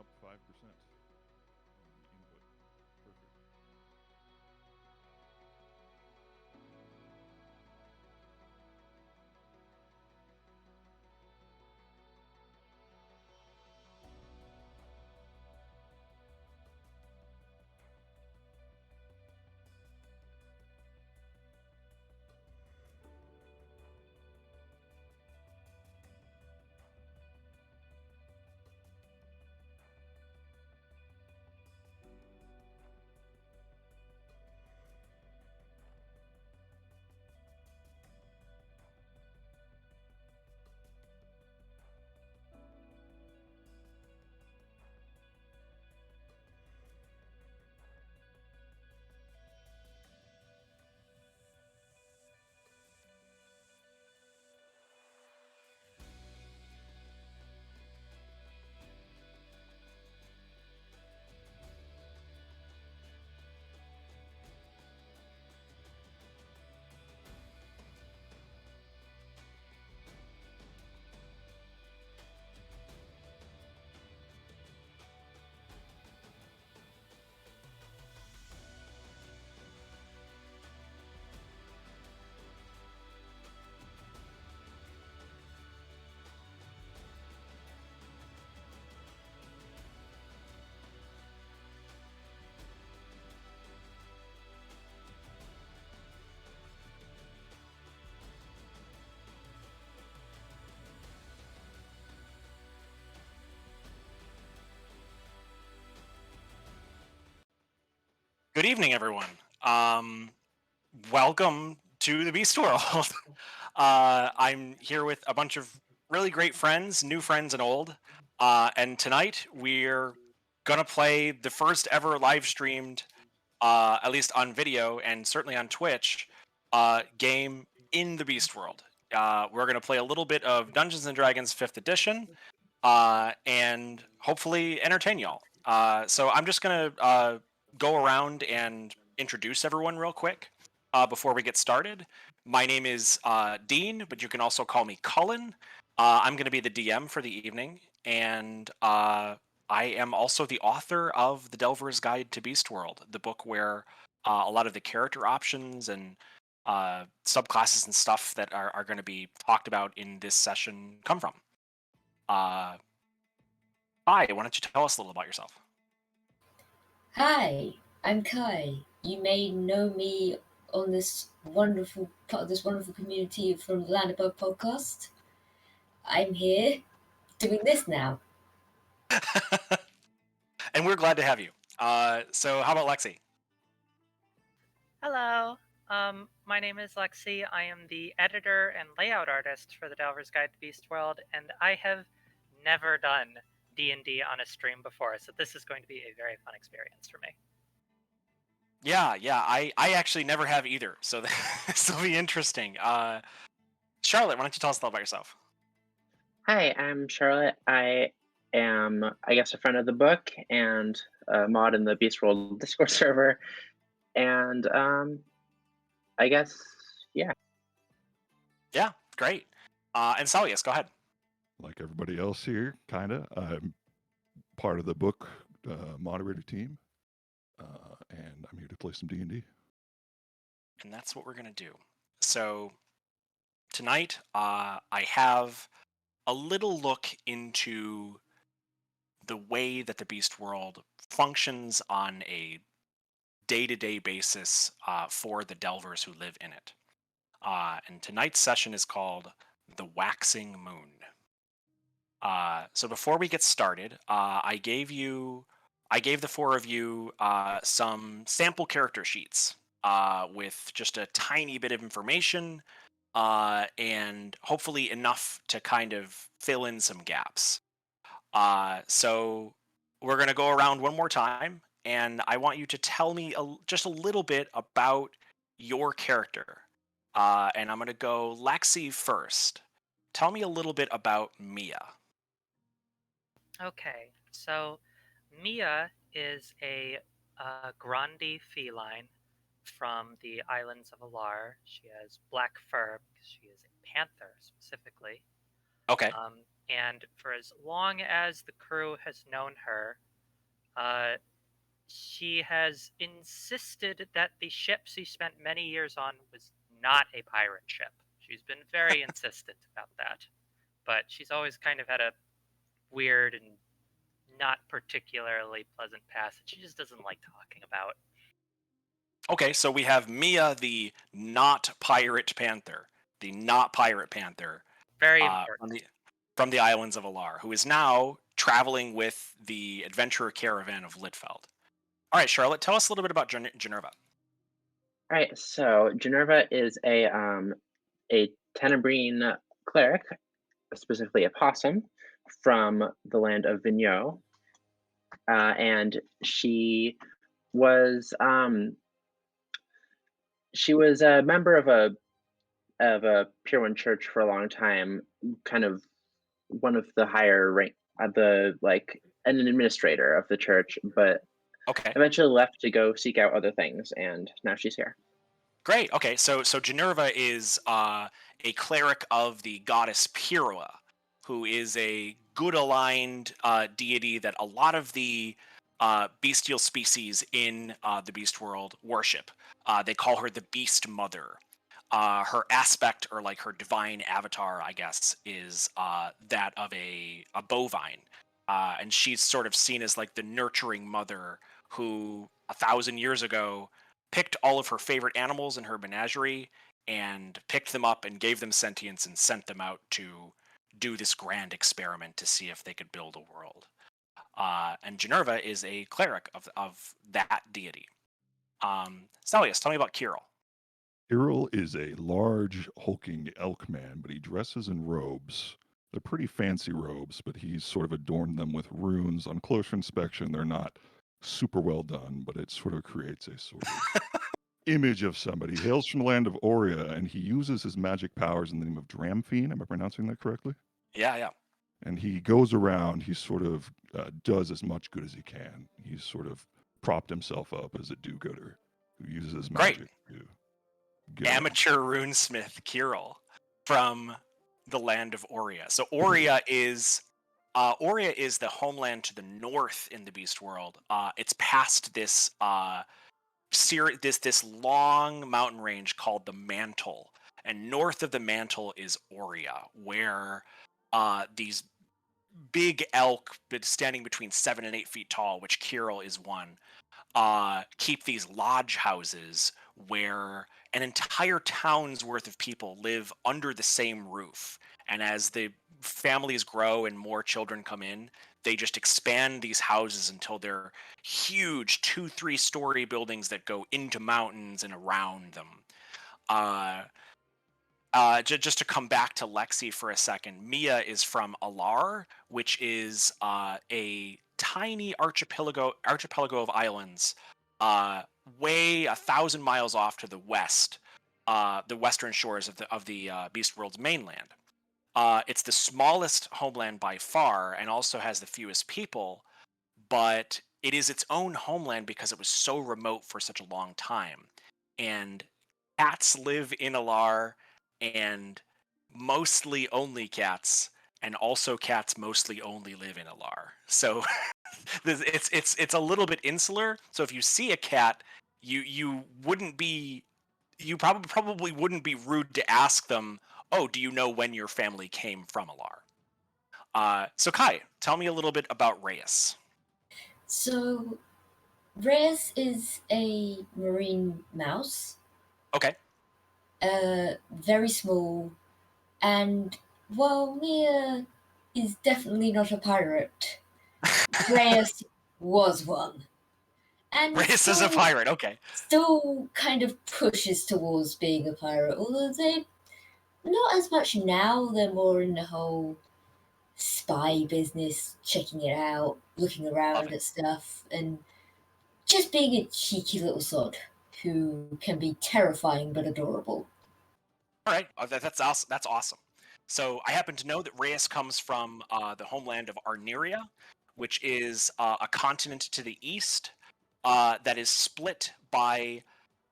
up 5% on the input. Perfect. Good evening, everyone. Welcome to the Beast World. I'm here with a bunch of really great friends, new friends and old. And tonight we're gonna play the first ever live streamed, at least on video and certainly on Twitch, game in the Beast World. We're gonna play a little bit of Dungeons and Dragons 5th Edition, and hopefully entertain y'all. So I'm just gonna go around and introduce everyone real quick before we get started. My name is Dean, but you can also call me Cullen. I'm going to be the DM for the evening, and I am also the author of The Delver's Guide to Beast World, the book where a lot of the character options and subclasses and stuff that are going to be talked about in this session come from. Uh, Hi, why don't you tell us a little about yourself? Hi, I'm Kai. You may know me on this wonderful part of this wonderful community from the Land Above podcast. I'm here doing this now. And we're glad to have you. So how about Lexi? Hello. My name is Lexi. I am the editor and layout artist for the Delver's Guide to Beast World, and I have never done D&D on a stream before, so this is going to be a very fun experience for me. Yeah, I actually never have either, so this will be interesting. Charlotte, why don't you tell us a little about yourself? Hi, I'm Charlotte. I am, I guess, a friend of the book and a mod in the Beast World Discord server. And I guess, yeah. Yeah, great. And Salius, go ahead. Like everybody else here, kind of. I'm part of the book moderator team, and I'm here to play some D&D. And that's what we're gonna do. So tonight, I have a little look into the way that the Beast World functions on a day-to-day basis for the Delvers who live in it. And tonight's session is called The Waxing Moon. So before we get started, I gave the four of you some sample character sheets with just a tiny bit of information and hopefully enough to kind of fill in some gaps. So we're going to go around one more time, and I want you to tell me just a little bit about your character. And I'm going to go Lexi first. Tell me a little bit about Mia. Okay, so Mia is a Grandi feline from the islands of Alar. She has black fur because she is a panther specifically. Okay. And for as long as the crew has known her, she has insisted that the ship she spent many years on was not a pirate ship. She's been very insistent about that. But she's always kind of had a weird and not particularly pleasant past that she just doesn't like talking about. Okay, so we have Mia, the not pirate panther, the not pirate panther, Very from important. the islands of Alar, who is now traveling with the adventurer caravan of Litfeld. All right, Charlotte, tell us a little bit about Generva. All right, so Generva is a Tenebrine cleric, specifically a possum, from the land of Vigneau, and was she was a member of a Pure One church for a long time, kind of one of the higher rank, an administrator of the church, but Okay, eventually left to go seek out other things, and now she's here. great. Okay, so Generva is a cleric of the goddess Pirua, who is a good aligned deity that a lot of the bestial species in the beast world worship. They call her the Beast Mother. Her aspect, or like her divine avatar, I guess, is that of a bovine, and she's sort of seen as like the nurturing mother who 1,000 years ago picked all of her favorite animals in her menagerie and picked them up and gave them sentience and sent them out to do this grand experiment to see if they could build a world. And Generva is a cleric of that deity. Stelius, tell me about Kirill. Kirill is a large, hulking elk man, but he dresses in robes. They're pretty fancy robes, but he's sort of adorned them with runes. On closer inspection, they're not super well done, but it sort of creates a sort of image of somebody. He hails from the land of Aurea, and he uses his magic powers in the name of Dramphine. Am I pronouncing that correctly? Yeah. And he goes around, he sort of does as much good as he can. He's sort of propped himself up as a do-gooder who uses his Great. magic to get around. Amateur runesmith Kirill from the land of Aurea. So Aurea is the homeland to the north in the beast world. It's past this this long mountain range called the Mantle, and north of the Mantle is Aurea, where these big elk standing between 7 and 8 feet tall, which Kirill is one, keep these lodge houses where an entire town's worth of people live under the same roof. And as the families grow and more children come in, they just expand these houses until they're huge 2-3 story buildings that go into mountains and around them. Just to come back to Lexi for a second, Mia is from Alar, which is a tiny archipelago of islands, way 1,000 miles off to the west, the western shores of the Beast World's mainland. It's the smallest homeland by far, and also has the fewest people, but it is its own homeland because it was so remote for such a long time. And cats live in Alar, and mostly only cats, and also cats mostly only live in Alar. So it's a little bit insular. So if you see a cat, you probably wouldn't be rude to ask them, "Oh, do you know when your family came from Alar?" So Kai, tell me a little bit about Reyes. So, Reyes is a marine mouse. Okay. Very small, and while Mia is definitely not a pirate, Reyes was one. And Reyes is a pirate. Okay. still kind of pushes towards being a pirate, although they not as much now. They're more in the whole spy business, checking it out, looking around at stuff, and just being a cheeky little sod who can be terrifying but adorable. All right, that's awesome. That's awesome. So I happen to know that Reyes comes from the homeland of Arneria, which is a continent to the east that is split by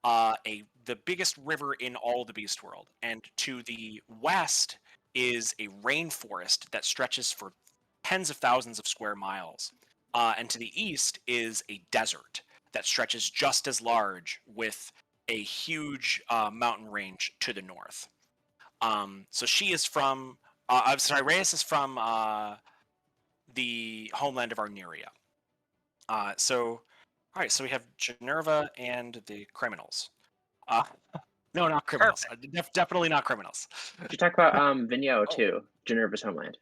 the biggest river in all the Beast World, and to the west is a rainforest that stretches for tens of thousands of square miles. And to the east is a desert that stretches just as large with a huge mountain range to the north. So she is from, I'm sorry, Reyes is from the homeland of Arneria. All right, so we have Generva and the criminals. No, not criminals. Definitely not criminals. Did you talk about Vinyo too, Generva's homeland?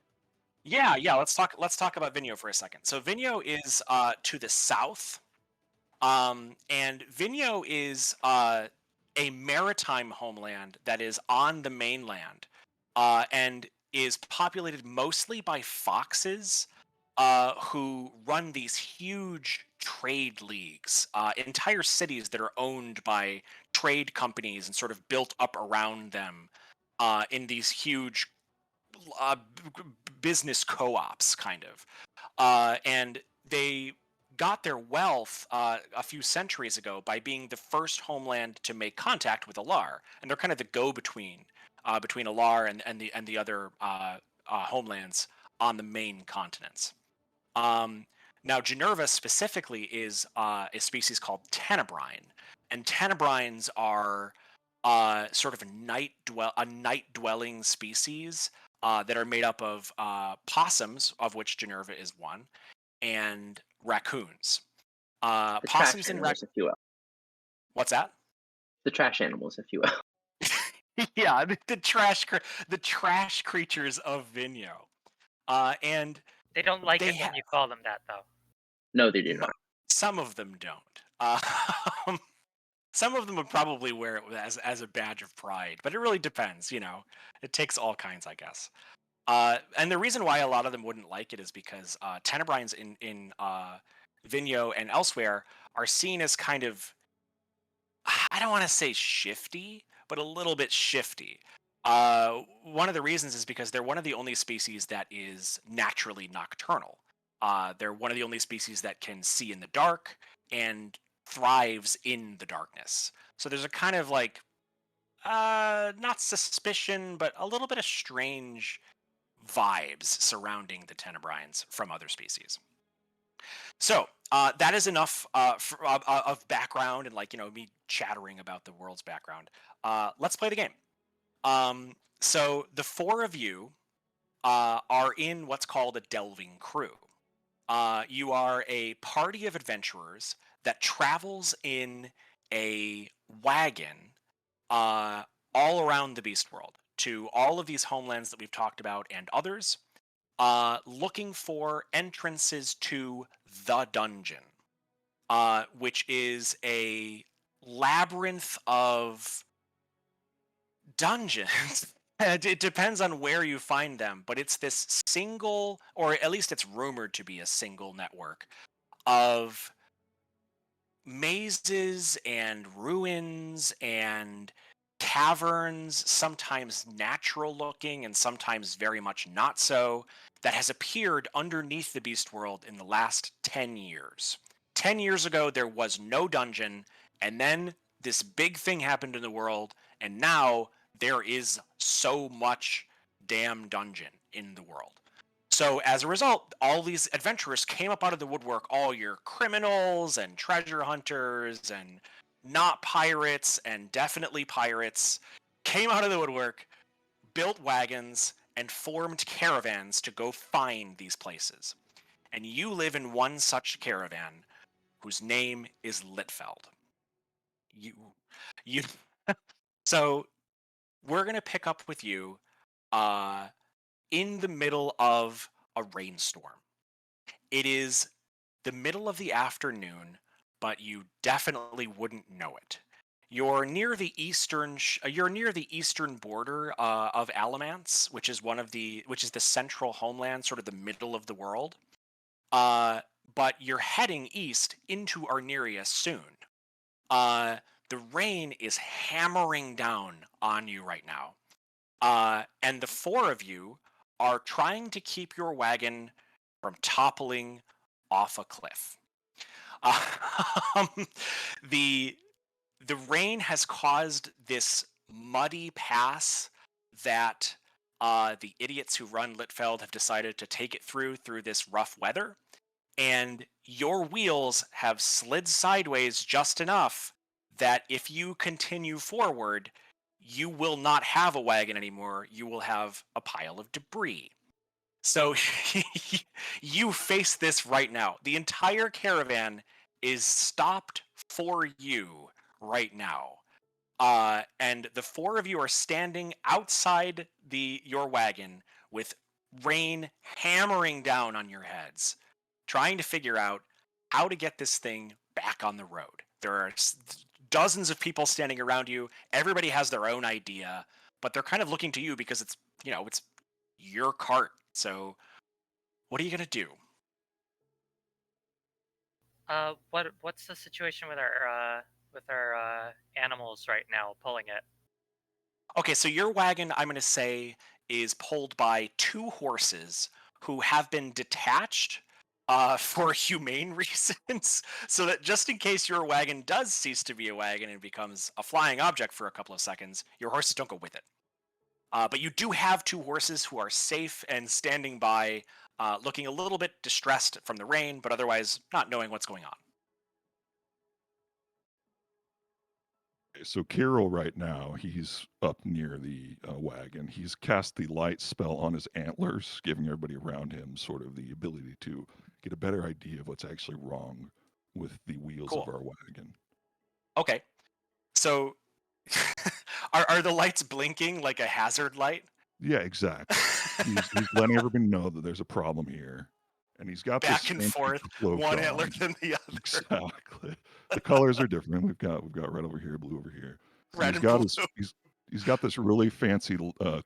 Yeah. Let's talk about Vinyo for a second. So Vinyo is to the south, and Vinyo is a maritime homeland that is on the mainland, and is populated mostly by foxes, who run these huge trade leagues, entire cities that are owned by trade companies and sort of built up around them in these huge business co-ops, kind of. And they got their wealth a few centuries ago by being the first homeland to make contact with Alar, and they're kind of the go-between between Alar and the other homelands on the main continents. Now, Generva specifically is a species called Tenebrine, and Tenebrines are sort of a night-dwelling species that are made up of possums, of which Generva is one, and raccoons. The Possums trash and animals, if you will. What's that? The trash animals, if you will. Yeah, the trash creatures of Vinyo. And They don't like They it when you call them that, though. No, they do not. some of them don't. Some of them would probably wear it as a badge of pride, but it really depends. It takes all kinds, I guess. And the reason why a lot of them wouldn't like it is because Tenebrines in Vinyo and elsewhere are seen as kind of, I don't want to say shifty, but a little bit shifty. One of the reasons is because they're one of the only species that is naturally nocturnal. They're one of the only species that can see in the dark and thrives in the darkness. So there's a kind of like, not suspicion, but a little bit of strange vibes surrounding the Tenebrines from other species. So that is enough of background and me chattering about the world's background. Let's play the game. So the four of you are in what's called a delving crew. You are a party of adventurers that travels in a wagon all around the Beast World to all of these homelands that we've talked about and others, looking for entrances to the dungeon, which is a labyrinth of dungeons. It depends on where you find them, but it's this single, or at least it's rumored to be a single network of mazes and ruins and caverns, sometimes natural looking and sometimes very much not so, that has appeared underneath the Beast World in the last 10 years. 10 years ago, there was no dungeon, and then this big thing happened in the world, and now there is so much damn dungeon in the world. So as a result, all these adventurers came up out of the woodwork, all your criminals and treasure hunters and not pirates and definitely pirates, came out of the woodwork, built wagons, and formed caravans to go find these places. And you live in one such caravan, whose name is Litfeld. You So we're going to pick up with you in the middle of a rainstorm. It is the middle of the afternoon, but you definitely wouldn't know it. You're near the eastern border of Alamance, which is the central homeland, sort of the middle of the world. But you're heading east into Arneria soon. The rain is hammering down on you right now. And the four of you are trying to keep your wagon from toppling off a cliff. The rain has caused this muddy pass that The idiots who run Litfeld have decided to take it through this rough weather, and your wheels have slid sideways just enough that if you continue forward, you will not have a wagon anymore. You will have a pile of debris. So you face this right now. The entire caravan is stopped for you right now. And the four of you are standing outside your wagon with rain hammering down on your heads, trying to figure out how to get this thing back on the road. There are dozens of people standing around you. Everybody has their own idea, but they're kind of looking to you because it's your cart. So what are you gonna do? What's the situation with our animals right now pulling it? Okay, so your wagon, I'm going to say, is pulled by two horses who have been detached for humane reasons, so that just in case your wagon does cease to be a wagon and becomes a flying object for a couple of seconds, your horses don't go with it. But you do have two horses who are safe and standing by, looking a little bit distressed from the rain, but otherwise not knowing what's going on. So Carol right now, he's up near the wagon. He's cast the light spell on his antlers, giving everybody around him sort of the ability to get a better idea of what's actually wrong with the wheels of Cool. our wagon. Okay, so are the lights blinking like a hazard light? Yeah, exactly. He's letting everybody know that there's a problem here, and he's got this Back and fancy forth, cloak one antler on. than the other. Exactly. The colors are different. We've got red over here, blue over here, and Red and blue. he's got this really fancy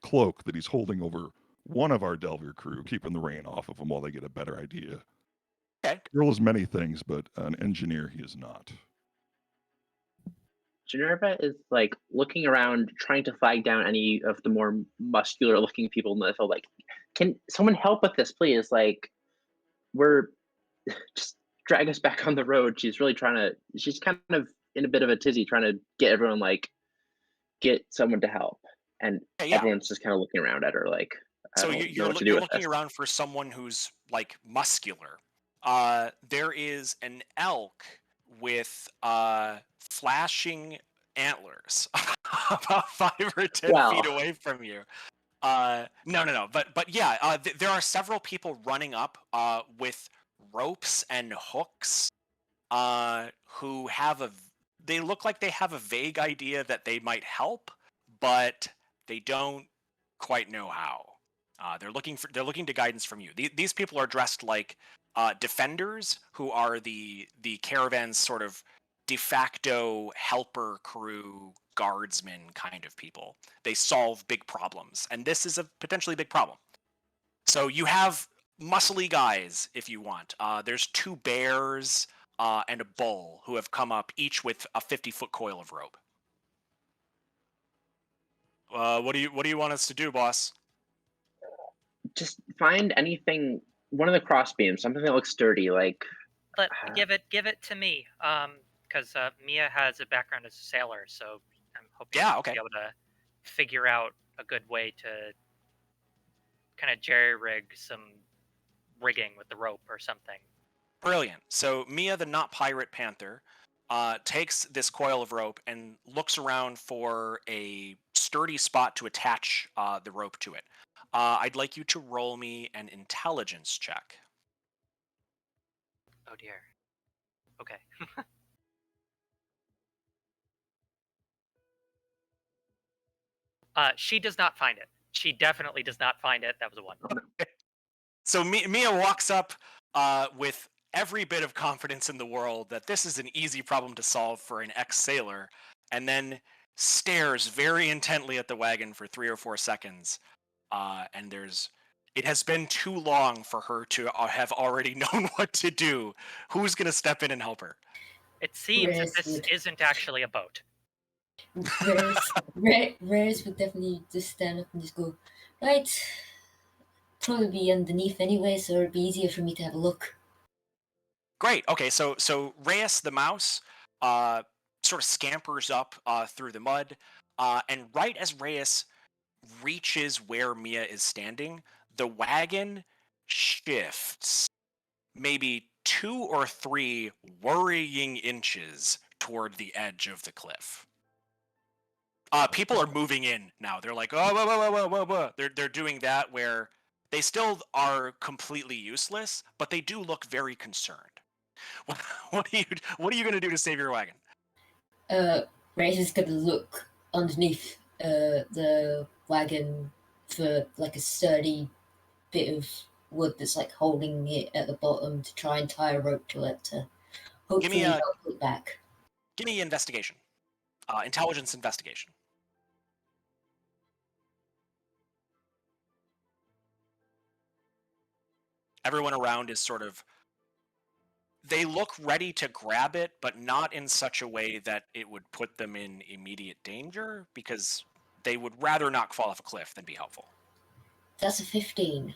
cloak that he's holding over one of our Delver crew, keeping the rain off of them while they get a better idea. Okay. Carol is many things, but an engineer he is not. Geneva is like looking around, trying to flag down any of the more muscular looking people in the field. Like, can someone help with this, please? Like, we're just drag us back on the road. She's really trying to. She's kind of in a bit of a tizzy, trying to get everyone get someone to help, and Okay, yeah. everyone's just kind of looking around at her like, I So don't know you're what to do you're with looking this. around for someone who's like muscular. There is an elk with flashing antlers about 5 or 10 feet Well, away from you. No. But yeah, there are several people running up with ropes and hooks who they look like they have a vague idea that they might help, but they don't quite know how. They're looking to guidance from you. These people are dressed like defenders, who are the caravan's sort of de facto helper crew, guardsmen kind of people. They solve big problems, and this is a potentially big problem. So you have muscly guys if you want. There's two bears and a bull who have come up, each with a 50-foot coil of rope. What do you want us to do, boss? just find anything. One of the crossbeams, something that looks sturdy, like. But give it to me. Because Mia has a background as a sailor, so I'm hoping to be able to figure out a good way to kind of jerry rig some rigging with the rope or something. Brilliant. So Mia, the not pirate panther, takes this coil of rope and looks around for a sturdy spot to attach the rope to it. I'd like you to roll me an intelligence check. Oh dear. Okay. She does not find it. She definitely does not find it. That was a 1. So Mia walks up with every bit of confidence in the world that this is an easy problem to solve for an ex-sailor, and then stares very intently at the wagon for 3 or 4 seconds. And it has been too long for her to have already known what to do. Who's going to step in and help her? It seems that this isn't actually a boat. Rares would definitely just stand up and just go, right, probably be underneath anyway, so it'd be easier for me to have a look. Great. Okay, so Reyes the mouse sort of scampers up through the mud, and right as Reyes reaches where Mia is standing, the wagon shifts maybe 2 or 3 worrying inches toward the edge of the cliff. People are moving in now. They're like, oh, whoa, whoa, whoa, whoa, whoa. They're doing that where they still are completely useless, but they do look very concerned. What are you gonna do to save your wagon? Reyes is gonna look underneath the wagon for like a sturdy bit of wood that's like holding it at the bottom to try and tie a rope to it to hopefully a- help it back. Give me investigation, intelligence investigation. Everyone around is sort of. They look ready to grab it, but not in such a way that it would put them in immediate danger, because they would rather not fall off a cliff than be helpful. That's a 15.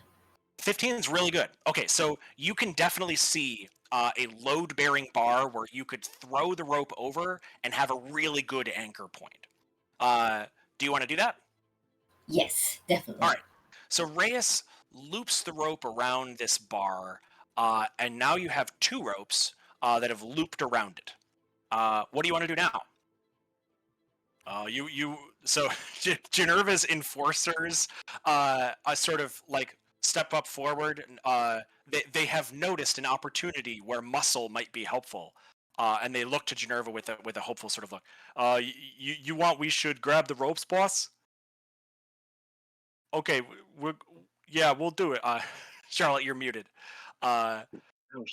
15 is really good. Okay, so you can definitely see a load-bearing bar where you could throw the rope over and have a really good anchor point. Do you want to do that? Yes, definitely. All right. So Reyes loops the rope around this bar, and now you have 2 ropes that have looped around it. What do you want to do now? So Generva's enforcers sort of like step up forward. They have noticed an opportunity where muscle might be helpful, and they look to Generva with a hopeful sort of look. You want we should grab the ropes, boss? Okay, we'll do it. Charlotte, you're muted. Oh,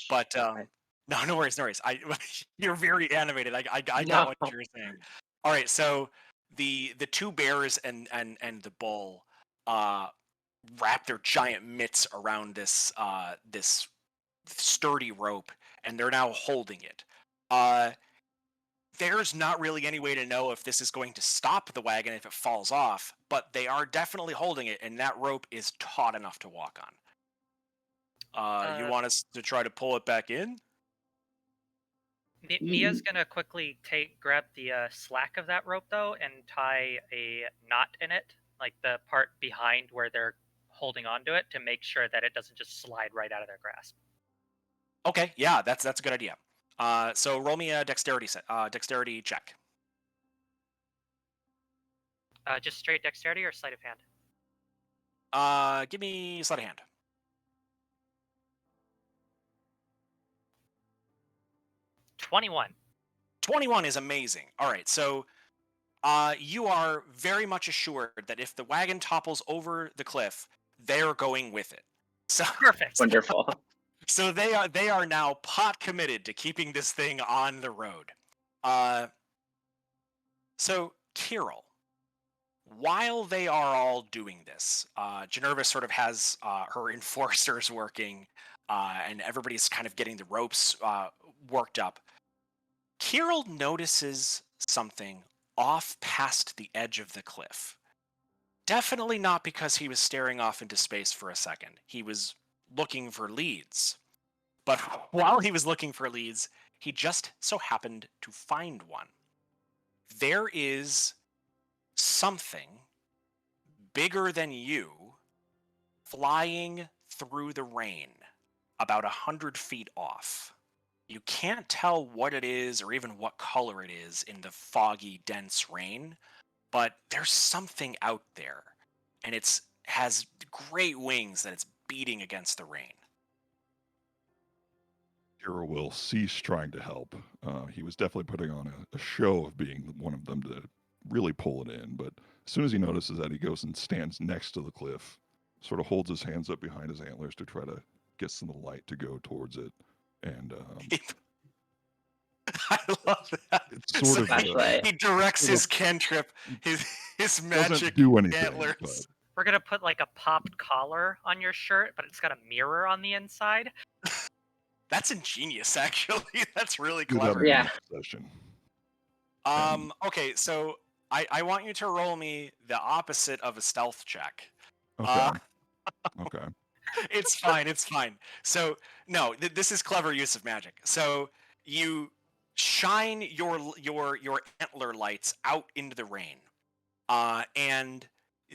But I- no worries. You're very animated. I got No. what you're saying. All right, so the 2 bears and the bull wrap their giant mitts around this this sturdy rope, and they're now holding it. There's not really any way to know if this is going to stop the wagon if it falls off, but they are definitely holding it, and that rope is taut enough to walk on. You want us to try to pull it back in? Mia's gonna quickly grab the slack of that rope though and tie a knot in it, like the part behind where they're holding onto it, to make sure that it doesn't just slide right out of their grasp. Okay, yeah, that's a good idea. So roll me a dexterity check. Just straight dexterity or sleight of hand? Give me sleight of hand. 21. 21 is amazing. All right, so you are very much assured that if the wagon topples over the cliff, they're going with it. So Perfect. Wonderful. So they are now pot committed to keeping this thing on the road. So Kirill, while they are all doing this, Generva sort of has her enforcers working, and everybody's kind of getting the ropes worked up. Kirill notices something off past the edge of the cliff. Definitely not because he was staring off into space for a second. He was looking for leads. But while he was looking for leads, he just so happened to find one. There is something bigger than you flying through the rain about 100 feet off. You can't tell what it is or even what color it is in the foggy, dense rain, but there's something out there, and it has great wings that it's beating against the rain. Hero will cease trying to help. He was definitely putting on a show of being one of them to really pull it in, but as soon as he notices that, he goes and stands next to the cliff, sort of holds his hands up behind his antlers to try to get some light to go towards it. And I love that. it's sort of Flashlight. He directs sort his of- cantrip, his doesn't magic do anything. antlers. But We're gonna put like a popped collar on your shirt, but it's got a mirror on the inside. That's ingenious, actually. That's really do that clever. in the Yeah. next session. Okay, so I want you to roll me the opposite of a stealth check. Okay. Okay. It's fine. So no, this is clever use of magic. So you shine your antler lights out into the rain, and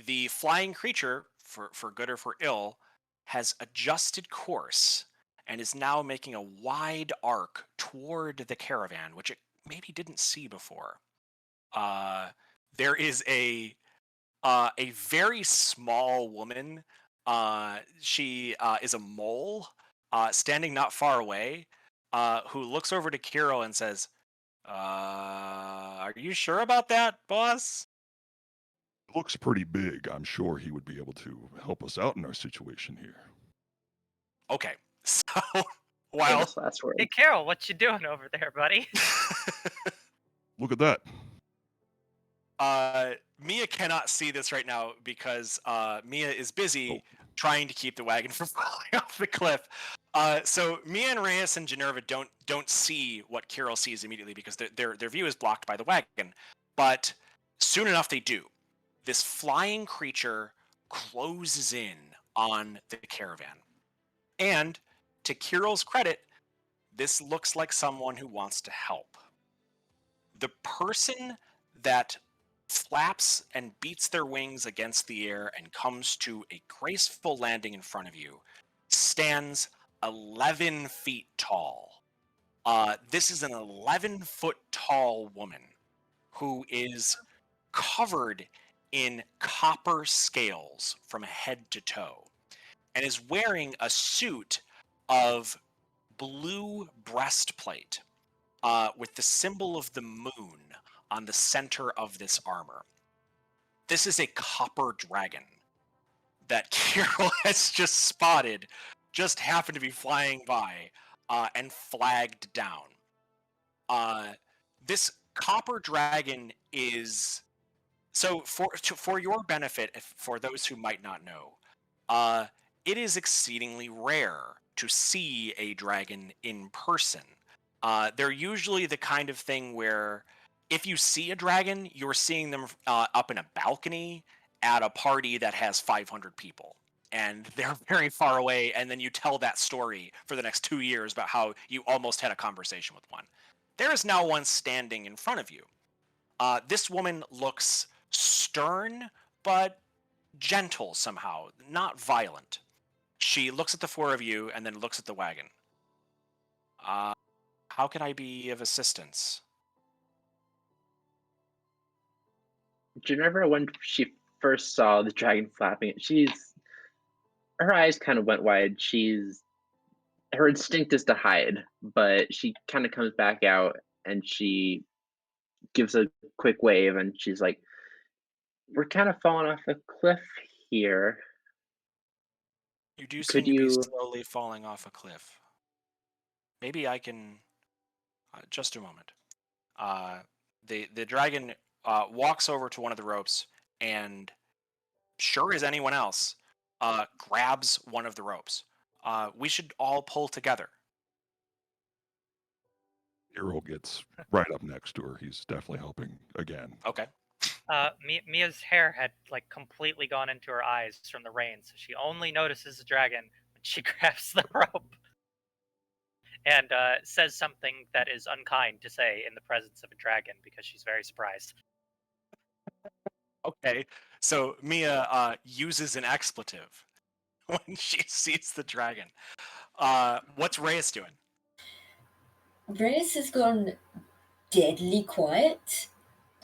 The flying creature, for good or for ill, has adjusted course and is now making a wide arc toward the caravan, which it maybe didn't see before. There is a very small woman. She is a mole, standing not far away, who looks over to Kiro and says, "Are you sure about that, boss?" It looks pretty big. I'm sure he would be able to help us out in our situation here. Okay, so while Famous last word. Hey, Carol, what you doing over there, buddy? Look at that. Mia cannot see this right now because Mia is busy Oh. trying to keep the wagon from falling off the cliff. So Mia and Reyes and Generva don't see what Kirill sees immediately because their view is blocked by the wagon. But soon enough they do. This flying creature closes in on the caravan. And to Kirill's credit, this looks like someone who wants to help. The person that flaps and beats their wings against the air and comes to a graceful landing in front of you stands 11 feet tall. This is an 11-foot tall woman who is covered in copper scales from head to toe and is wearing a suit of blue breastplate with the symbol of the moon on the center of this armor. This is a copper dragon that Kirill has just spotted, just happened to be flying by, and flagged down. This copper dragon is... So for your benefit, for those who might not know, it is exceedingly rare to see a dragon in person. They're usually the kind of thing where if you see a dragon, you're seeing them up in a balcony at a party that has 500 people. And they're very far away, and then you tell that story for the next 2 years about how you almost had a conversation with one. There is now one standing in front of you. This woman looks stern, but gentle somehow, not violent. She looks at the four of you and then looks at the wagon. How can I be of assistance? Geneva, when she first saw the dragon flapping, her eyes kind of went wide. Her instinct is to hide, but she kind of comes back out and she gives a quick wave and she's like, "We're kind of falling off a cliff here. You do Could seem to be you?" slowly falling off a cliff. Maybe I can... just a moment. The dragon walks over to one of the ropes and, sure as anyone else, grabs one of the ropes. We should all pull together. Hero gets right up next to her. He's definitely helping again. Okay. Mia's hair had like completely gone into her eyes from the rain, so she only notices the dragon when she grabs the rope and says something that is unkind to say in the presence of a dragon because she's very surprised. Okay. So Mia uses an expletive when she sees the dragon. What's Reyes doing? Reyes has gone deadly quiet.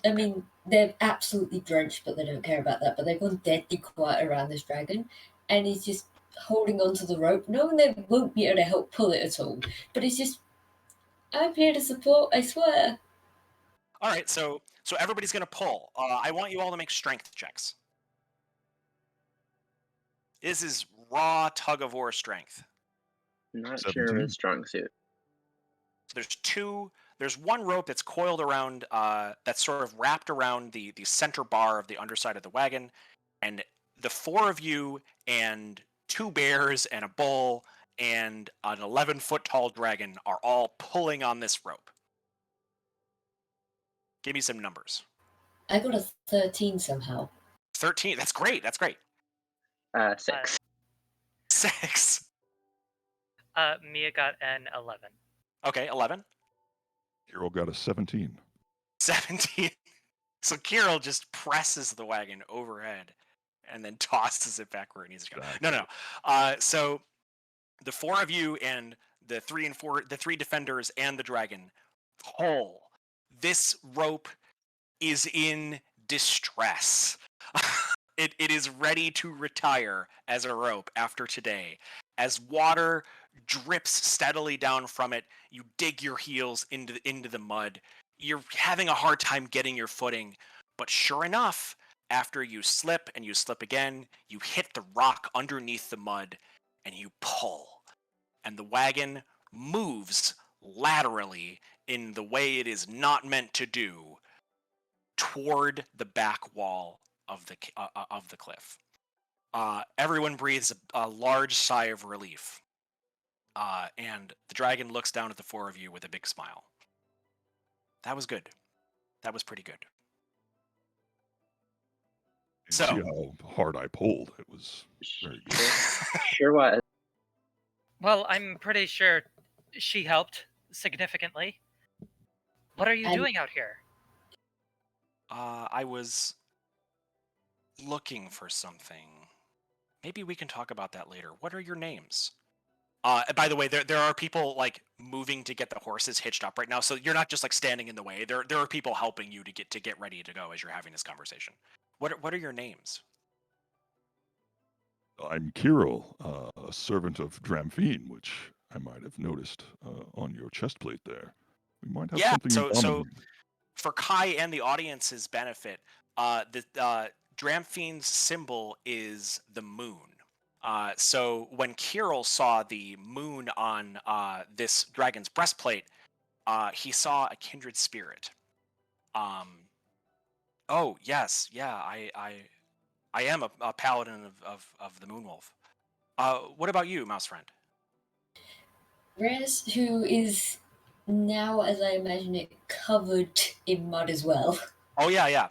I mean, they're absolutely drenched, but they don't care about that. But they've gone deadly quiet around this dragon, and he's just holding onto the rope, knowing they won't be able to help pull it at all. But he's just, I'm here to support, I swear. All right, so everybody's gonna pull. I want you all to make strength checks. This is raw tug of war strength. Not sure of 17. his strong suit. So there's one rope that's coiled around, that's sort of wrapped around the center bar of the underside of the wagon, and the four of you and two bears and a bull and an 11-foot tall dragon are all pulling on this rope. Give me some numbers. I got a 13 somehow. 13. That's great. 6. 6. Mia got an 11. Okay, 11. Hero got a 17. 17. So Kirill just presses the wagon overhead and then tosses it back where it needs to go. Exactly. No. So the four of you and the three defenders and the dragon pull. This rope is in distress. It is ready to retire as a rope after today. As water drips steadily down from it, you dig your heels into the mud. You're having a hard time getting your footing, but sure enough, after you slip and you slip again, you hit the rock underneath the mud and you pull. And the wagon moves laterally in the way it is not meant to do toward the back wall of the cliff. Everyone breathes a large sigh of relief, and the dragon looks down at the four of you with a big smile. That was good. That was pretty good. You So- see how hard I pulled. It was very good. Sure was. Well, I'm pretty sure she helped significantly. What are you And- doing out here? I was looking for something. Maybe we can talk about that later. What are your names? By the way, there are people like moving to get the horses hitched up right now, so you're not just like standing in the way. There are people helping you to get ready to go as you're having this conversation. What are your names? I'm Kirill, a servant of Dramphine, which I might have noticed on your chest plate there. We might have Yeah, something in so common. for Kai and the audience's benefit, the Dramfine's symbol is the moon. So when Kirill saw the moon on this dragon's breastplate, he saw a kindred spirit. Oh yes, yeah, I am a paladin of the Moonwolf. What about you, mouse friend? Reyes, who is now, as I imagine it, covered in mud as well. Oh yeah.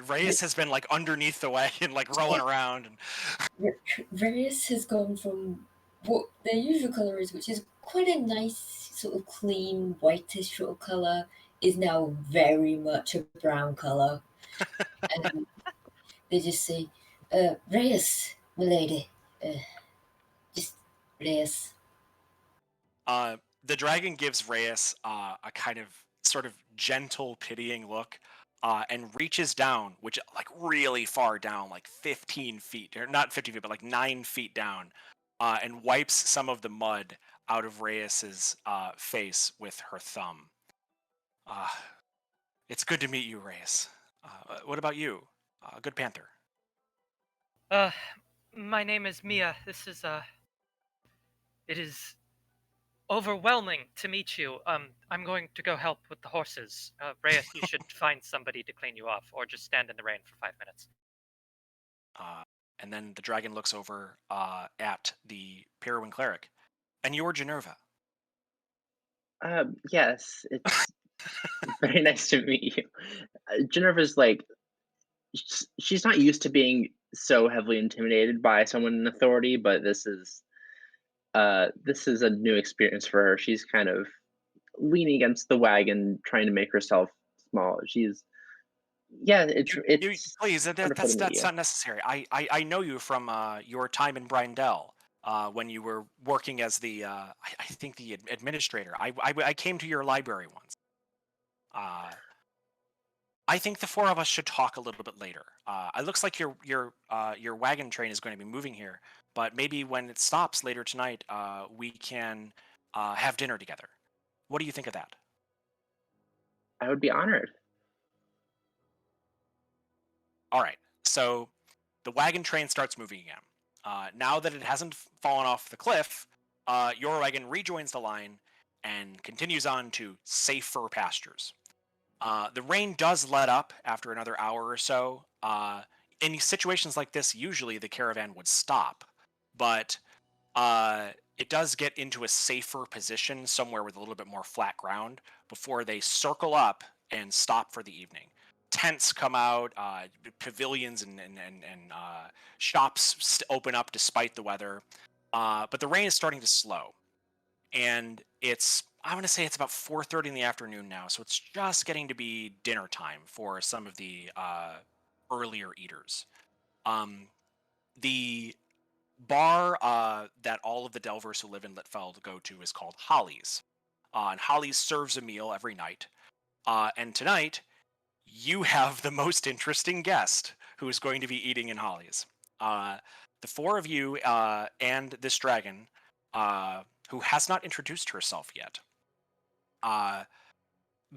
Reyes has been like underneath the wagon, like rolling around. And Reyes has gone from what their usual colour is, which is quite a nice, sort of clean, whitish sort of colour, is now very much a brown colour. And they just say, Reyes, milady. Just Reyes. The dragon gives Reyes a kind of sort of gentle, pitying look, and reaches down, which like really far down, like 15 feet, or not 15 feet, but like 9 feet down, and wipes some of the mud out of Reyes's face with her thumb. It's good to meet you, Reyes. What about you, Good Panther? My name is Mia. It is overwhelming to meet you. I'm going to go help with the horses. Reyes, you should find somebody to clean you off, or just stand in the rain for 5 minutes. And then the dragon looks over at the Pirwin cleric. And you're Generva. Yes, it's very nice to meet you. Jennifer's like, she's not used to being so heavily intimidated by someone in authority, but this is a new experience for her. She's kind of leaning against the wagon, trying to make herself small. Please, wonderful to meet that's you. not necessary. I know you from your time in Brindell, when you were working as the I think the administrator. I came to your library once. I think the four of us should talk a little bit later. It looks like your wagon train is going to be moving here, but maybe when it stops later tonight, we can have dinner together. What do you think of that? I would be honored. All right. So the wagon train starts moving again. Now that it hasn't fallen off the cliff, your wagon rejoins the line and continues on to safer pastures. The rain does let up after another hour or so. In situations like this, usually the caravan would stop, but it does get into a safer position somewhere with a little bit more flat ground before they circle up and stop for the evening. Tents come out, pavilions and shops open up despite the weather, but the rain is starting to slow, and I'm going to say it's about 4:30 in the afternoon now, so it's just getting to be dinner time for some of the earlier eaters. The bar that all of the Delvers who live in Litfeld go to is called Holly's. And Holly's serves a meal every night. And tonight, you have the most interesting guest who is going to be eating in Holly's. The four of you and this dragon, who has not introduced herself yet,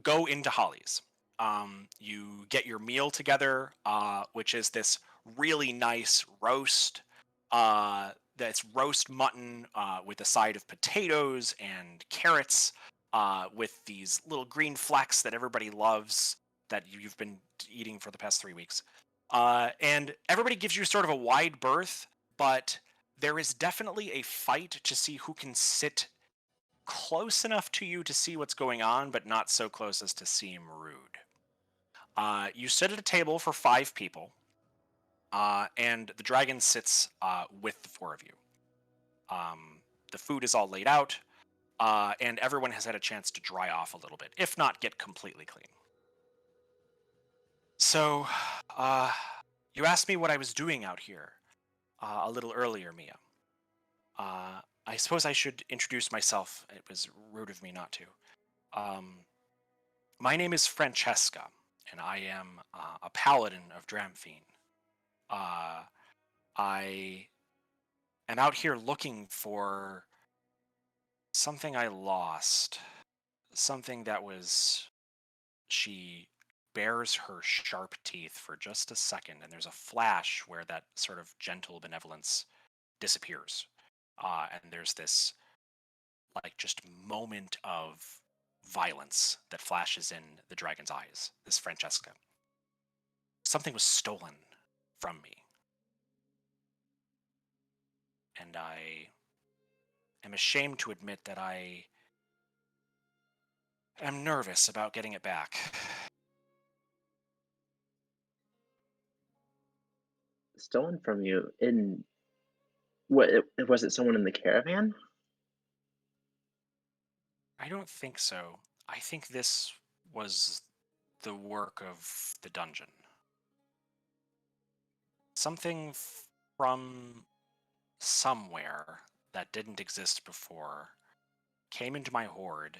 go into Holly's. You get your meal together, which is this really nice roast. That's roast mutton with a side of potatoes and carrots, with these little green flecks that everybody loves that you've been eating for the past 3 weeks. And everybody gives you sort of a wide berth, but there is definitely a fight to see who can sit close enough to you to see what's going on, but not so close as to seem rude. You sit at a table for 5 people, and the dragon sits with the 4 of you. The food is all laid out, and everyone has had a chance to dry off a little bit, if not get completely clean. So, you asked me what I was doing out here a little earlier, Mia. I suppose I should introduce myself. It was rude of me not to. My name is Francesca, and I am a paladin of Dramphine. I am out here looking for something I lost. Something that was... She bares her sharp teeth for just a second, and there's a flash where that sort of gentle benevolence disappears. And there's this, like, just moment of violence that flashes in the dragon's eyes, this Francesca. Something was stolen from me. And I am ashamed to admit that I am nervous about getting it back. Stolen from you in what? Was it someone in the caravan? I don't think so. I think this was the work of the dungeon. Something from somewhere that didn't exist before came into my hoard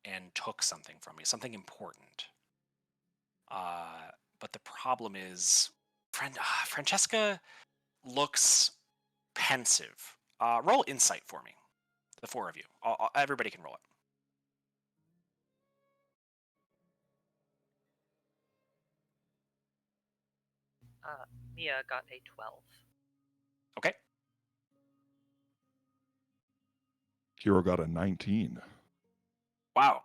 and took something from me, something important. But the problem is, Francesca looks pensive. Roll insight for me, the 4 of you. Everybody can roll it. Mia got a 12. Okay. Hero got a 19. Wow.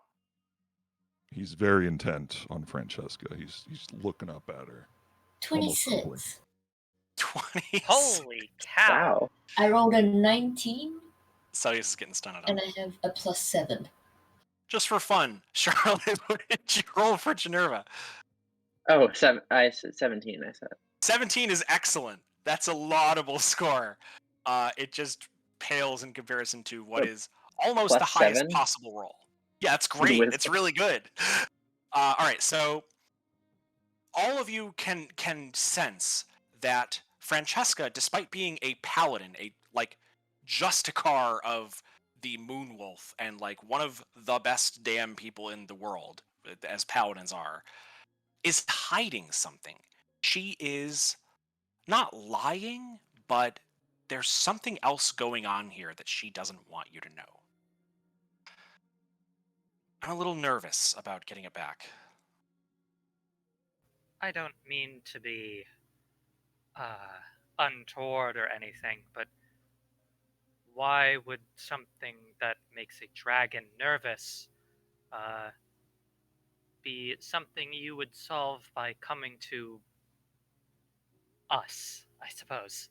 He's very intent on Francesca. He's looking up at her. Almost humbly. 26. 20. Holy cow! Wow. I rolled a 19 Celsius is getting stunned and on. I have a +7. Just for fun, Charlotte, what did you roll for Generva? Oh, 17. I said 17 is excellent. That's a laudable score. It just pales in comparison to what is almost the highest 7? possible roll. Yeah, it's great. It's Wisdom. really good. All right, so all of you can sense that Francesca, despite being a paladin, a Justicar of the Moonwolf, and one of the best damn people in the world, as paladins are, is hiding something. She is not lying, but there's something else going on here that she doesn't want you to know. I'm a little nervous about getting it back. I don't mean to be untoward or anything, but why would something that makes a dragon nervous be something you would solve by coming to us, I suppose?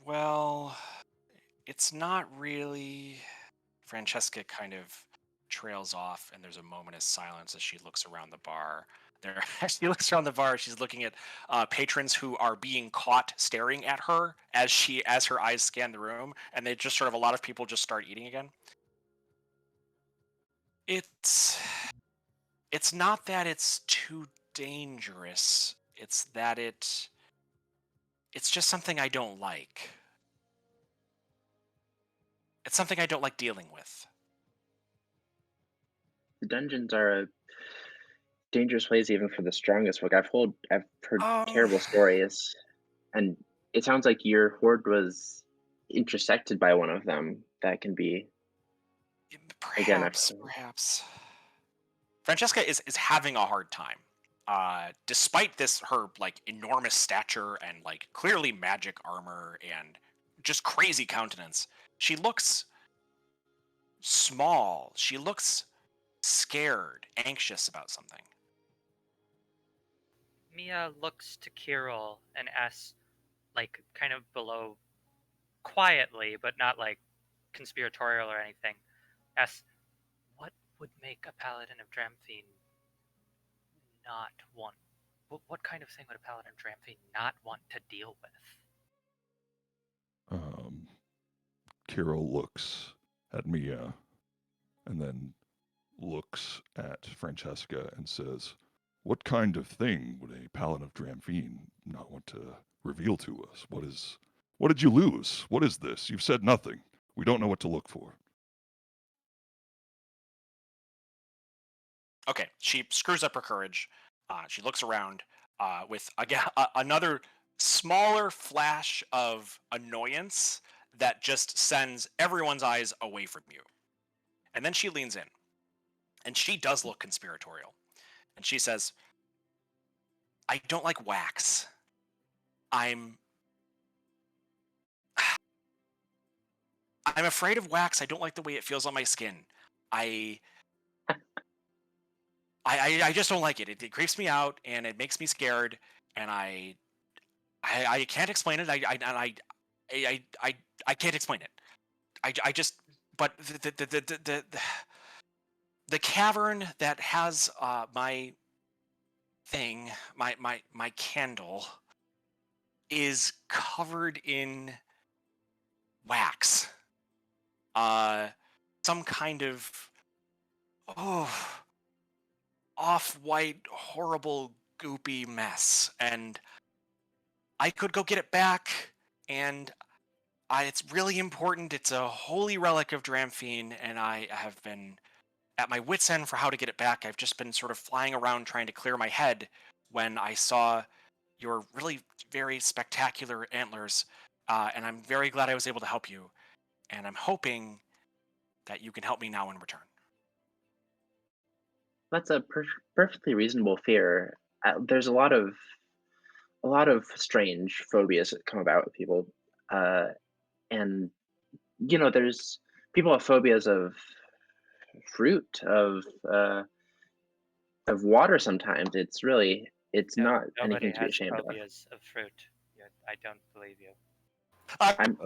Well, it's not really... Francesca kind of trails off, and there's a moment of silence as she looks around the bar. As she looks around the bar, she's looking at patrons who are being caught staring at her as her eyes scan the room, and they just a lot of people just start eating again. It's not that it's too dangerous. It's that it's just something I don't like. It's something I don't like dealing with. The dungeons are a dangerous place even for the strongest folk. I've heard Um, terrible stories, and it sounds like your horde was intersected by one of them. That can be again. perhaps. Francesca is having a hard time. Despite her like enormous stature and like clearly magic armor and just crazy countenance, she looks small. She looks scared, anxious about something. Mia looks to Kirill and asks, like, kind of below, quietly, but not like conspiratorial or anything, asks, what would make a paladin of Dramphine not want? What kind of thing would a paladin of Dramphine not want to deal with? Kirill looks at Mia and then looks at Francesca and says, "What kind of thing would a paladin of Dramphine not want to reveal to us? What did you lose? What is this? You've said nothing. We don't know what to look for." Okay, she screws up her courage. She looks around with again another smaller flash of annoyance that just sends everyone's eyes away from you. And then she leans in, and she does look conspiratorial. And she says, "I don't like wax. I'm afraid of wax. I don't like the way it feels on my skin. I I just don't like it. It creeps me out and it makes me scared. And I can't explain it. I can't explain it. I just but the cavern that has my thing, my candle, is covered in wax. Some kind of off-white, horrible, goopy mess, and I could go get it back, and it's really important. It's a holy relic of Dramphine, and I have been at my wit's end for how to get it back. I've just been sort of flying around trying to clear my head when I saw your really very spectacular antlers, and I'm very glad I was able to help you, and I'm hoping that you can help me now in return." That's a perfectly reasonable fear. There's a lot of strange phobias that come about with people, and there's people have phobias of fruit, of water. Sometimes it's No, not nobody anything to be has ashamed of. phobias of fruit. I don't believe you. I'm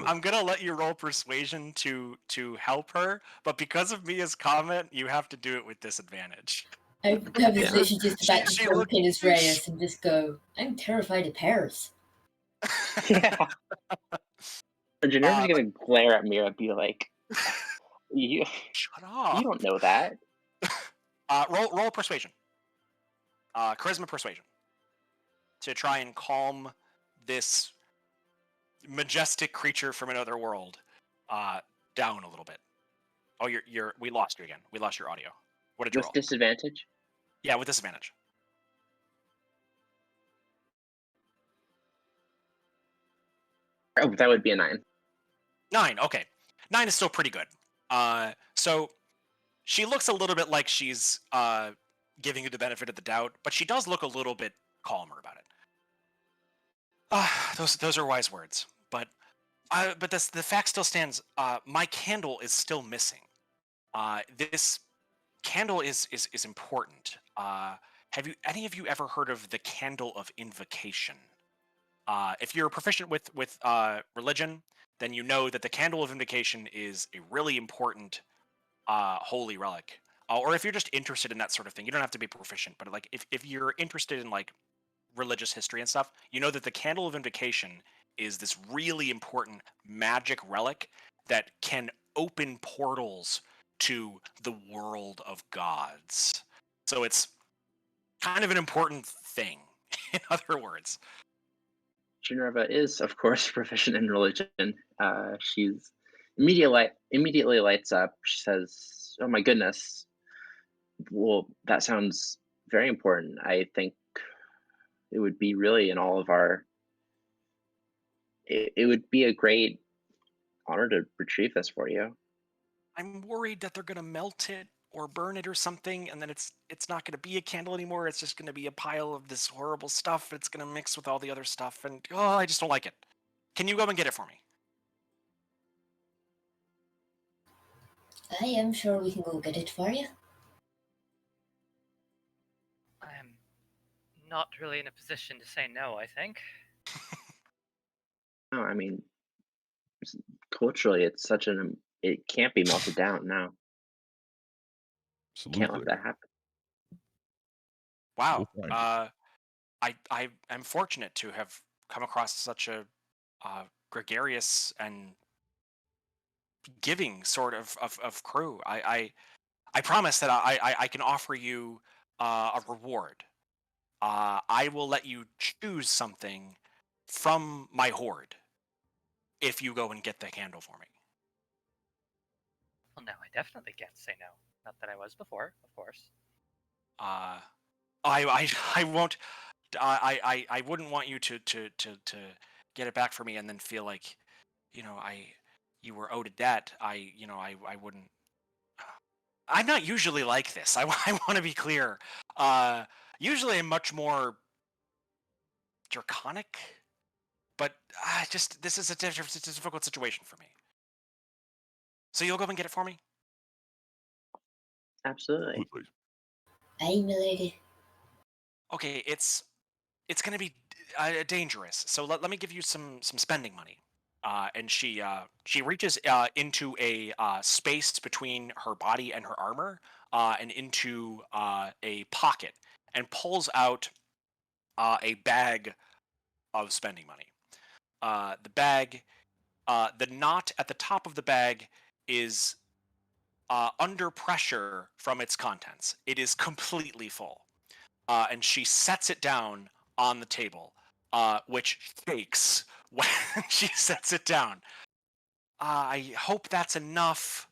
I'm gonna let you roll persuasion to help her, but because of Mia's comment, you have to do it with disadvantage. I was literally just about to She jump looked- in as Reyes and just go, I'm terrified of pears. yeah. Engineer's gonna glare at me and be like, "You, Shut up. you don't know that." Roll persuasion. Charisma persuasion. To try and calm this majestic creature from another world down a little bit. Oh, we lost you again. We lost your audio. What did you With roll? disadvantage? Yeah, with disadvantage. Oh, that would be a 9. 9. Okay, 9 is still pretty good. So she looks a little bit like she's giving you the benefit of the doubt, but she does look a little bit calmer about it. Those are wise words, but the fact still stands. My candle is still missing. This candle is important. Have any of you ever heard of the Candle of Invocation? If you're proficient with religion, then you know that the Candle of Invocation is a really important holy relic. Or if you're just interested in that sort of thing, you don't have to be proficient, but like if you're interested in like religious history and stuff, you know that the Candle of Invocation is this really important magic relic that can open portals to the world of gods. So it's kind of an important thing. In other words, Minerva is, of course, proficient in religion. She's immediately lights up. She says, "Oh my goodness! Well, that sounds very important. I think it would be really in all of our. It would be a great honor to retrieve this for you." I'm worried that they're gonna melt it or burn it or something, and then it's not gonna be a candle anymore. It's just gonna be a pile of this horrible stuff. It's gonna mix with all the other stuff, and I just don't like it. Can you go and get it for me? I am sure we can go get it for you. I'm not really in a position to say no, I think. No, I mean, culturally, it's such an it can't be melted down now. Can't let Absolutely. that happen. Wow. We'll find it. I am fortunate to have come across such a gregarious and giving sort of crew. I promise that I can offer you a reward. I will let you choose something from my horde if you go and get the candle for me. Well, no, I definitely can't say no. Not that I was before, of course. Uh, I won't. I wouldn't want you to get it back for me and then feel like, you were owed a debt. I wouldn't. I'm not usually like this. I want to be clear. Usually I'm much more draconic, but just this is it's a difficult situation for me. So you'll go and get it for me? Absolutely. Absolutely. Aye, milady. Okay, it's going to be dangerous. So let me give you some spending money. And she reaches into a space between her body and her armor, and into a pocket, and pulls out a bag of spending money. The bag, the knot at the top of the bag is under pressure from its contents. It is completely full. And she sets it down on the table, which shakes when she sets it down. I hope that's enough.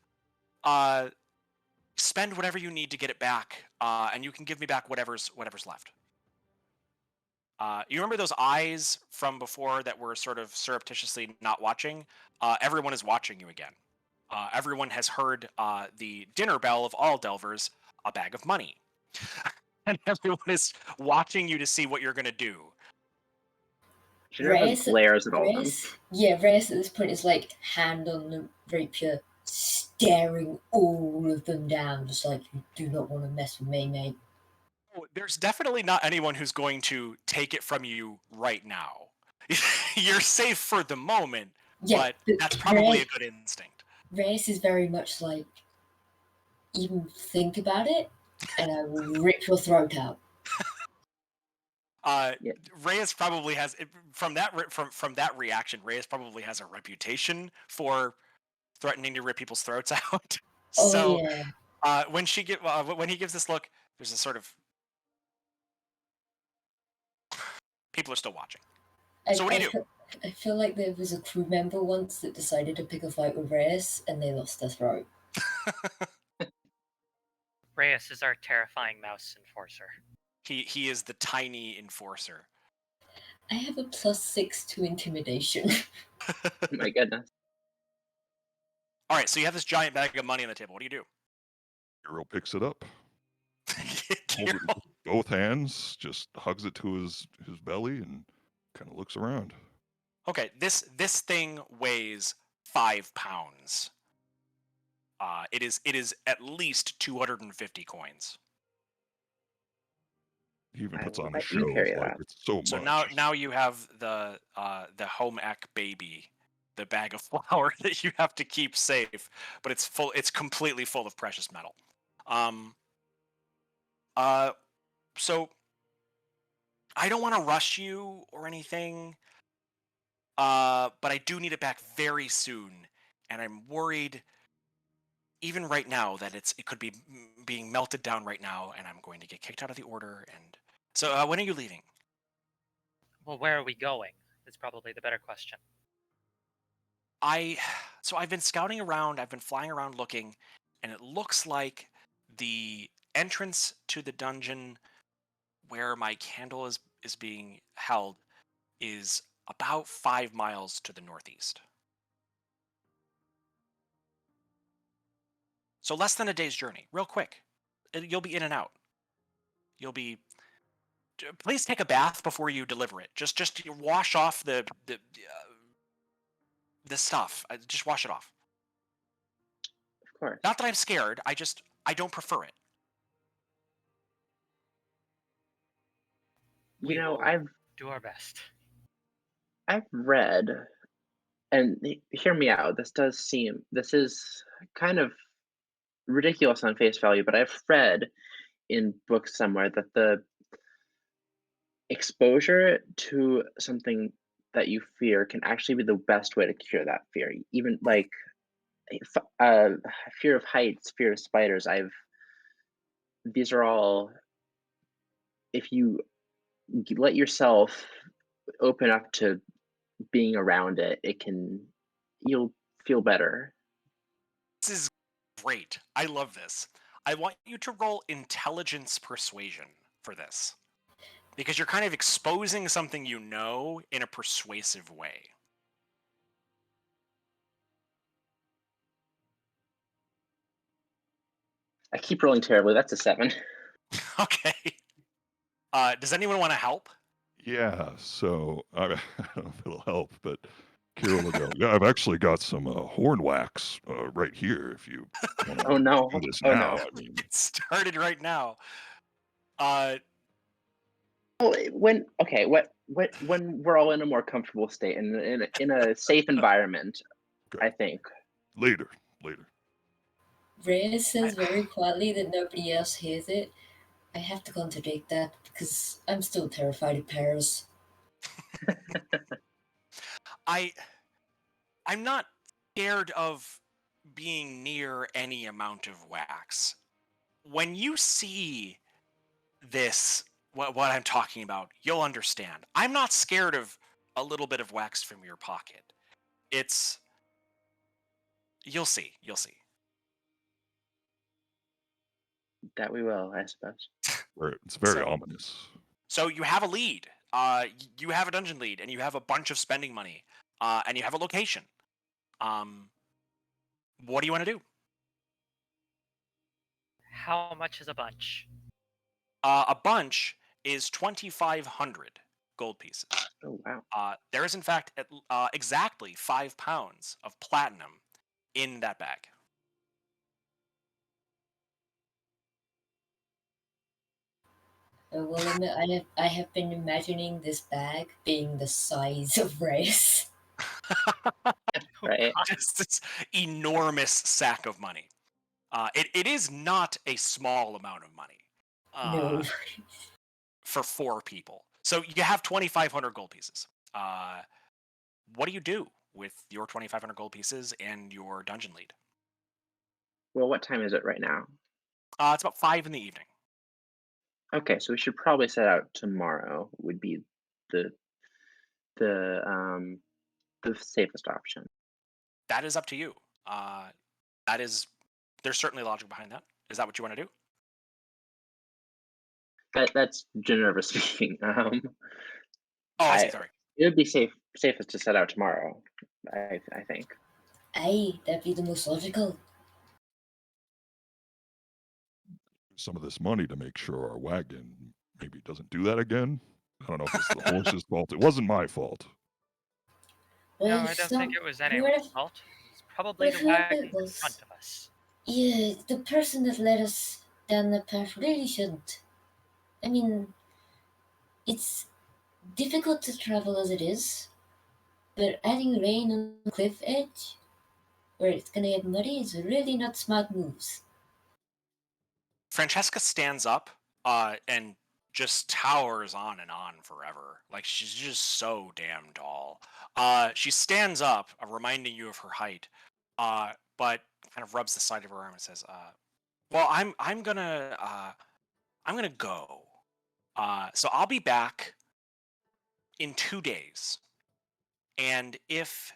Spend whatever you need to get it back, and you can give me back whatever's left. You remember those eyes from before that were sort of surreptitiously not watching? Everyone is watching you again. Everyone has heard the dinner bell of all Delvers, a bag of money. And everyone is watching you to see what you're going to do. Minerva Reyes, glares at all of them. Reyes at this point is like hand on the rapier, staring all of them down, just like, you do not want to mess with me, mate. Oh, there's definitely not anyone who's going to take it from you right now. You're safe for the moment, Yeah, but that's probably a good instinct. Reyes is very much like, even think about it, and I will rip your throat out. Yeah. Reyes probably has from that reaction. Reyes probably has a reputation for threatening to rip people's throats out. Oh So yeah. when he gives this look, there's a sort of people are still watching. So what do you do? I feel like there was a crew member once that decided to pick a fight with Reyes, and they lost their throat. Reyes is our terrifying mouse enforcer. He is the tiny enforcer. I have a +6 to intimidation. Oh my goodness. All right, so you have this giant bag of money on the table. What do you do? Hero picks it up, holds it Tyrell- with both hands, just hugs it to his belly, and kind of looks around. Okay, this thing weighs 5 pounds. It is at least 250 coins. He even I puts will on a let you show. carry Like that. it's so So much. now you have the home ec baby, the bag of flour that you have to keep safe, but it's full. It's completely full of precious metal. So I don't want to rush you or anything, but I do need it back very soon, and I'm worried even right now that it could be being melted down right now, and I'm going to get kicked out of the order. And so, when are you leaving? Well, where are we going? Is probably the better question. So I've been scouting around. I've been flying around looking, and it looks like the entrance to the dungeon where my candle is being held is about 5 miles to the northeast. So less than a day's journey, real quick. You'll be in and out. You'll be. Please take a bath before you deliver it. Just wash off the stuff. Just wash it off. Of course. Not that I'm scared. I don't prefer it. We You know, will I've do our best. read, and hear me out. This is kind of ridiculous on face value, but I've read in books somewhere that the exposure to something that you fear can actually be the best way to cure that fear. Even like fear of heights, fear of spiders. These are all, if you let yourself open up to being around it, you'll feel better. This is great. I love this. I want you to roll intelligence persuasion for this. Because you're kind of exposing something you know in a persuasive way. I keep rolling terribly. That's a 7. Okay. Does anyone want to help? Yeah, so I don't know if it'll help, but Kira will go, yeah, I've actually got some horn wax right here if you want Oh to no! do this Oh now. no! I mean, Get started right now. Well, when we're all in a more comfortable state and in a safe environment, okay. I think. Later. Reyes says very quietly that nobody else hears it. I have to contradict that because I'm still terrified of pears. I'm not scared of being near any amount of wax. When you see this, what I'm talking about, you'll understand. I'm not scared of a little bit of wax from your pocket. You'll see. That we will, I suppose. It's very So- ominous. So you have a lead. You have a dungeon lead, and you have a bunch of spending money, and you have a location. What do you want to do? How much is a bunch? A bunch is 2,500 gold pieces. Oh wow! There is, in fact, exactly 5 pounds of platinum in that bag. I will admit, I have been imagining this bag being the size of Reyes. Right? Just this enormous sack of money. It is not a small amount of money. No. For 4 people. So you have 2,500 gold pieces. What do you do with your 2,500 gold pieces and your dungeon lead? Well, what time is it right now? It's about 5 in the evening. Okay, so we should probably set out tomorrow. Would be the the um the safest option. That is up to you. There's certainly logic behind that. Is that what you want to do? That's Geneva speaking. Oh, I see. Sorry. It would be safest to set out tomorrow. I think. Aye, that'd be the most logical. Some of this money to make sure our wagon maybe doesn't do that again. I don't know if it's the horse's fault. It wasn't my fault. No, Well, I don't think it was anyone's fault. It's probably Well, the whoever wagon it in was- front of us. Yeah, the person that led us down the path really shouldn't. I mean, it's difficult to travel as it is, but adding rain on the cliff edge, where it's gonna get muddy, is really not smart moves. Francesca stands up and just towers on and on forever. Like, she's just so damn tall. She stands up, reminding you of her height, but kind of rubs the side of her arm and says, "Well, I'm gonna go. So I'll be back in 2 days, and if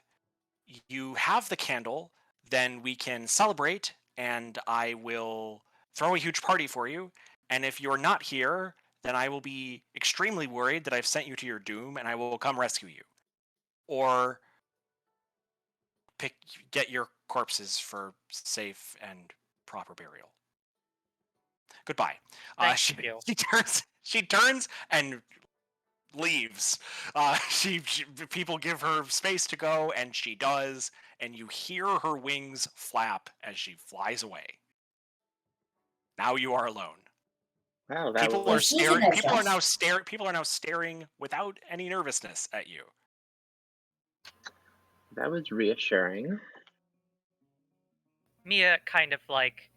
you have the candle, then we can celebrate, and I will throw a huge party for you. And if you're not here, then I will be extremely worried that I've sent you to your doom, and I will come rescue you, or get your corpses for safe and proper burial. Goodbye." Thank She you. she turns and leaves. People give her space to go, and she does, and you hear her wings flap as she flies away. Now you are alone. Wow, that People was are she's in staring. her People are dress. now staring. People are now staring without any nervousness at you. reassuring. Mia kind of like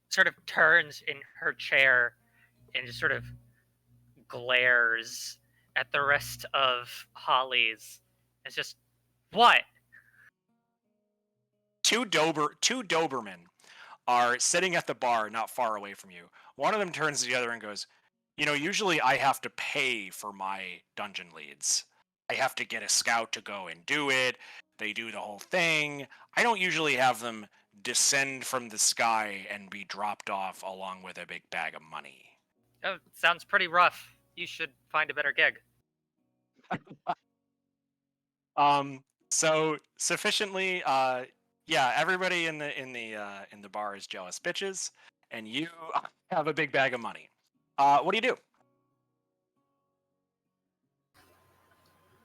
sort of turns in her chair and just sort of glares at the rest of Holly's. It's just, what? Two Dobermen are sitting at the bar not far away from you. One of them turns to the other and goes, usually I have to pay for my dungeon leads. I have to get a scout to go and do it. They do the whole thing. I don't usually have them descend from the sky and be dropped off along with a big bag of money. Oh, sounds pretty rough. You should find a better gig. So sufficiently, yeah, everybody in the bar is jealous bitches, and you have a big bag of money. What do you do?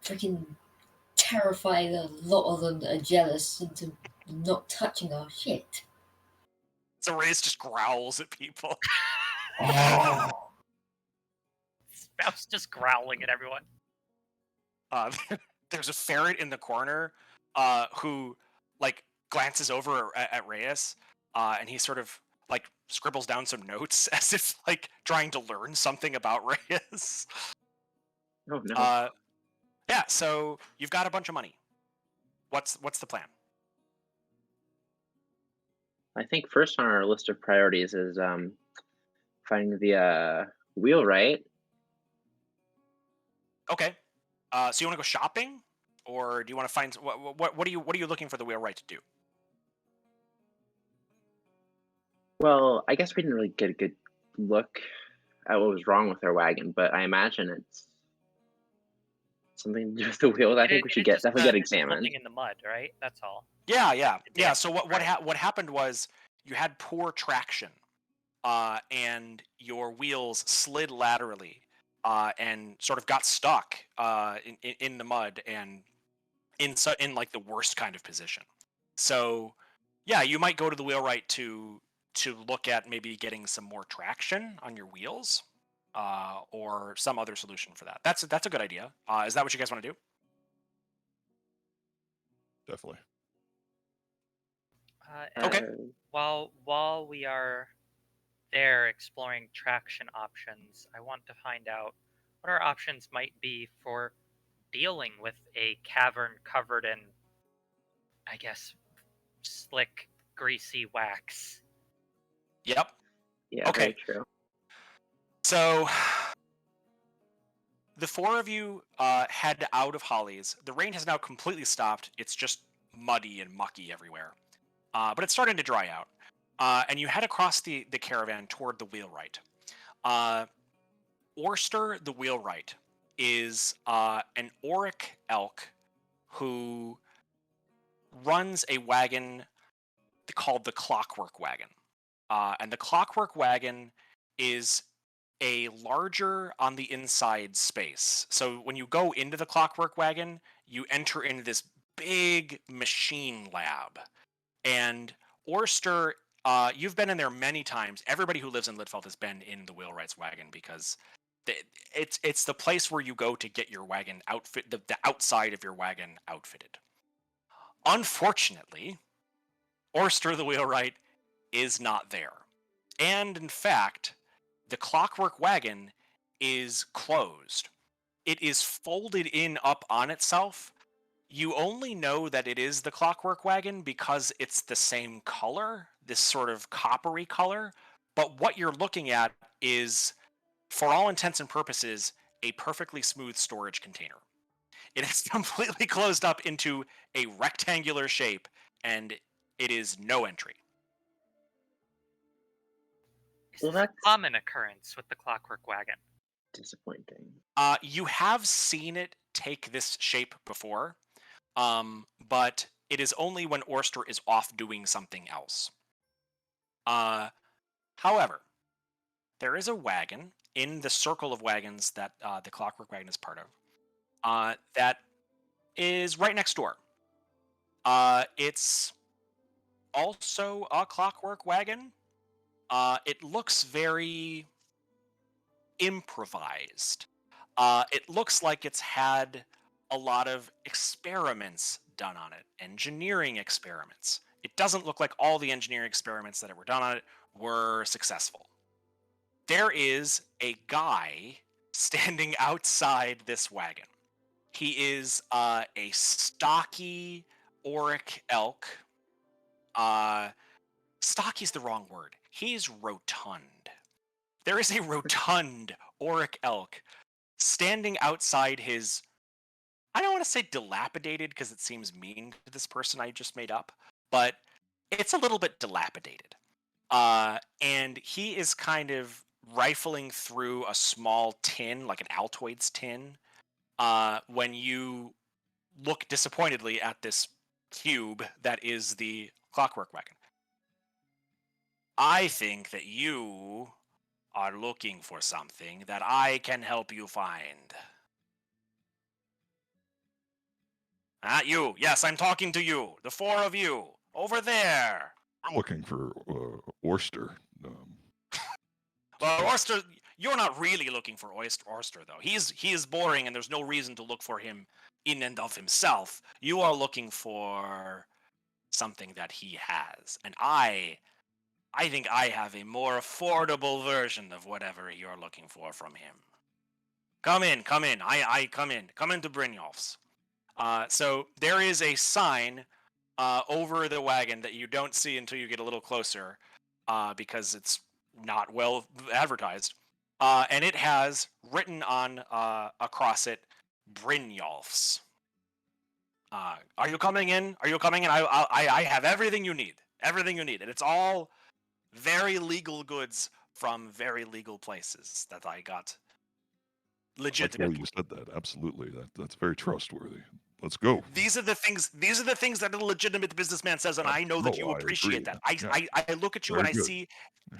Freaking terrifying a lot of them that are jealous into not touching our shit. So Reyes just growls at people. Spouse just growling at everyone. There's a ferret in the corner who like glances over at Reyes, and he sort of like scribbles down some notes as if like trying to learn something about Reyes. Oh no. Yeah, so you've got a bunch of money. What's the plan? I think first on our list of priorities is finding the wheelwright. Okay. So you want to go shopping, or do you want to find what are you looking for the wheelwright to do? Well, I guess we didn't really get a good look at what was wrong with our wagon, but I imagine it's something to do with the wheels. I think we should definitely get examined. Something in the mud, right? That's all. Yeah. So what happened was you had poor traction, and your wheels slid laterally, and sort of got stuck in the mud and in like the worst kind of position. So yeah, you might go to the wheelwright to look at maybe getting some more traction on your wheels, or some other solution for that. That's a good idea. Is that what you guys want to do? Definitely. Okay. While we are there exploring traction options, I want to find out what our options might be for dealing with a cavern covered in, I guess, slick, greasy wax. Yep. Yeah, Okay. very true. So the four of you head out of Holly's. The rain has now completely stopped. It's just muddy and mucky everywhere. But it's starting to dry out. And you head across the caravan toward the wheelwright. Orster the wheelwright is an Auric elk who runs a wagon called the Clockwork Wagon. And the Clockwork Wagon is a larger on the inside space. So when you go into the Clockwork Wagon, you enter into this big machine lab. And Orster, you've been in there many times. Everybody who lives in Litfeld has been in the wheelwright's wagon because it's the place where you go to get your wagon outfit, the outside of your wagon outfitted. Unfortunately, Orster the wheelwright is not there. And in fact, the Clockwork Wagon is closed. It is folded in up on itself, You only know that it is the Clockwork Wagon because it's the same color, this sort of coppery color. But what you're looking at is, for all intents and purposes, a perfectly smooth storage container. It is completely closed up into a rectangular shape, and it is no entry. This Well, is a that's common occurrence with the Clockwork Wagon. disappointing. You have seen it take this shape before, but it is only when Orster is off doing something else. However, there is a wagon in the circle of wagons that the Clockwork Wagon is part of, that is right next door. It's also a Clockwork Wagon. It looks very improvised. It looks like it's had a lot of experiments done on it, engineering experiments. It doesn't look like all the engineering experiments that were done on it were successful. There is a guy standing outside this wagon. He is a stocky Auric elk. Stocky's the wrong word. He's rotund. There is a rotund Auric elk standing outside his, I don't want to say dilapidated because it seems mean to this person I just made up, but it's a little bit dilapidated. And he is kind of rifling through a small tin, like an Altoids tin, when you look disappointedly at this cube that is the Clockwork Wagon. I think that you are looking for something that I can help you find. You. Yes, I'm talking to you. The four of you. Over there. I'm looking for Orster. Well, Orster, you're not really looking for Orster, though. He is boring, and there's no reason to look for him in and of himself. You are looking for something that he has, and I think I have a more affordable version of whatever you're looking for from him. Come in. I come in. Come into Brynjolf's. So there is a sign over the wagon that you don't see until you get a little closer, because it's not well advertised. And it has written on across it, Brynjolf's. Are you coming in? Are you coming in? I have everything you need. Everything you need. And it's all very legal goods from very legal places that I got I like the way legitimately. you said that. Absolutely. That's very trustworthy. Let's go. These are the things that a legitimate businessman says, and I know that you I appreciate agree. that. Yeah. I look at you Very and I good. see,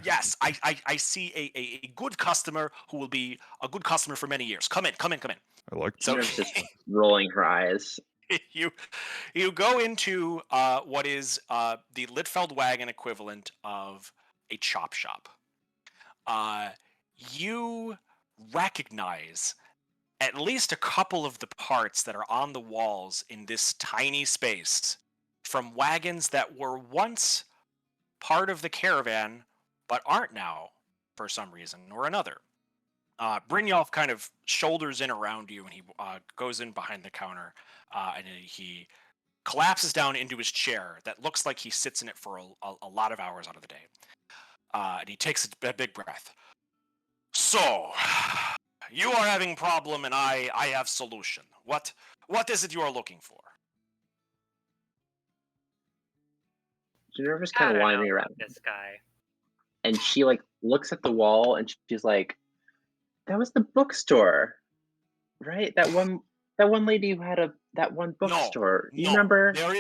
yes, I see a good customer who will be a good customer for many years. Come in. I like So Nerv's just rolling her eyes. you go into what is the Litfeld wagon equivalent of a chop shop. You recognize at least a couple of the parts that are on the walls in this tiny space from wagons that were once part of the caravan but aren't now for some reason or another. Brynjolf kind of shoulders in around you, and he goes in behind the counter, and he collapses down into his chair that looks like he sits in it for a lot of hours out of the day. And he takes a big breath. So, you are having problem, and I have solution. What is it you are looking for? Nerv's I kind of don't know wandering about around, this guy. and she like looks at the wall, and she's like, "That was the bookstore, right? That one lady who had that one bookstore. You No, remember? there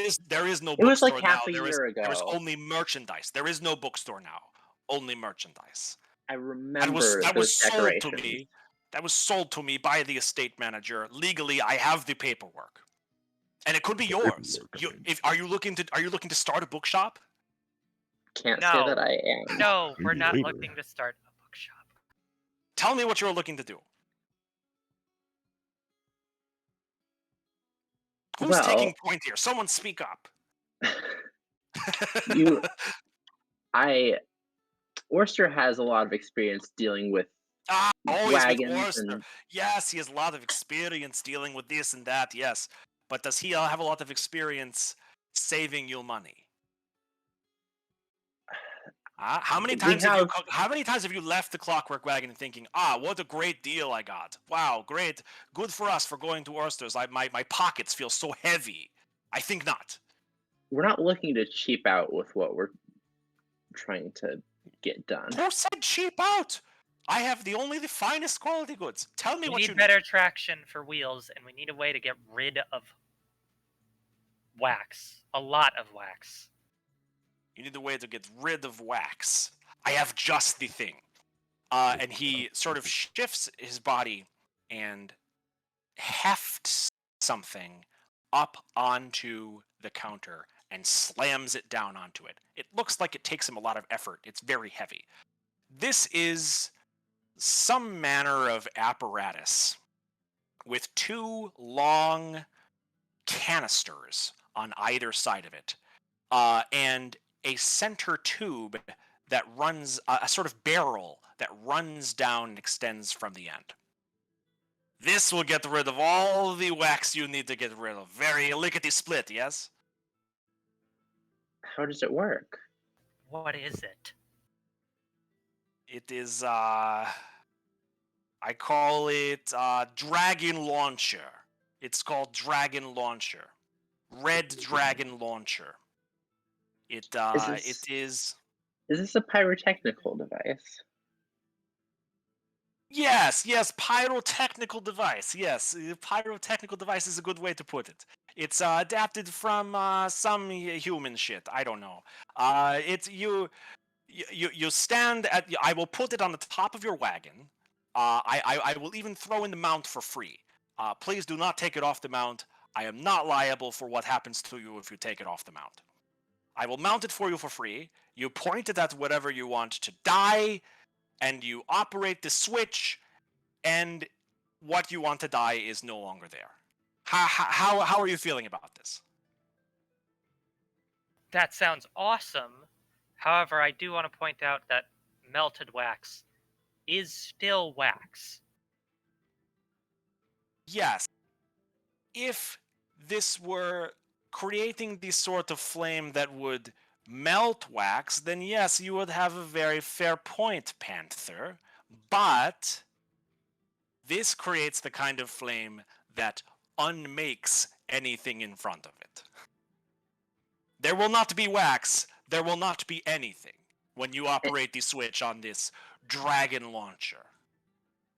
is no It was like bookstore now. half a year There is ago. only merchandise. There is no bookstore now. Only merchandise. I remember That was those sold to decorations. me. That was sold to me by the estate manager. Legally, I have the paperwork, and it could be yours. Paperwork, I mean. Are you looking to start a bookshop? Can't say that No. I am. No, we're Maybe not later. looking to start a bookshop. Tell me what you're looking to do. Who's taking point here? Someone speak up. Orster has a lot of experience dealing with Always with wagons Orster. and Yes, he has a lot of experience dealing with this and that. Yes. but does he have a lot of experience saving you money? How many times have you left the Clockwork Wagon thinking, what a great deal I got. Wow, great. Good for us for going to Oysters. My pockets feel so heavy. I think not. We're not looking to cheap out with what we're trying to get done. Who said cheap out? I have the finest quality goods. Tell me We what you need better traction for wheels, and we need a way to get rid of wax. A lot of wax. You need a way to get rid of wax. I have just the thing. And he sort of shifts his body and hefts something up onto the counter and slams it down onto it. It looks like it takes him a lot of effort. It's very heavy. This is some manner of apparatus with two long canisters on either side of it, and a center tube that runs, a sort of barrel that runs down and extends from the end. This will get rid of all the wax you need to get rid of. Very lickety-split, yes? How does it work? What is it? It is, I call it Dragon Launcher. It's called Dragon Launcher. Red Dragon Launcher. It is... Is this a pyrotechnical device? Yes, pyrotechnical device. Yes, pyrotechnical device is a good way to put it. It's adapted from some human shit. I don't know. It's you stand at. I will put it on the top of your wagon. I will even throw in the mount for free. Please do not take it off the mount. I am not liable for what happens to you if you take it off the mount. I will mount it for you for free. You point it at whatever you want to die, and you operate the switch, and what you want to die is no longer there. How are you feeling about this? That sounds awesome. However, I do want to point out that melted wax is still wax. Yes. If this were creating the sort of flame that would melt wax, then yes, you would have a very fair point, Panther. But this creates the kind of flame that unmakes anything in front of it. There will not be wax. There will not be anything when you operate the switch on this Dragon Launcher.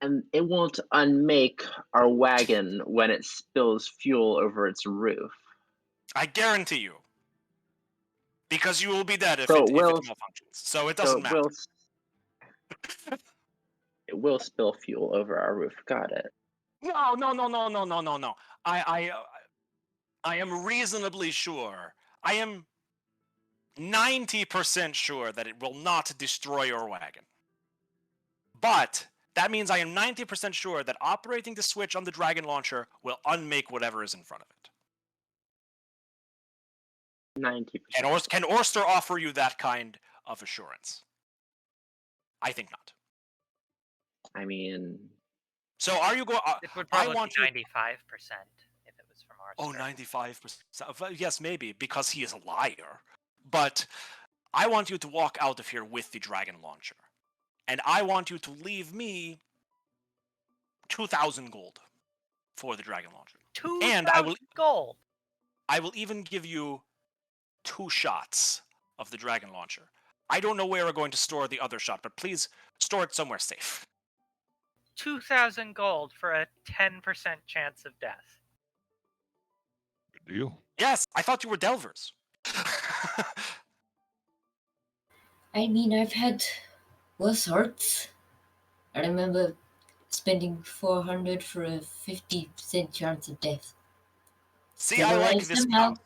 And it won't unmake our wagon when it spills fuel over its roof. I guarantee you. Because you will be dead if, So it malfunctions. So it doesn't matter. It will spill fuel over our roof. Got it. No. I am reasonably sure. I am 90% sure that it will not destroy your wagon. But that means I am 90% sure that operating the switch on the Dragon Launcher will unmake whatever is in front of it. 90%. Can Orster offer you that kind of assurance? I think not. I mean... So are you going... it would probably be 95% if it was from our Oh, 95%. Yes, maybe, because he is a liar. But I want you to walk out of here with the Dragon Launcher. And I want you to leave me 2,000 gold for the Dragon Launcher. 2,000 gold? I will even give you 2 shots of the Dragon Launcher. I don't know where we're going to store the other shot, but please store it somewhere safe. 2,000 gold for a 10% chance of death. Good deal. Yes, I thought you were Delvers. I mean, I've had worse hurts. I remember spending 400 for a 50% chance of death. See, I like this mouse.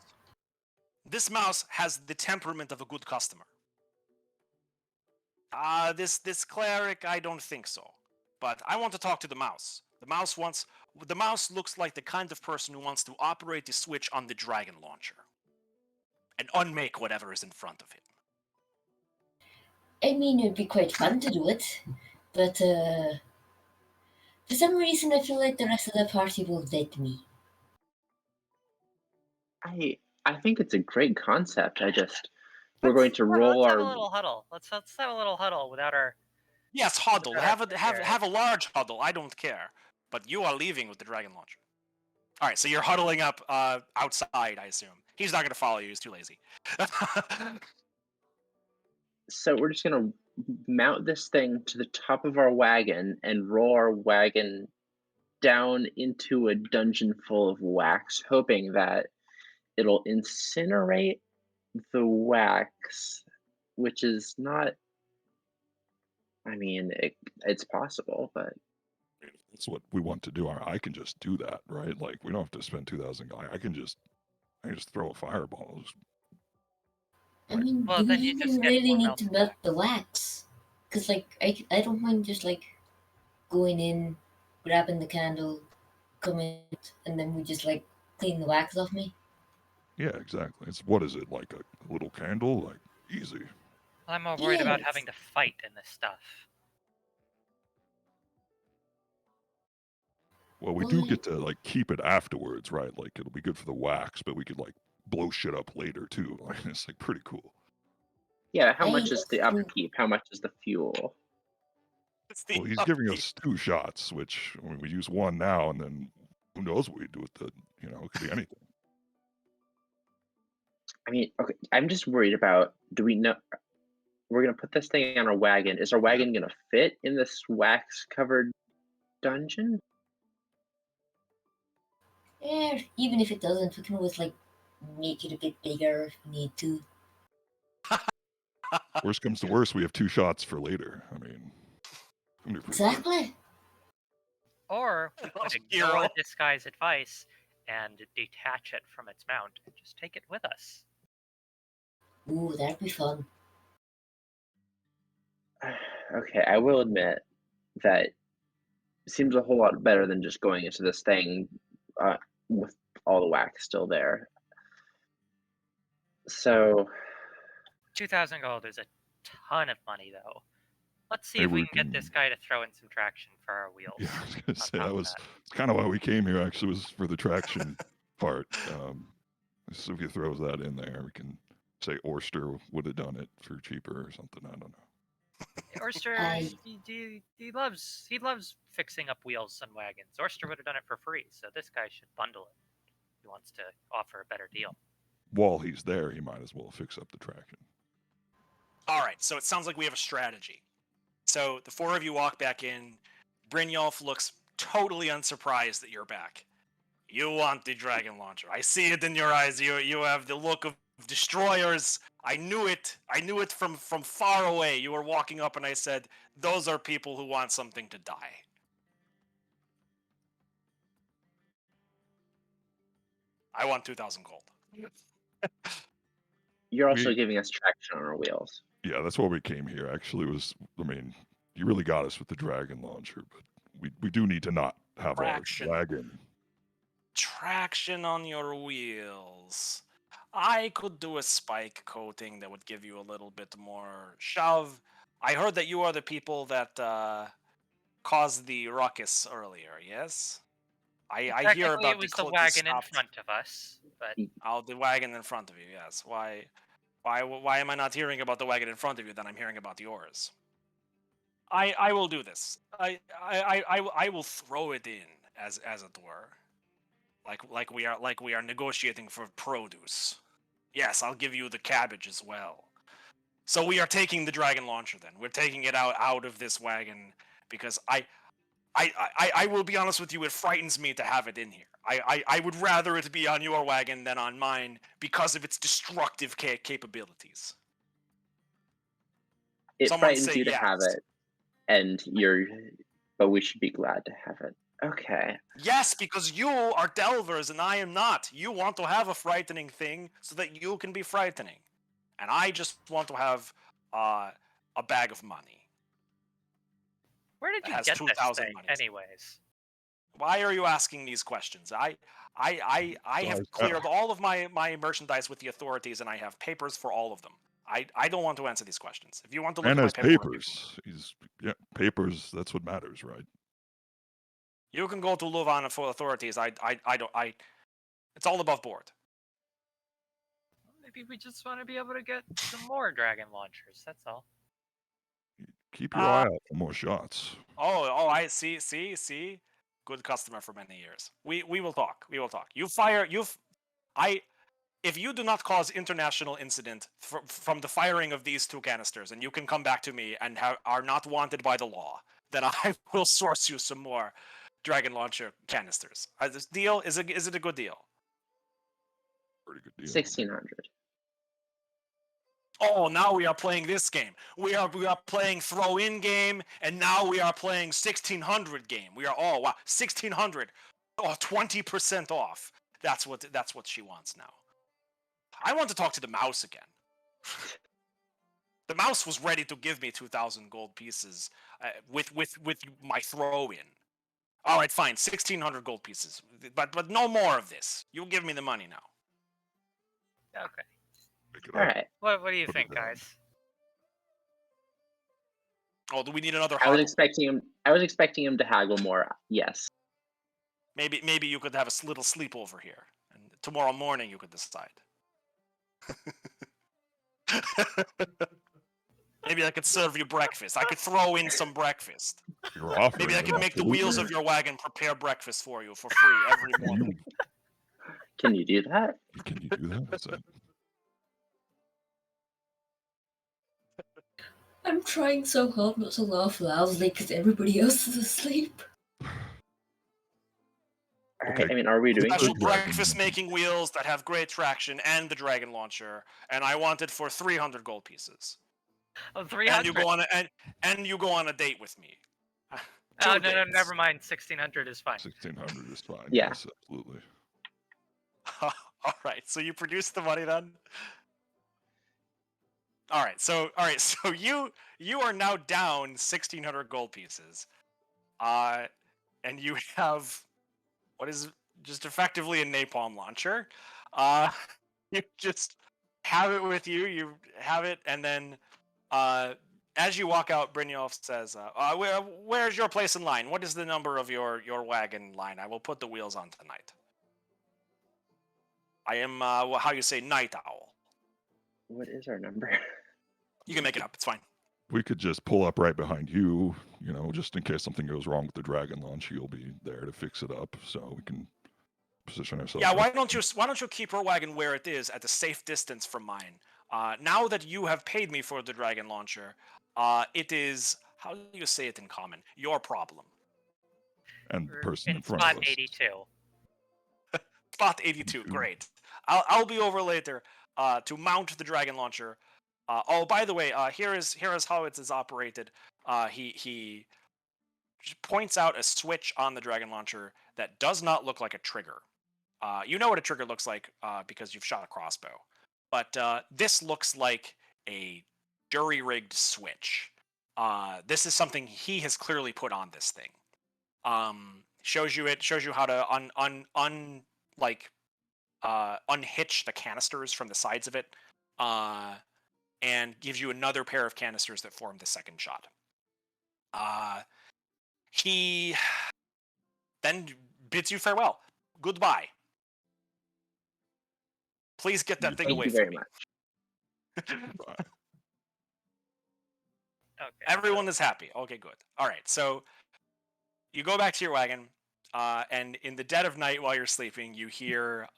This mouse has the temperament of a good customer. This cleric, I don't think so. But I want to talk to the mouse. The mouse looks like the kind of person who wants to operate the switch on the Dragon Launcher. And unmake whatever is in front of him. I mean, it'd be quite fun to do it. But, for some reason I feel like the rest of the party will let me. I think it's a great concept. We're going to roll Let's have our. a little huddle. Let's have a little huddle without our. Yes, huddle. Without our Have a large huddle. I don't care. But you are leaving with the dragon launcher. All right, so you're huddling up outside, I assume. He's not going to follow you. He's too lazy. So we're just gonna mount this thing to the top of our wagon and roll our wagon down into a dungeon full of wax, hoping that it'll incinerate the wax, which is not. I mean, it's possible, but That's what we want to do. I can just do that, right? Like we don't have to spend 2,000. I can just throw a fireball. I mean, Well, do we then you just even get really more need to melted melt wax. the wax? Because, like, I don't mind just, like, going in, grabbing the candle, coming, and then we just, like, clean the wax off me. Yeah, exactly. It's what is it like a little candle? Like easy. I'm more worried about Yes. having to fight in this stuff. Well, we do get to like keep it afterwards, right? Like it'll be good for the wax, but we could like blow shit up later too. Like it's like pretty cool. yeah. How Hey, much is the that's true. upkeep? How much is the fuel? It's the Well, he's giving upkeep. us 2 shots, which I mean, we use one now, and then who knows what we do with the, it could be anything. I mean, okay. I'm just worried about. Do we know? We're gonna put this thing on our wagon. Is our wagon gonna fit in this wax-covered dungeon? Yeah, even if it doesn't, we can always, like, make it a bit bigger if we need to. Worst comes to worst, we have 2 shots for later. I mean, it's gonna be pretty good. Exactly. Or we Oh, could ignore hero. this guy's advice and detach it from its mount and just take it with us. Ooh, that'd be fun. Okay, I will admit that it seems a whole lot better than just going into this thing with all the wax still there. So 2,000 gold is a ton of money, though. Let's see Maybe if we we can get this guy to throw in some traction for our wheels. Yeah, I was gonna say top that of was kind of why we came here. Actually, was for the traction part. So if he throws that in there, we can say Orster would have done it for cheaper or something. I don't know. Orster, I- he loves fixing up wheels on wagons. Orster would have done it for free, so this guy should bundle it. He wants to offer a better deal. While he's there, he might as well fix up the traction. All right, so it sounds like we have a strategy. So the 4 of you walk back in. Brynjolf looks totally unsurprised that you're back. You want the dragon launcher. I see it in your eyes. You have the look of destroyers. I knew it. I knew it from far away. You were walking up and I said, those are people who want something to die. I want 2,000 gold. you're also We- giving us traction on our wheels. Yeah, that's why we came here. Actually, you really got us with the dragon launcher, but we do need to not have Traction. our wagon. Traction on your wheels. I could do a spike coating that would give you a little bit more shove. I heard that you are the people that caused the ruckus earlier, yes? I hear about it was the wagon in front of us, but Oh, the wagon in front of you, yes. Why am I not hearing about the wagon in front of you? Then I'm hearing about yours. I will do this. I will throw it in as it were. Like we are negotiating for produce. Yes, I'll give you the cabbage as well. So we are taking the dragon launcher then. We're taking it out of this wagon because I will be honest with you, it frightens me to have it in here. I would rather it be on your wagon than on mine because of its destructive capabilities. It Someone frightens say you to have yes. it, but we should be glad to have it. Okay. Yes, because you are Delvers and I am not. You want to have a frightening thing so that you can be frightening. And I just want to have a bag of money. where did That you has get this 2,000 thing, monies. anyways? Why are you asking these questions? I have Guys, cleared all of my merchandise with the authorities and I have papers for all of them. I don't want to answer these questions. If you want to look And at my as paperwork, papers, papers. That's what matters, right? you can go to Louvain for authorities. I don't. It's all above board. Maybe we just want to be able to get some more dragon launchers. That's all. Keep your eye out for more shots. Oh, I see. Good customer for many years. We will talk. If you do not cause international incident from the firing of these 2 canisters, and you can come back to me and are not wanted by the law, then I will source you some more dragon launcher canisters. This deal is it a good deal? Pretty good deal. 1600. Oh, now we are playing this game. We are playing throw-in game, and now we are playing 1600 game. We are 1600. Oh, 20% off. That's what she wants now. I want to talk to the mouse again. The mouse was ready to give me 2,000 gold pieces with my throw-in. All right, fine, 1,600 gold pieces, but no more of this. You'll give me the money now. Okay. All right. What do you Put it think, down. guys? Oh, do we need another? I was hobble? expecting him to haggle more. Yes. Maybe you could have a little sleepover here, and tomorrow morning you could decide. Maybe I could serve you breakfast. I could throw in some breakfast. You're offering Maybe I it, could make the wheels of absolutely. your wagon prepare breakfast for you for free every morning. Can you do that? Can you do that? Is that I'm trying so hard not to laugh loudly because everybody else is asleep. All right. Okay. I mean, are we doing Special Special this? dragon breakfast launcher. making wheels that have great traction and the dragon launcher, and I want it for 300 gold pieces. Oh, And 300. you go on and you go on a date with me. Oh, Two no, dates. never mind. 1600 is fine. 1600 is fine. Yeah. Yes, absolutely. All right, so you produce the money then. All right, so you are now down 1,600 gold pieces, and you have what is just effectively a napalm launcher. You just have it with you. You have it, and then as you walk out, Brynjolf says, "Where's your place in line? What is the number of your wagon line? I will put the wheels on tonight. I am how you say night owl. What is our number? You can make it up. It's fine. We could just pull up right behind you, just in case something goes wrong with the dragon launch. You'll be there to fix it up, so we can position ourselves. Yeah, right why don't you keep your wagon where it is at a safe distance from mine? Now that you have paid me for the dragon launcher, it is how do you say it in common? Your problem. And the person in In front spot of us. 82. Spot 82. Great. I'll be over later to mount the dragon launcher. Oh, by the way, here is how it is operated. He points out a switch on the dragon launcher that does not look like a trigger. You know what a trigger looks like because you've shot a crossbow. But this looks like a jury-rigged switch. This is something he has clearly put on this thing. Shows you how to unhitch the canisters from the sides of it, and gives you another pair of canisters that form the second shot. He then bids you farewell. Goodbye. Please get that thing Thank away you from very me. much. Okay. Everyone is happy. Okay, good. All right, so you go back to your wagon, and in the dead of night while you're sleeping, you hear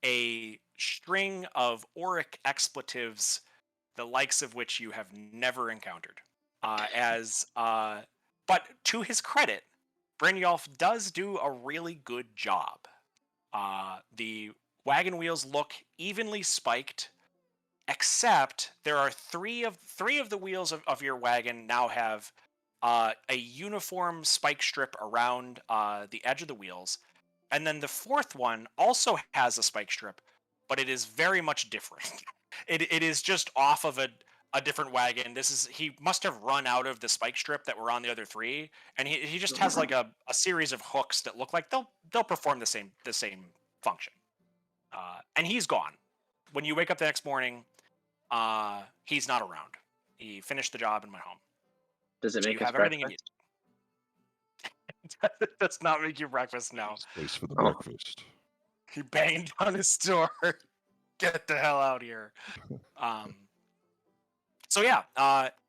a string of auric expletives, the likes of which you have never encountered. But to his credit, Brynjolf does do a really good job. The wagon wheels look evenly spiked, except there are three of the wheels of your wagon now have a uniform spike strip around the edge of the wheels, and then the fourth one also has a spike strip, but it is very much different. It is just off of a different wagon. He must have run out of the spike strip that were on the other three, and he just has like a series of hooks that look like they'll perform the same function. And he's gone. When you wake up the next morning, he's not around. He finished the job and went home. Does it So make you us have everything you breakfast? need. It does not make you breakfast now. Space for the Oh. breakfast. He banged on his door. Get the hell out of here. So yeah,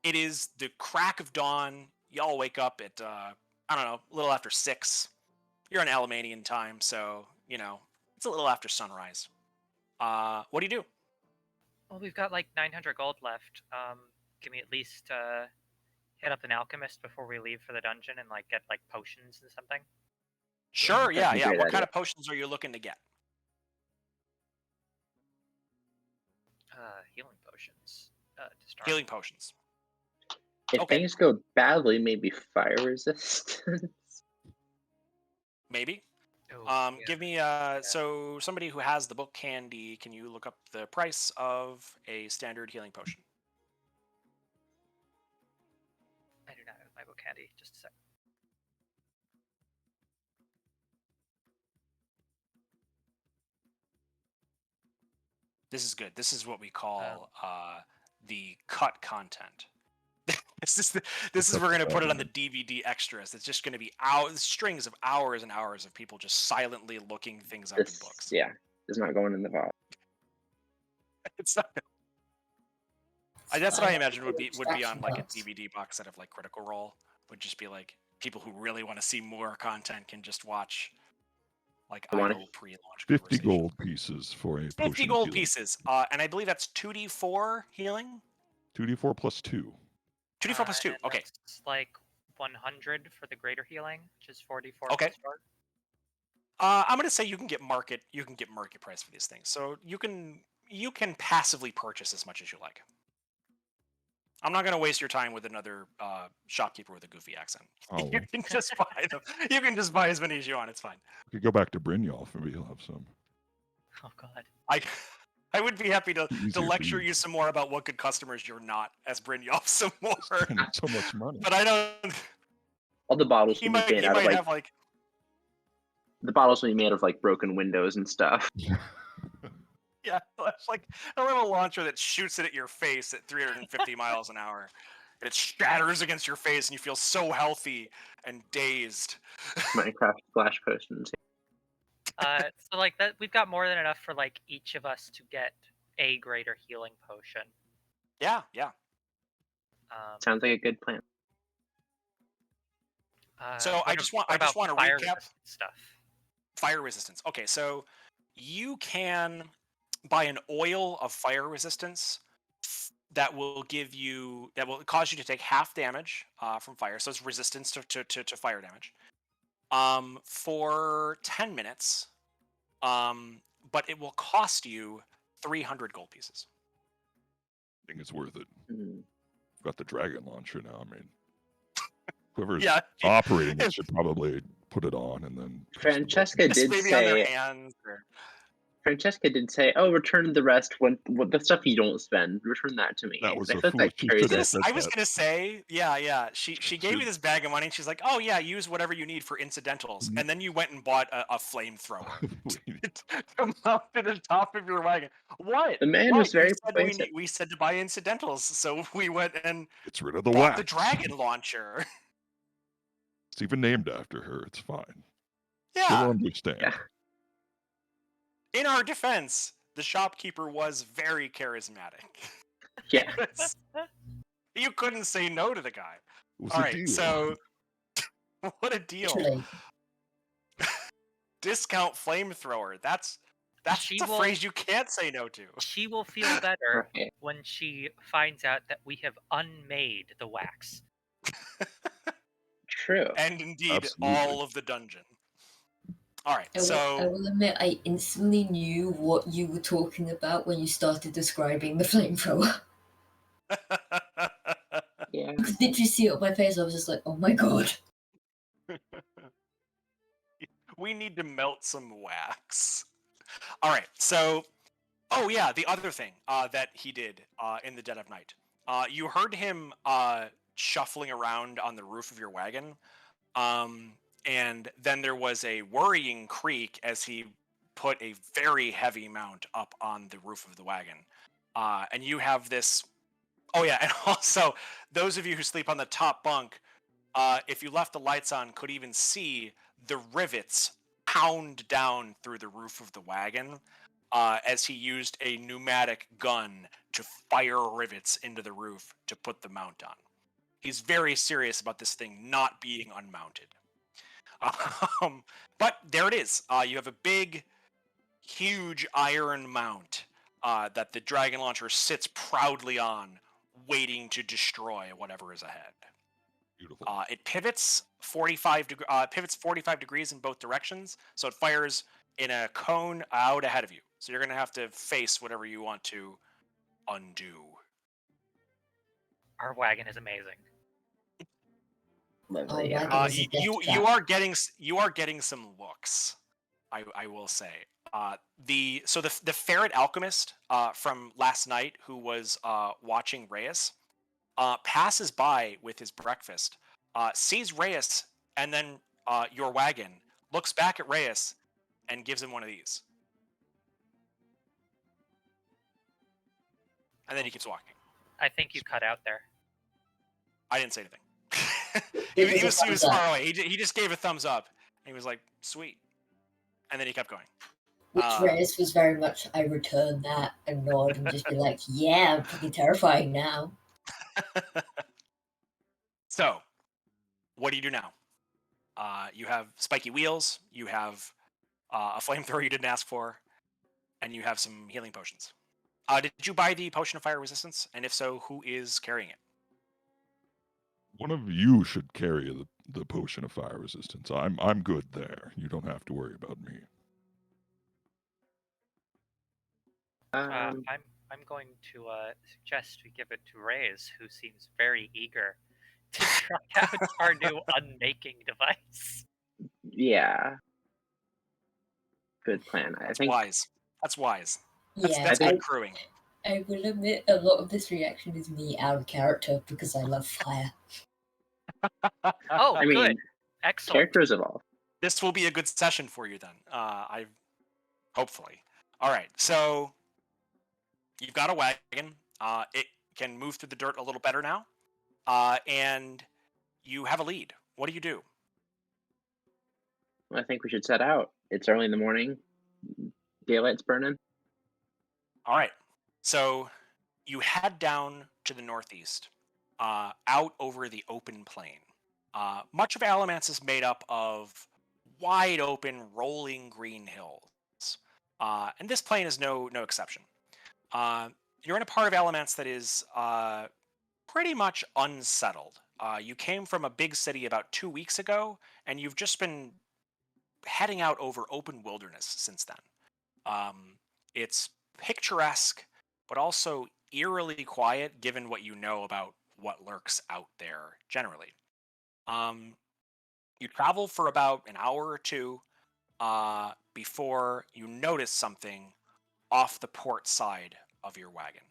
it is the crack of dawn. Y'all wake up at I don't know, a little after 6. You're in Alamanian time, so it's a little after sunrise. What do you do? Well, we've got like 900 gold left. Can we at least hit up an alchemist before we leave for the dungeon and like get like potions and something? Sure, That's a yeah. great What kind idea. of potions are you looking to get? Healing potions to start. Healing potions. If Okay. things go badly, maybe fire resistance. Maybe. Oh, yeah. Give me so somebody who has the book handy, can you look up the price of a standard healing potion? I do not have my book handy. Just a sec. This is good. This is what we call the cut content. This is we're going to put it on the DVD extras. It's just going to be strings of hours and hours of people just silently looking things up in books. Yeah, it's not going in the vault. It's not. That's what I imagine would be on like a DVD box set of like Critical Role. Would just be like people who really want to see more content can just watch like idle pre-launch 50 conversation. gold pieces for a 50 potion gold of healing. pieces, and I believe that's 2d4 healing. 2d4 plus 2. 2d4 plus 2. Okay. It's like 100 for the greater healing, which is 44 Okay. plus 4. I'm gonna say you can get market price for these things. So you can passively purchase as much as you like. I'm not gonna waste your time with another shopkeeper with a goofy accent. Oh, You can just buy them. You can just buy as many as you want. It's fine. we could go back to Brynjolf and he'll have some. Oh god. I would be happy to Easier for lecture you. you some more about what good customers you're not as Brynjolf some more. Spending so much money. But I don't. All the bottles He will be might made out of like have like. the bottles will be made of like broken windows and stuff. Yeah, it's like a little launcher that shoots it at your face at 350 miles an hour. And it shatters against your face, and you feel so healthy and dazed. Minecraft splash potions. So like that, we've got more than enough for like each of us to get a greater healing potion. Yeah. Sounds like a good plan. So I just want to fire recap stuff. fire resistance. Okay, so you can buy an oil of fire resistance that will cause you to take half damage from fire. So it's resistance to fire damage for 10 minutes. But it will cost you 300 gold pieces. I think it's worth it. Mm. Got the dragon launcher now. I mean, whoever's Yeah. operating it should probably put it on and then. push the Francesca button. did Maybe on their say. hands. Francesca did say, "Oh, return the rest when the stuff you don't spend. Return that to me." That was I a feel foolish. like carries it. I was gonna say, yeah. She gave me this bag of money, and she's like, "Oh yeah, use whatever you need for incidentals." And then you went and bought a flamethrower to mount to the top of your wagon. What? The man What? was very You said persuasive. we said to buy incidentals, so we went and It's rid of the bought wax. the dragon launcher. It's even named after her. It's fine. Yeah. She'll understand. Yeah. In our defense, the shopkeeper was very charismatic. Yeah. You couldn't say no to the guy. It was All a right, deal. so what a deal. Literally. Discount flamethrower. That's She a will- phrase you can't say no to. She will feel better Right. when she finds out that we have unmade the wax. True. And indeed, Absolutely. all of the dungeon. All right, I so will admit, I instantly knew what you were talking about when you started describing the flamethrower. Yeah. You could literally see it on my face. I was just like, oh my god. we need to melt some wax. All right, so oh yeah, the other thing that he did in the dead of night. You heard him shuffling around on the roof of your wagon. And then there was a worrying creak as he put a very heavy mount up on the roof of the wagon. And you have this. Oh, yeah. And also, those of you who sleep on the top bunk, if you left the lights on, could even see the rivets pound down through the roof of the wagon. as he used a pneumatic gun to fire rivets into the roof to put the mount on. He's very serious about this thing not being unmounted. But there it is. You have a big, huge iron mount that the dragon launcher sits proudly on, waiting to destroy whatever is ahead. Beautiful. It pivots 45 degrees in both directions, so it fires in a cone out ahead of you. So you're going to have to face whatever you want to undo. Our wagon is amazing. Lovely, Oh, yeah. wagon is a death You trap. are getting some looks, I will say. The ferret alchemist from last night who was watching Reyes passes by with his breakfast, sees Reyes and then your wagon, looks back at Reyes and gives him one of these. And then he keeps walking. I think you cut out there. I didn't say anything. It he was a was thumbs far up. away. He just gave a thumbs up. He was like, sweet. And then he kept going. Which Reyes was very much, I return that and nod and just be like, yeah, I'm fucking terrifying now. So, what do you do now? You have spiky wheels, you have a flamethrower you didn't ask for, and you have some healing potions. Did you buy the potion of fire resistance? And if so, who is carrying it? One of you should carry the potion of fire resistance. I'm good there. You don't have to worry about me. Um, I'm going to suggest we give it to Reyes, who seems very eager to try out our new unmaking device. yeah. Good plan. I That's think wise. That's wise. Yeah, That's I good crewing. I will admit a lot of this reaction is me out of character because I love fire. Oh, I good. mean, Excellent. characters evolve. This will be a good session for you then. Hopefully. All right. So you've got a wagon. It can move through the dirt a little better now, and you have a lead. What do you do? I think we should set out. It's early in the morning. Daylight's burning. All right. So you head down to the northeast, out over the open plain. Much of Alamance is made up of wide open, rolling green hills, and this plain is no exception. You're in a part of Alamance that is pretty much unsettled. You came from a big city about 2 weeks ago, and you've just been heading out over open wilderness since then. It's picturesque, but also eerily quiet given what you know about what lurks out there generally. You travel for about an hour or two before you notice something off the port side of your wagon.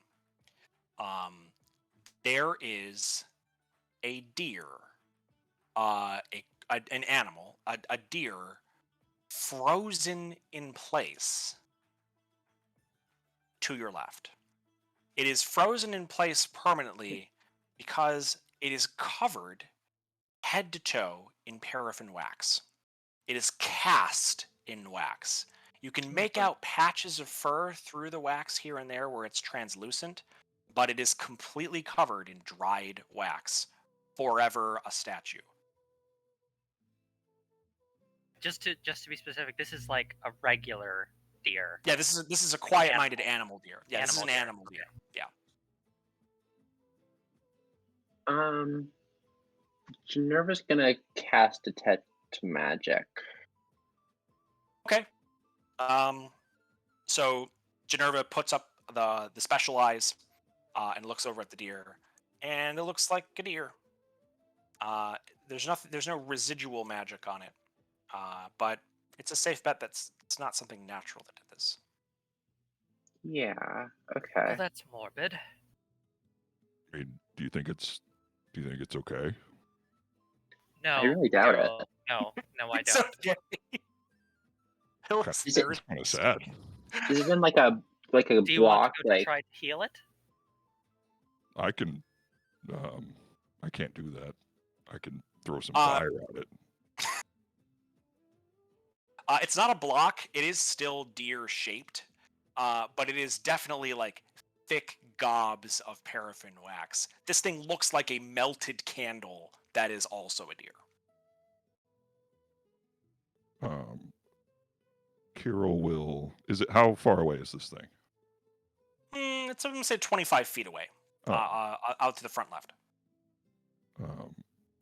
There is a deer, an animal, a deer frozen in place to your left. It is frozen in place permanently because it is covered head to toe in paraffin wax. It is cast in wax. You can make out patches of fur through the wax here and there where it's translucent, but it is completely covered in dried wax, forever a statue. Just to be specific, this is like a regular deer. Yeah, this is a quiet-minded animal deer. Yeah, this is an animal deer. Yeah. Genevra's gonna cast Detect Magic. Okay. So Generva puts up the special eyes and looks over at the deer, and it looks like a deer. There's no residual magic on it, but it's a safe bet it's not something natural that did this. Yeah. Okay. Well, that's morbid. I mean, do you think it's okay? No, I really doubt it. Daryl, No, I It's don't. okay. Is it- It's kind of sad. Is it in like a Do you want block? to go to Like try to heal it? I can. I can't do that. I can throw some Uh, fire at it. It's not a block. It is still deer shaped. but it is definitely like thick gobs of paraffin wax. This thing looks like a melted candle that is also a deer. Kirill will. Is it? How far away is this thing? It's, I'm going to say 25 feet away, out to the front left.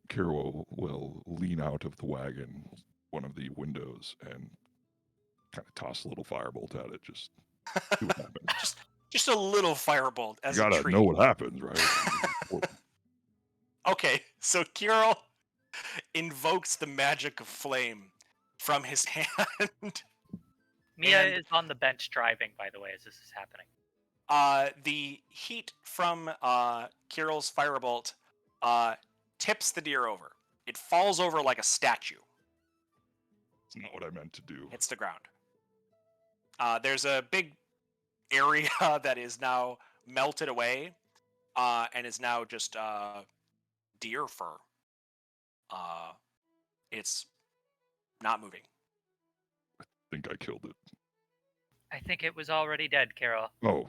Kirill will lean out of the wagon, one of the windows, and kind of toss a little firebolt at it. Just see what happens. Just a little firebolt as You a gotta treat. know what happens, right? Okay, so Kirill invokes the magic of flame from his hand. Mia And- is on the bench driving, by the way, as this is happening. The heat from Kirill's firebolt tips the deer over. It falls over like a statue. It's not what I meant to do. Hits the ground. There's a big area that is now melted away, and is now just deer fur. It's not moving. I think I killed it. I think it was already dead, Carol. Oh,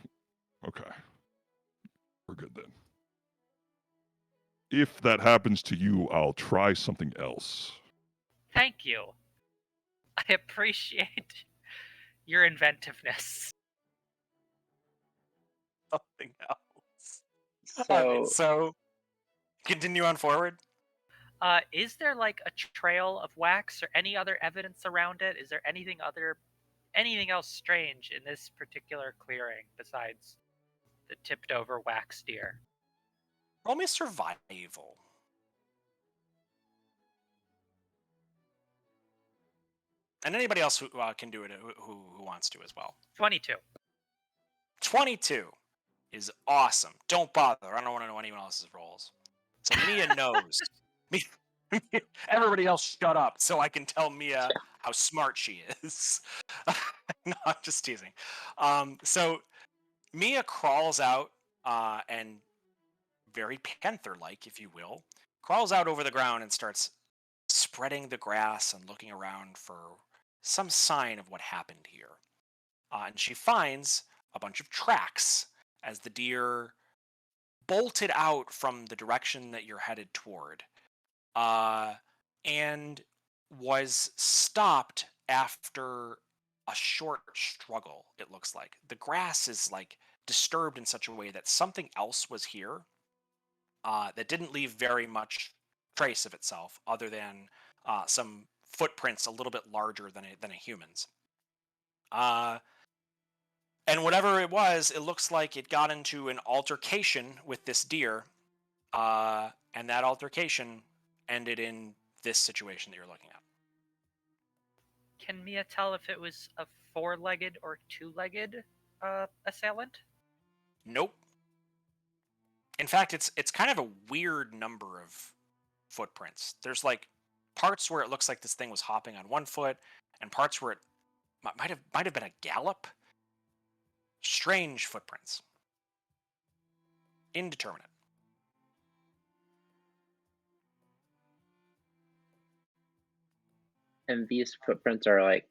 okay. We're good then. If that happens to you, I'll try something else. Thank you. I appreciate your inventiveness. Something else. So, Alright, so continue on forward. Is there like a trail of wax or any other evidence around it? Is there anything else strange in this particular clearing besides the tipped over wax deer? Roll me survival. And anybody else who can do it who wants to as well. 22. 22 is awesome. Don't bother. I don't want to know anyone else's rolls. So Mia knows. Everybody else shut up so I can tell Mia how smart she is. No, I'm just teasing. So Mia crawls out and very panther-like, if you will, crawls out over the ground and starts spreading the grass and looking around for some sign of what happened here. And she finds a bunch of tracks as the deer bolted out from the direction that you're headed toward, and was stopped after a short struggle, it looks like. The grass is like disturbed in such a way that something else was here that didn't leave very much trace of itself other than some footprints a little bit larger than a human's. And whatever it was, it looks like it got into an altercation with this deer, and that altercation ended in this situation that you're looking at. Can Mia tell if it was a four-legged or two-legged assailant? Nope. In fact, it's kind of a weird number of footprints. There's like parts where it looks like this thing was hopping on one foot, and parts where it might have been a gallop. Strange footprints. Indeterminate. and these footprints are like,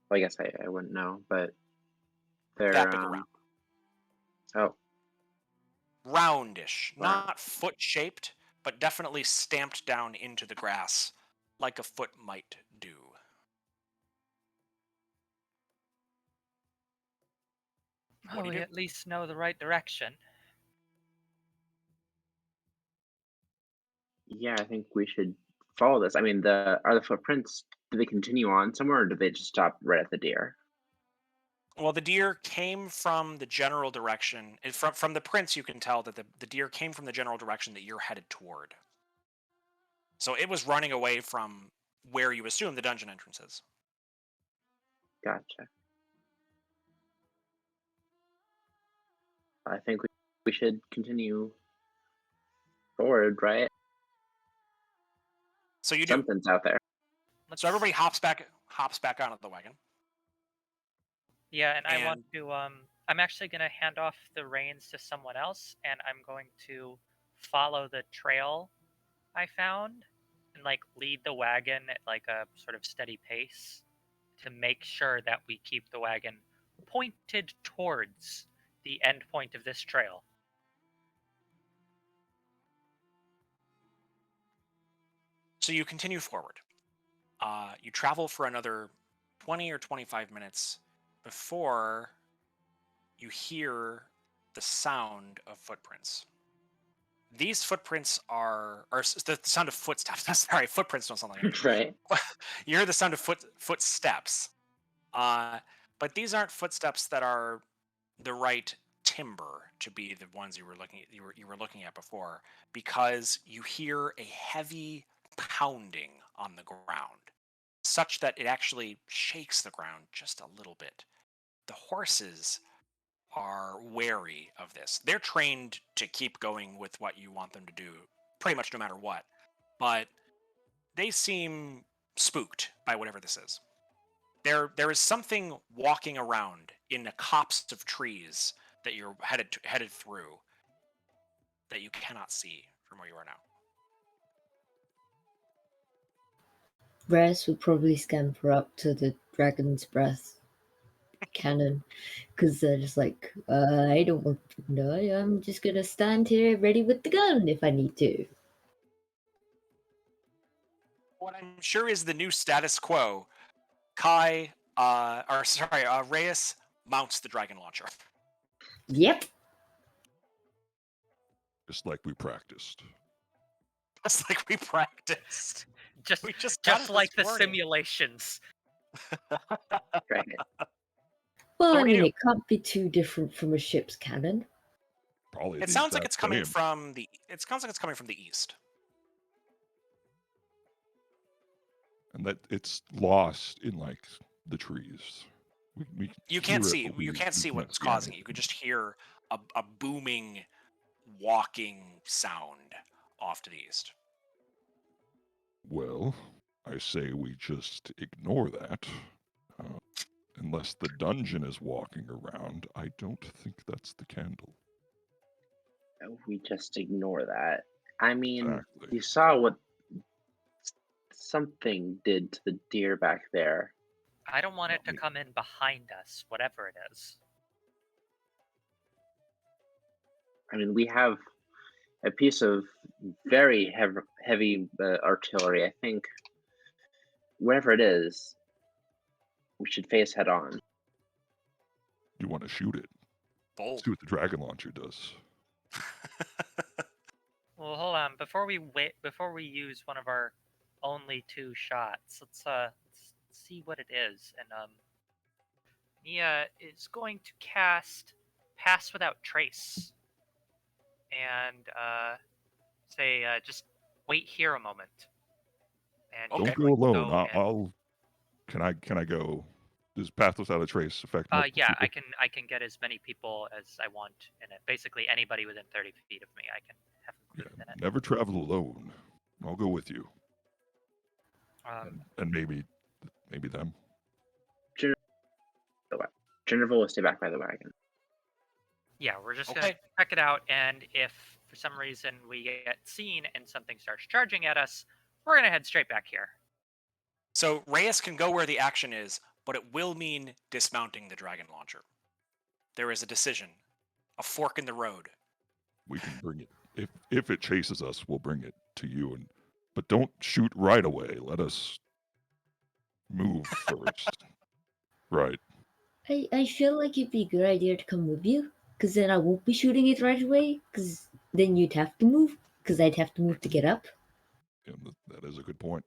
well, I guess I wouldn't know, but they're That big around. Oh, Roundish, Wow. not foot shaped, but definitely stamped down into the grass like a foot might do. Well, do you we do? at least know the right direction. yeah, I think we should follow this. I mean, are the footprints, do they continue on somewhere, or do they just stop right at the deer? Well, the deer came from the general direction. From the prints, you can tell that the deer came from the general direction that you're headed toward. So it was running away from where you assume the dungeon entrance is. Gotcha. I think we should continue forward, right? So you do. Something's out there. So everybody hops back onto the wagon. Yeah, and I want And- to. I'm actually going to hand off the reins to someone else, and I'm going to follow the trail I found and like lead the wagon at like a sort of steady pace to make sure that we keep the wagon pointed towards the end point of this trail. So you continue forward. You travel for another 20 or 25 minutes before you hear the sound of footprints. These footprints or the sound of footsteps. Sorry, footprints don't sound like anything. Right. You hear the sound of footsteps. But these aren't footsteps that are the right timber to be the ones you were looking at before, because you hear a heavy pounding on the ground, such that it actually shakes the ground just a little bit. The horses are wary of this. They're trained to keep going with what you want them to do, pretty much no matter what. But they seem spooked by whatever this is. There is something walking around in a copse of trees that you're headed through that you cannot see from where you are now. Res would probably scamper up to the Dragon's Breath cannon because they're just like, I don't want to die. I'm just gonna stand here ready with the gun if I need to. What I'm sure is the new status quo. Reyes mounts the dragon launcher. Yep. Just like we practiced. Just like we practiced. Just We just got just it like this the morning. simulations. Right. Well, So I what do you mean, do? it can't be too different from a ship's cannon. Probably. It sounds like it's coming from the. It sounds like it's coming from the east. And that it's lost in like the trees. We You can't hear it, see. but You can't see what's see causing it. anything. You could just hear a booming, walking sound off to the east. Well, I say we just ignore that. Unless the dungeon is walking around, I don't think that's the candle. We just ignore that. I mean, Exactly. you saw what something did to the deer back there. I don't want it to Well, come in behind us, whatever it is. I mean, we have a piece of very heavy artillery. I think wherever it is, we should face head on. You want to shoot it. Bold. See what the dragon launcher does. Well, hold on. Before we use one of our only 2 shots, let's see what it is. And Mia is going to cast Pass Without Trace, and say, just wait here a moment. And Okay. Don't go alone. I'll. Can I go? Does Path Without a Trace affect multiple yeah, people? I can get as many people as I want in it. Basically, anybody within 30 feet of me, I can have included in it. Never travel alone. I'll go with you. Um, And maybe them. Jennifer will stay back by the wagon. yeah, we're just Okay. gonna check it out, and if for some reason we get seen and something starts charging at us, we're gonna head straight back here. So Reyes can go where the action is, but it will mean dismounting the dragon launcher. There is a decision, a fork in the road. We can bring it. If it chases us, we'll bring it to you. But don't shoot right away. Let us move first. Right. I feel like it'd be a good idea to come with you, because then I won't be shooting it right away, because then you'd have to move, because I'd have to move to get up. Yeah, that is a good point.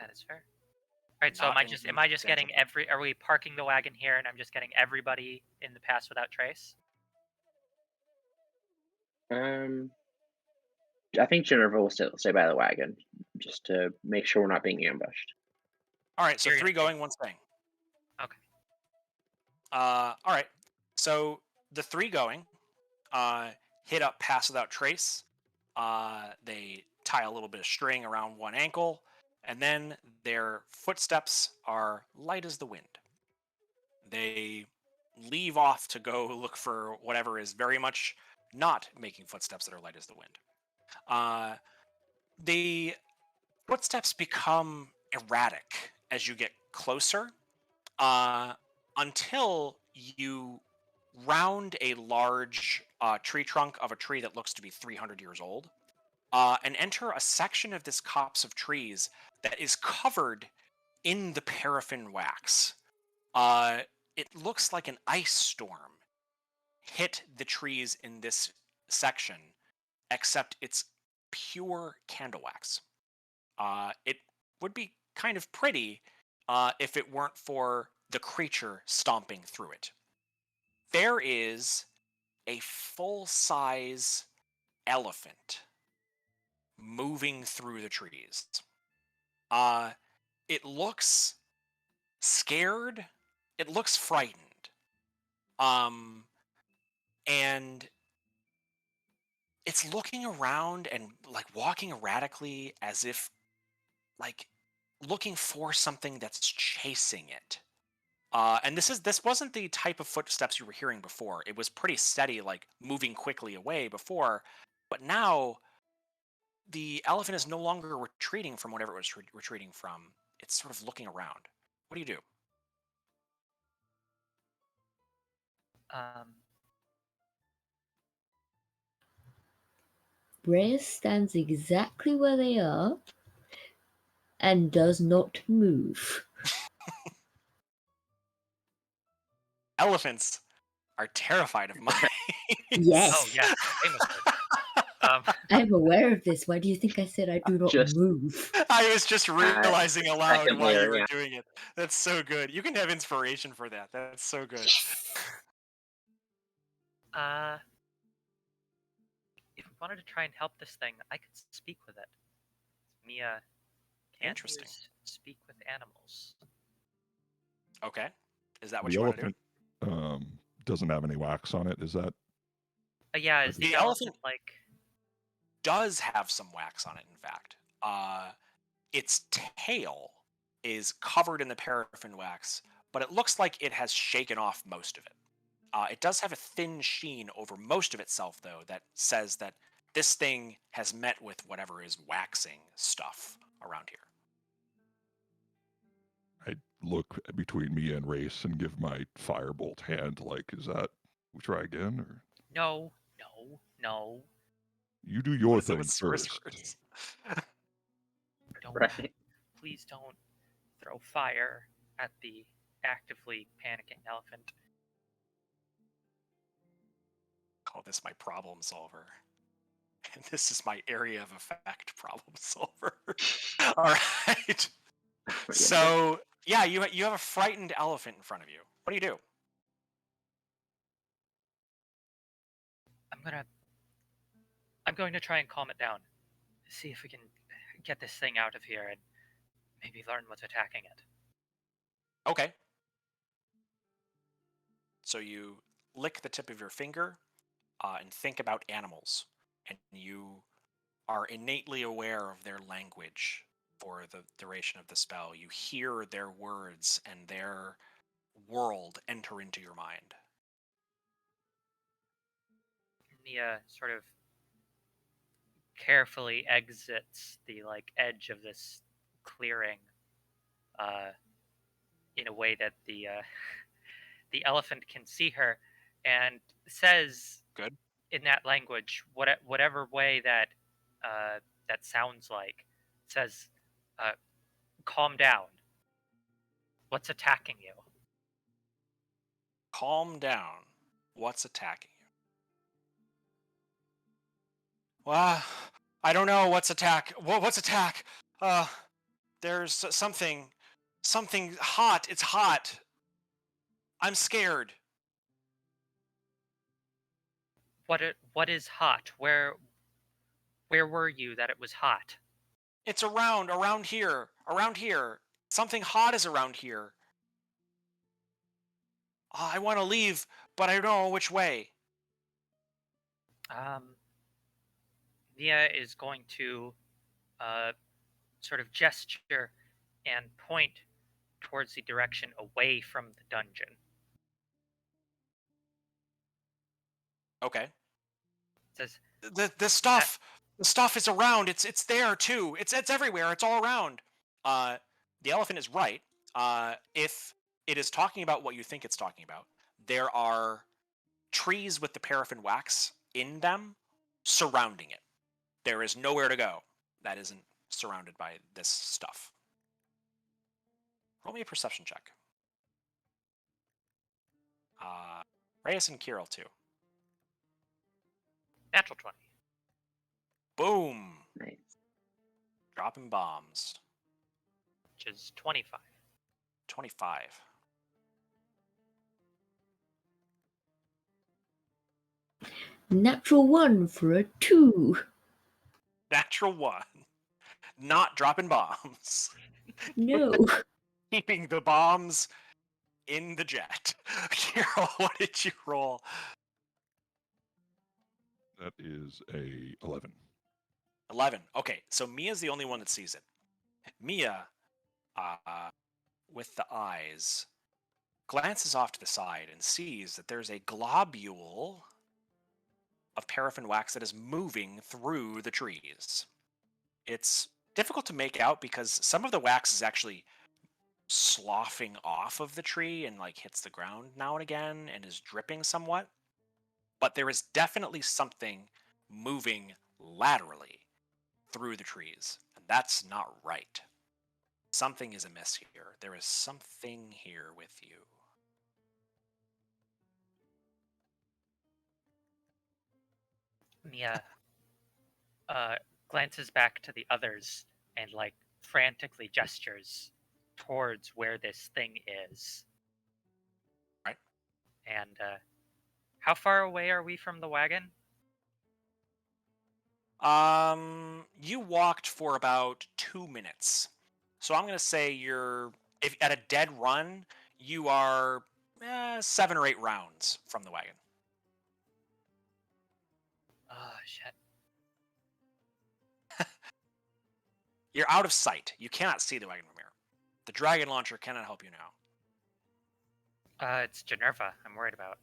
That is fair. All right, so Not am I in just getting danger. are we parking the wagon here, and I'm just getting everybody in the Pass Without Trace? I think Jennifer will stay by the wagon just to make sure we're not being ambushed. All right, so You're 3 gonna- going, 1 staying. Okay. All right. So the 3 going hit up Pass Without Trace. They tie a little bit of string around one ankle, and then their footsteps are light as the wind. They leave off to go look for whatever is very much not making footsteps that are light as the wind. The footsteps become erratic as you get closer. until you round a large tree trunk of a tree that looks to be 300 years old, and enter a section of this copse of trees that is covered in the paraffin wax. It looks like an ice storm hit the trees in this section, except it's pure candle wax. It would be kind of pretty if it weren't for the creature stomping through it. There is a full-size elephant moving through the trees. It looks scared. It looks frightened. And it's looking around and like walking erratically as if like looking for something that's chasing it. And this wasn't the type of footsteps you were hearing before. It was pretty steady, like moving quickly away before, but now the elephant is no longer retreating from whatever it was retreating from. It's sort of looking around. What do you do? Rhea stands exactly where they are and does not move. Elephants are terrified of mice. Yes. Oh yeah, famously. I'm aware of this. Why do you think I said I do not Just- move? I was just realizing aloud second why you layer, were yeah. doing it. That's so good. You can have inspiration for that. That's so good. If we wanted to try and help this thing, I could speak with it. Mia can't Interesting. use speak with animals. Okay. Is that what The you want to do? elephant doesn't have any wax on it. Is that? Yeah, is The the elephant- elephant like? Does have some wax on it, in fact. Its tail is covered in the paraffin wax, but it looks like it has shaken off most of it. It does have a thin sheen over most of itself, though, that says that this thing has met with whatever is waxing stuff around here. I look between me and Race and give my firebolt hand. Like, is that? We try again, or No. you do your What is it thing with first? sorcerers? Don't. Right. Please don't throw fire at the actively panicking elephant. Call this my problem solver. And this is my area of effect problem solver. All right. So, yeah, you have a frightened elephant in front of you. What do you do? I'm going to try and calm it down. See if we can get this thing out of here and maybe learn what's attacking it. Okay. So you lick the tip of your finger and think about animals, and you are innately aware of their language for the duration of the spell. You hear their words and their world enter into your mind. Nia sort of carefully exits the edge of this clearing in a way that the elephant can see her, and says, Good. in that language, whatever way that that sounds like, says, "Calm down. What's attacking you?" Calm down. What's attacking you? Well, I don't know what's attack. What's attack? There's something hot. It's hot. I'm scared. What is hot? Where were you that it was hot? It's around here. Something hot is around here. I want to leave, but I don't know which way. Nia is going to sort of gesture and point towards the direction away from the dungeon. Okay. Says, The stuff is around. It's there too. It's everywhere. It's all around. The elephant is right. If it is talking about what you think it's talking about. There are trees with the paraffin wax in them surrounding it. There is nowhere to go that isn't surrounded by this stuff. Roll me a perception check. Reyes and Kirill too. Natural 20. Boom! Nice. Dropping bombs. Which is 25. 25. Natural 1 for a 2. Natural 1. Not dropping bombs. No. Keeping the bombs in the jet. Kirill, what did you roll? That is a 11. 11. Okay, so Mia's the only one that sees it. Mia, with the eyes, glances off to the side and sees that there's a globule of paraffin wax that is moving through the trees. It's difficult to make out because some of the wax is actually sloughing off of the tree and like hits the ground now and again and is dripping somewhat. But there is definitely something moving laterally through the trees, and that's not right. Something is amiss here. There is something here with you. Mia glances back to the others and like frantically gestures towards where this thing is. Right. And how far away are we from the wagon? You walked for about 2 minutes. So I'm gonna say if at a dead run, you are 7 or 8 rounds from the wagon. Oh shit. You're out of sight. You cannot see the wagon from here. The dragon launcher cannot help you now. It's Generva I'm worried about.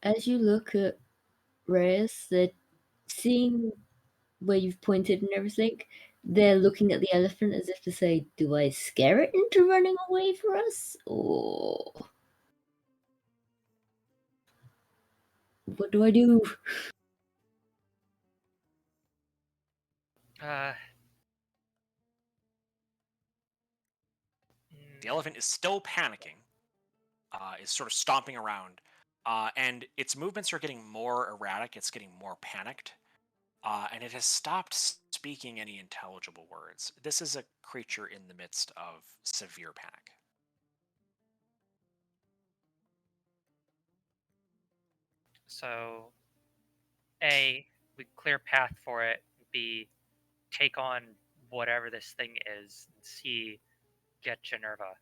As you look at Reyes, they're seeing where you've pointed and everything. They're looking at the elephant as if to say, do I scare it into running away for us? Or what do I do? The elephant is still panicking, is sort of stomping around, and its movements are getting more erratic. It's getting more panicked, and it has stopped speaking any intelligible words. This is a creature in the midst of severe panic. So, A, we clear path for it. B, take on whatever this thing is. And C, get Generva.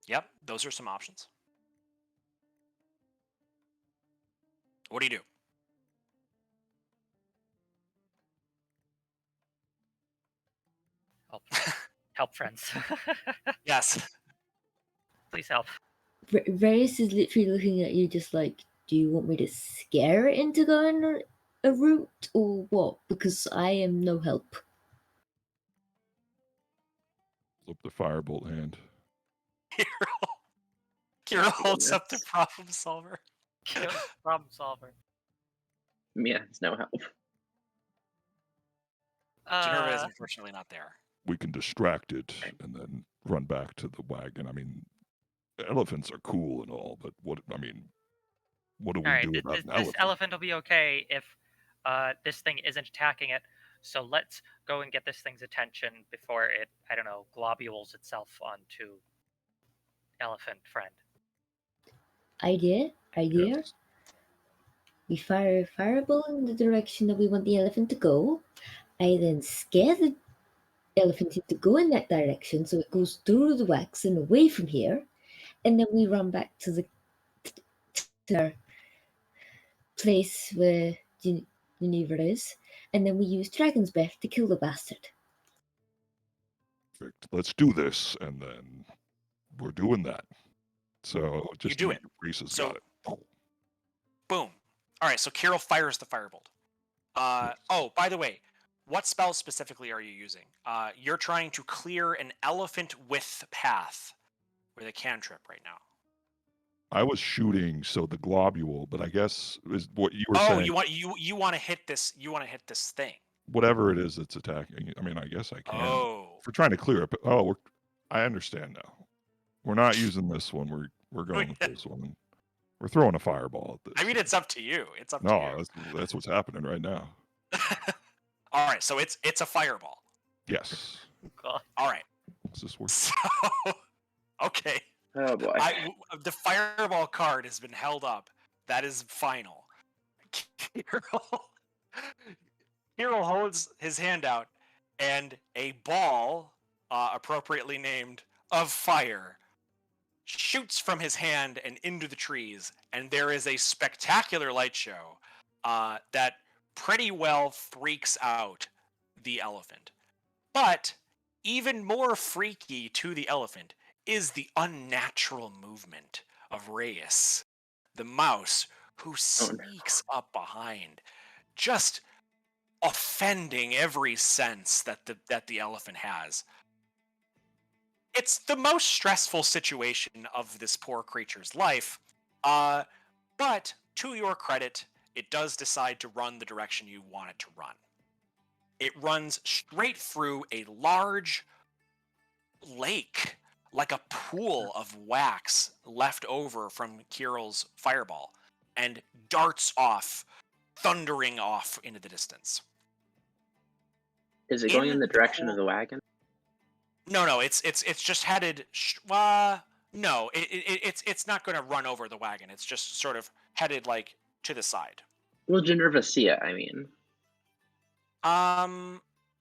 Yep, those are some options. What do you do? Help, friends. Yes. Please help. Reyes is literally looking at you just like, do you want me to scare it into going a route or what? Because I am no help. Flip the firebolt hand. Kirill holds up the problem solver. Problem solver. Mia has no help. Generva is unfortunately not there. We can distract it and then run back to the wagon. I mean, elephants are cool and all, but what do we do about an elephant? This elephant will be okay if this thing isn't attacking it. So let's go and get this thing's attention before it, I don't know, globules itself onto elephant friend. Idea? Yes. We fire a fireball in the direction that we want the elephant to go. I then scare the elephant into going that direction so it goes through the wax and away from here. And then we run back to our place where Geneva is. And then we use Dragon's Breath to kill the bastard. Perfect. Let's do this. And then we're doing that. So just You do it. Reese has So- got it. Oh. Boom. All right, so Kirill fires the firebolt. Oh, by the way, What spell specifically are you using? You're trying to clear an elephant width path with a cantrip right now. I was shooting, so the globule, but I guess is what you were Oh, saying. you want to hit this? You want to hit this thing? Whatever it is that's attacking. I mean, I guess I can. Oh, If we're trying to clear it, but I understand now. We're not using this one. We're going with this one. We're throwing a fireball at this. I mean, it's up to you. It's up to No, you. that's what's happening right now. All right, so it's a fireball. Yes. God. All right. What's this worth? So, okay. Oh boy. The fireball card has been held up. That is final. Hero holds his hand out, and a ball, appropriately named of fire, shoots from his hand and into the trees. And there is a spectacular light show that pretty well freaks out the elephant. But even more freaky to the elephant is the unnatural movement of Reyes, the mouse, who sneaks up behind, just offending every sense that the elephant has. It's the most stressful situation of this poor creature's life, but to your credit, it does decide to run the direction you want it to run. It runs straight through a large lake, like a pool of wax left over from Kirill's fireball, and darts off, thundering off into the distance. Is it going in the direction of pool- the wagon? No, it's just headed. No, it's not going to run over the wagon. It's just sort of headed like to the side. Will Generva see it? I mean,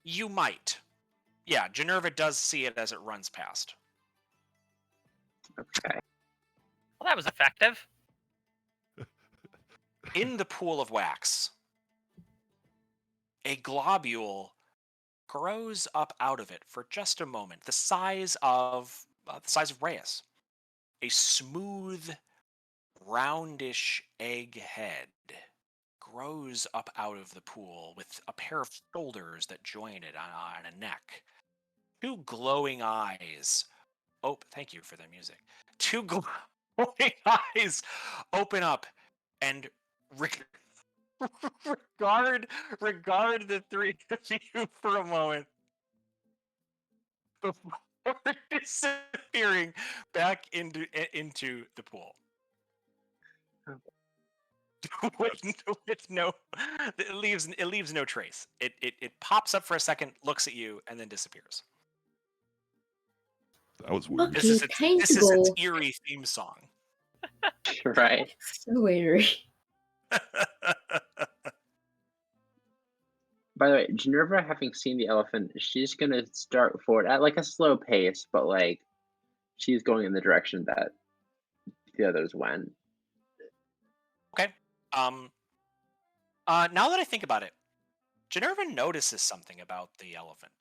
You might. Yeah, Generva does see it as it runs past. okay. Well, that was effective. In the pool of wax, a globule grows up out of it for just a moment, the size of Reyes. A smooth, roundish egg head grows up out of the pool with a pair of shoulders that join it on a neck. Two glowing eyes. Oh, thank you for the music. Two glowing eyes open up and regard the three of you for a moment before disappearing back into the pool. with no, it leaves no trace. It pops up for a second, looks at you, and then disappears. That was weird. Okay. This is its Paintable. eerie theme song. Right. So eerie. By the way, Generva, having seen the elephant, she's gonna start forward at like a slow pace, but like she's going in the direction that the others went. Okay. Now that I think about it, Generva notices something about the elephant.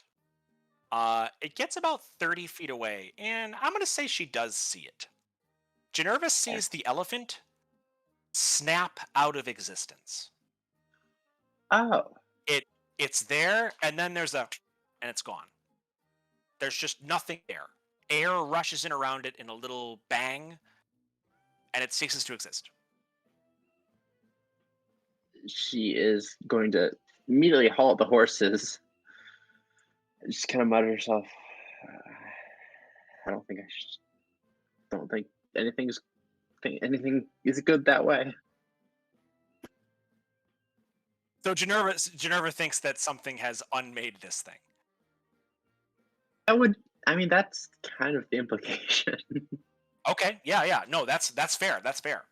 It gets about 30 feet away, and I'm gonna say she does see it. Generva sees the elephant snap out of existence. Oh. It's there, and then and it's gone. There's just nothing there. Air rushes in around it in a little bang, and it ceases to exist. She is going to immediately halt the horses. Just kind of mutter to herself, I don't think anything is good that way. So Generva thinks that something has unmade this thing. That's kind of the implication. Okay, yeah. No, that's fair. That's fair.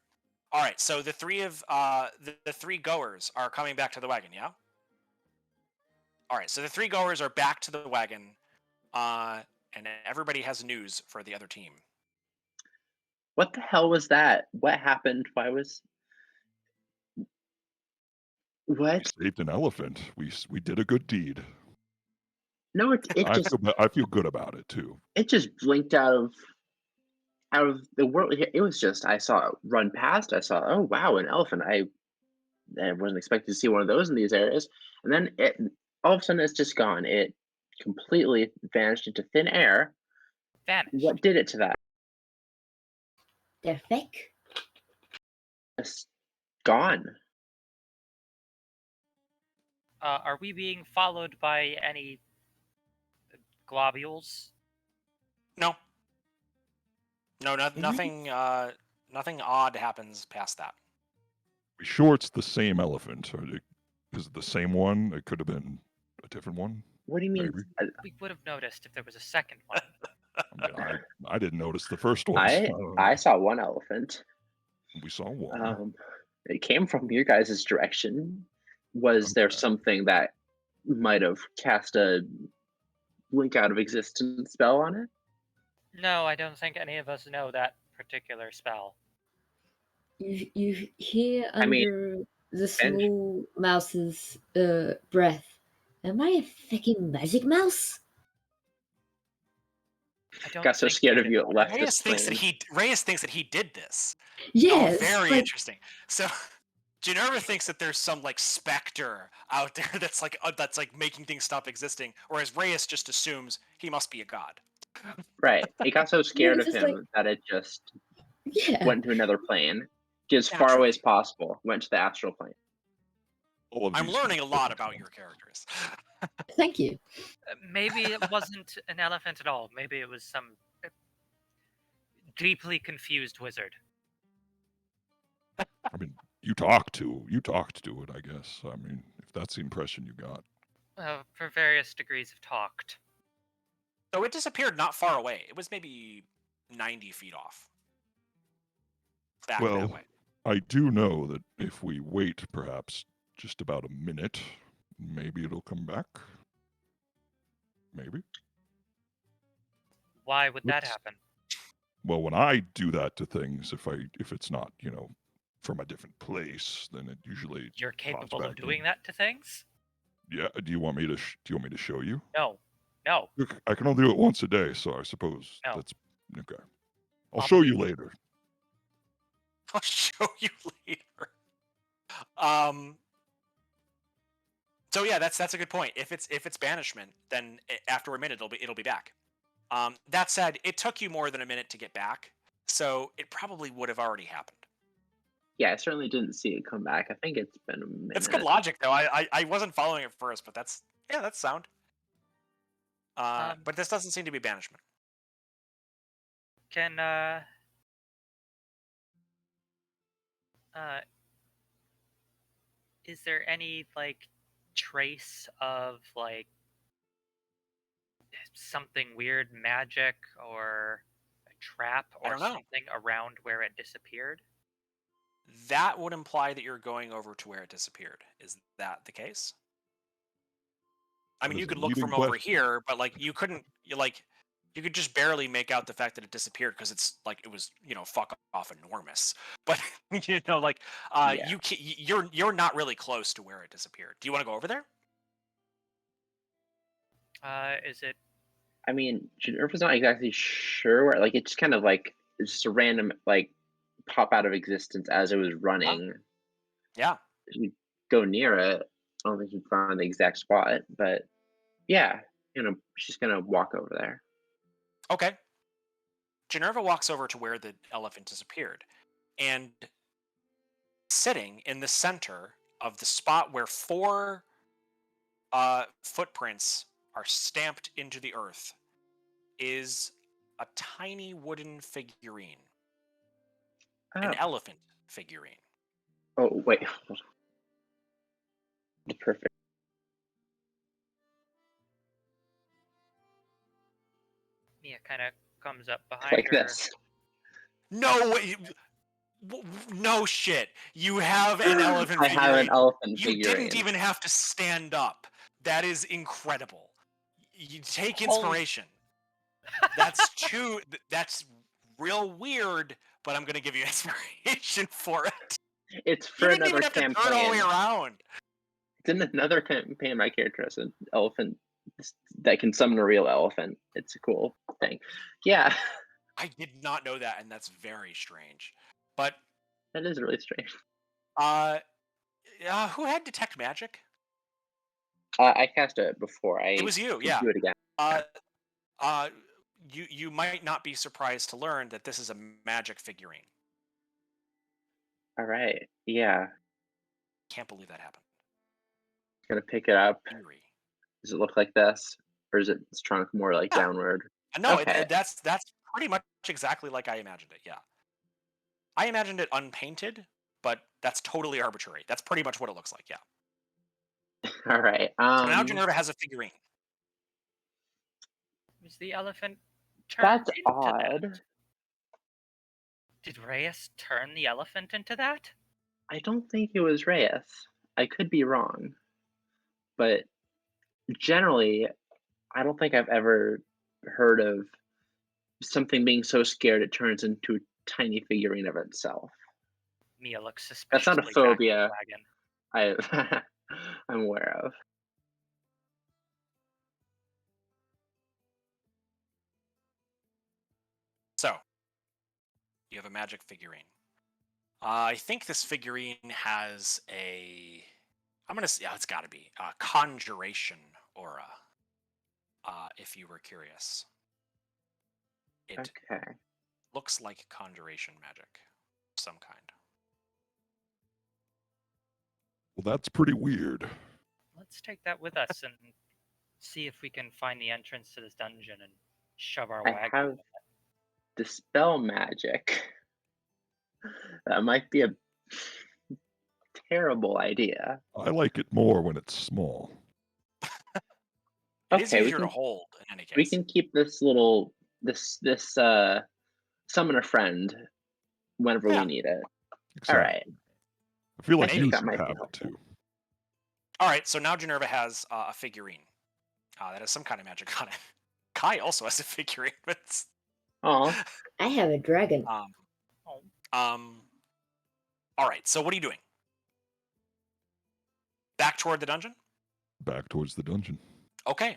All right, so the three of the three goers are coming back to the wagon, yeah? All right, so the three goers are back to the wagon, and everybody has news for the other team. What the hell was that? What happened? What? We saved an elephant. We did a good deed. No, I feel good about it too. It just blinked out of the world. It was just, I saw it run past. I saw, oh wow, an elephant. I wasn't expecting to see one of those in these areas. And then all of a sudden it's just gone. It completely vanished into thin air. Vanished. What did it to that? They're fake. It's gone. Are we being followed by any globules? No. No, Really? nothing. Nothing odd happens past that. Be sure it's the same elephant. Is it the same one? It could have been a different one. What do you mean? Maybe. We would have noticed if there was a second one. I mean, I didn't notice the first one. I So I saw one elephant. we saw one. It came from your guys' direction. Was there Okay. something that might have cast a blink out of existence spell on it? No, I don't think any of us know that particular spell. You hear I mean, under the small mouse's breath. Am I a fucking magic mouse? I don't got so think scared we of should you it know left that. this Reyes thinks that he did this. Yes. Oh, very like, interesting. So, Generva thinks that there's some like specter out there that's like making things stop existing, whereas Reyes just assumes he must be a god. Right. It got so scared of just him like- that it just Yeah. went to another plane. As far Naturally. away as possible. Went to the astral plane. All of I'm these learning a things lot take about time. your characters. Thank you. Maybe it wasn't an elephant at all. Maybe it was some deeply confused wizard. I mean, you talked to it, I guess. I mean, if that's the impression you got. For various degrees of talked. So it disappeared not far away. It was maybe 90 feet off. Back that Well, way. I do know that if we wait perhaps just about a minute, maybe it'll come back. Maybe. Why would that Let's- happen? Well, when I do that to things, if it's not, from a different place, then it usually You're pops capable back of doing in. that to things? Yeah. Do you want me to show you? No. No. Look, I can only do it once a day, so I suppose No. that's okay. I'll I'll show believe you later. I'll show you later. So yeah, that's a good point. If it's banishment, then after a minute it'll be back. That said, it took you more than a minute to get back, so it probably would have already happened. Yeah, I certainly didn't see it come back. I think it's been a minute. It's good logic though. I wasn't following it first, but that's sound. But this doesn't seem to be banishment. Can is there any like trace of like something weird magic or a trap I or don't know. something around where it disappeared? That would imply that you're going over to where it disappeared. Is that the case? I mean, That you is a could look leading from over question. here, but like you couldn't. You could just barely make out the fact that it disappeared because it's like it was fuck off enormous. But Yeah. you're not really close to where it disappeared. Do you want to go over there? Is it I mean, Nerf was not exactly sure where. Like, it just kind of like it's just a random like pop out of existence as it was running. Yeah. If you go near it, I don't think you'd find the exact spot, but yeah, she's gonna walk over there. Okay. Generva walks over to where the elephant disappeared, and sitting in the center of the spot where 4 footprints are stamped into the earth is a tiny wooden figurine. An elephant figurine. Oh wait, hold on. Perfect. Mia kind of comes up behind Like her? this. No way. No shit. You have an elephant I figurine. have an elephant You figurine. didn't even have to stand up. That is incredible. You take Holy- inspiration. That's that's real weird, but I'm gonna give you inspiration for it. It's You for didn't another even have to turn all the way campaign. around. It's in another campaign. My character has an elephant that can summon a real elephant. It's a cool thing. Yeah, I did not know that, and that's very strange. But that is really strange. who had detect magic? I cast it before. It I was you, can yeah. do it again. Uh, uh, you might not be surprised to learn that this is a magic figurine. All right. Yeah. Can't believe that happened. Gonna pick it up. Eerie. Does it look like this, or is its trunk more like Yeah. downward? No, Okay. that's pretty much exactly like I imagined it. Yeah, I imagined it unpainted, but that's totally arbitrary. That's pretty much what it looks like. Yeah. All right. So now Generva has a figurine. Was the elephant turned That's into odd. that? Did Reyes turn the elephant into that? I don't think it was Reyes. I could be wrong, but generally, I don't think I've ever heard of something being so scared it turns into a tiny figurine of itself. Mia looks That's not a suspiciously back at the phobia wagon. I'm aware of. So you have a magic figurine. I think this figurine has a. I'm gonna say, yeah, it's got to be a conjuration aura. If you were curious, it Okay. looks like conjuration magic, of some kind. Well, that's pretty weird. Let's take that with us and see if we can find the entrance to this dungeon and shove our I wagon. have dispel magic. That might be a terrible idea. I like it more when it's small. It is Okay, easier to hold in any case. we can keep this summon a friend whenever Yeah. we need it. Exactly. All right. I feel like I you think that should might be have it helpful. too. All right, so now Generva has a figurine that has some kind of magic on it. Kai also has a figurine, but it's, Oh, I have a dragon. all right, so what are you doing? Back toward the dungeon? Back towards the dungeon. Okay.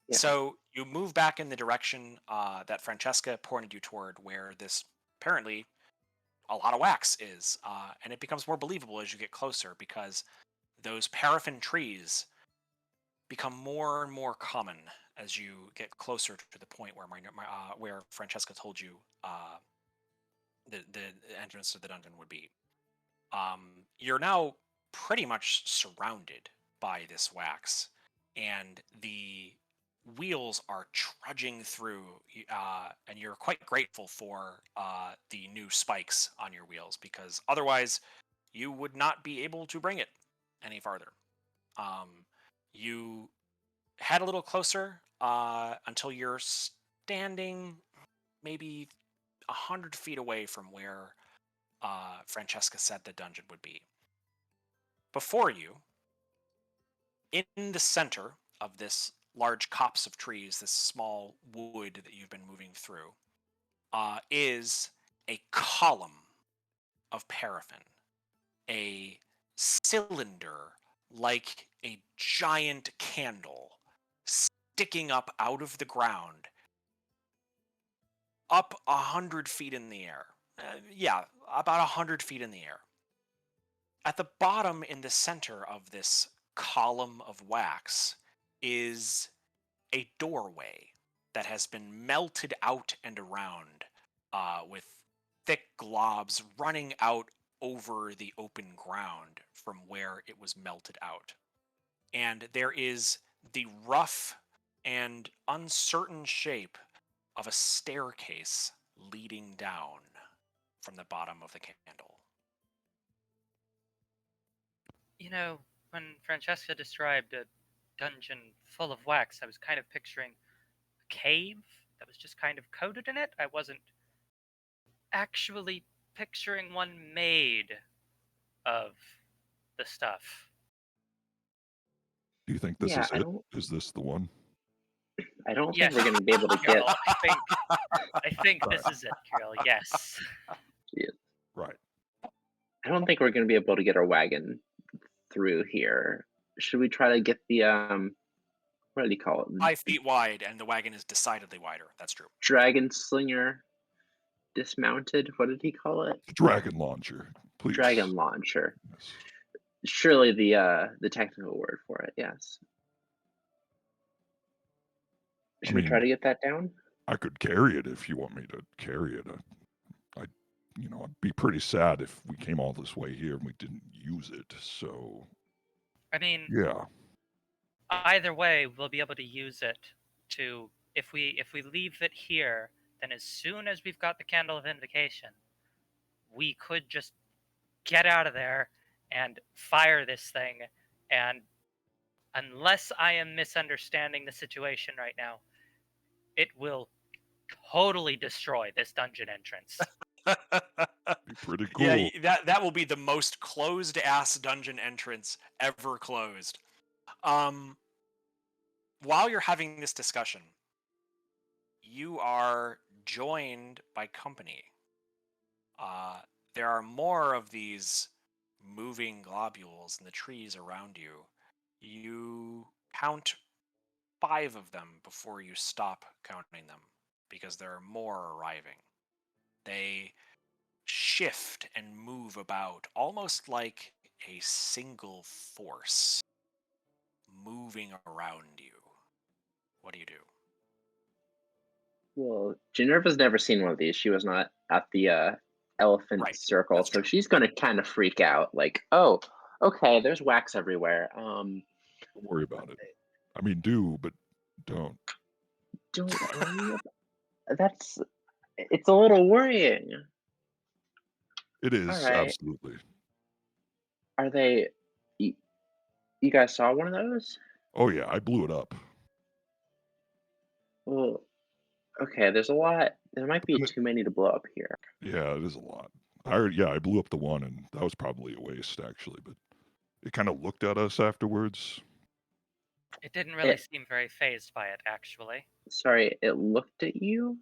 Yeah. So you move back in the direction that Francesca pointed you toward, where this apparently a lot of wax is, and it becomes more believable as you get closer because those paraffin trees become more and more common as you get closer to the point where where Francesca told you the entrance to the dungeon would be. You're now pretty much surrounded by this wax, and the wheels are trudging through, and you're quite grateful for the new spikes on your wheels because otherwise you would not be able to bring it any farther. You head a little closer until you're standing maybe 100 feet away from where Francesca said the dungeon would be. Before you, in the center of this large copse of trees, this small wood that you've been moving through, is a column of paraffin, a cylinder like a giant candle sticking up out of the ground, up 100 feet in the air. Yeah, about 100 feet in the air. At the bottom, in the center of this column of wax, is a doorway that has been melted out and around with thick globs running out over the open ground from where it was melted out. And there is the rough and uncertain shape of a staircase leading down from the bottom of the candle. You know, when Francesca described a dungeon full of wax, I was kind of picturing a cave that was just kind of coated in it. I wasn't actually picturing one made of the stuff. Do you think this Yeah, is it? Is this the one? I don't Yes, think we're going to be able to get. Kirill, I think this is it, Kirill. Yes. Right. I don't think we're going to be able to get our wagon through here. Should we try to get the what do you call it? 5 feet wide, and the wagon is decidedly wider. That's true. Dragon slinger dismounted. What did he call it? Dragon launcher, please. Dragon launcher. Yes. Surely the technical word for it. Yes. Should we try to get that down? I could carry it if you want me to carry it. I'd be pretty sad if we came all this way here and we didn't use it. So, I mean, yeah. either way, we'll be able to use it to if we leave it here, then as soon as we've got the Candle of Invocation, we could just get out of there and fire this thing. And unless I am misunderstanding the situation right now, it will totally destroy this dungeon entrance. Be pretty cool. Yeah, that will be the most closed ass dungeon entrance ever closed. While you're having this discussion, you are joined by company. There are more of these moving globules in the trees around you. You count 5 of them before you stop counting them, because there are more arriving. They shift and move about, almost like a single force moving around you. What do you do? Well, Ginevra's never seen one of these. She was not at the elephant Right, circle, that's so true. she's gonna kind of freak out. Like, oh, okay, there's wax everywhere. Don't worry about it. I mean, do, but don't. Don't worry about. It's a little worrying. It is, All right. absolutely. Are they? You guys saw one of those? Oh, yeah, I blew it up. Well, okay. There's a lot. There might be And too many to blow up here. Yeah, it is a lot. I blew up the one, and that was probably a waste, actually, but it kind of looked at us afterwards. It didn't really It, seem very phased by it, actually. sorry, it looked at you.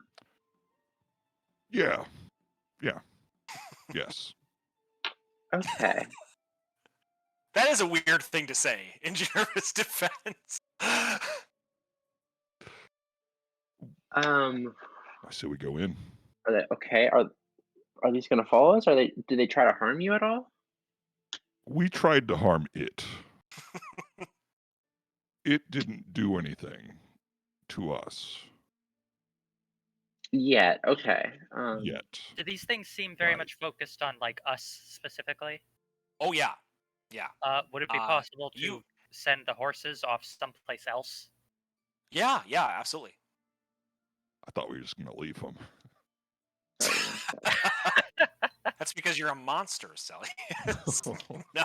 Yeah. Yes. Okay. That is a weird thing to say in Ginevra's defense. I say we go in. Are they okay? Are these gonna follow us? Do they try to harm you at all? We tried to harm it. It didn't do anything to us Yet. Okay. yet. Do these things seem very Right. much focused on like us specifically? Oh yeah. Would it be Uh, possible to you- send the horses off someplace else? Yeah, absolutely. I thought we were just going to leave them. That's because you're a monster, Sally. No.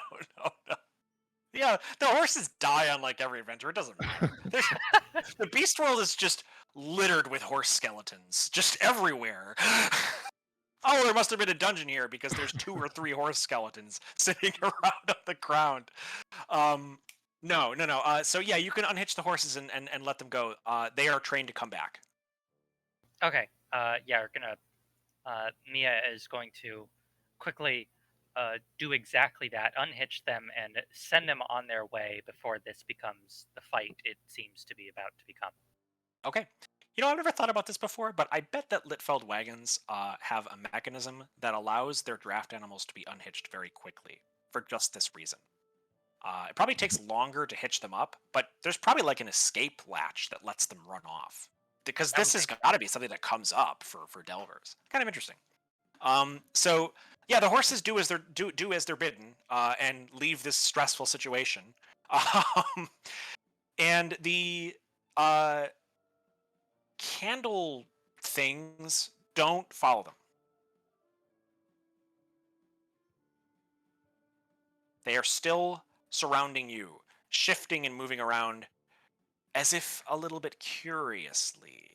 Yeah, the horses die on like every adventure. It doesn't matter. The beast world is just littered with horse skeletons, just everywhere. Oh, there must have been a dungeon here because there's 2 or 3 horse skeletons sitting around on the ground. No. So yeah, you can unhitch the horses and let them go. They are trained to come back. Okay. Yeah, we're gonna. Mia is going to quickly do exactly that, unhitch them, and send them on their way before this becomes the fight it seems to be about to become. Okay. I've never thought about this before, but I bet that Litfeld wagons have a mechanism that allows their draft animals to be unhitched very quickly for just this reason. It probably takes longer to hitch them up, but there's probably like an escape latch that lets them run off. Because this has got to be something that comes up for Delvers. Kind of interesting. So yeah, the horses do as they're bidden and leave this stressful situation. And the candle things don't follow them. They are still surrounding you, shifting and moving around as if a little bit curiously.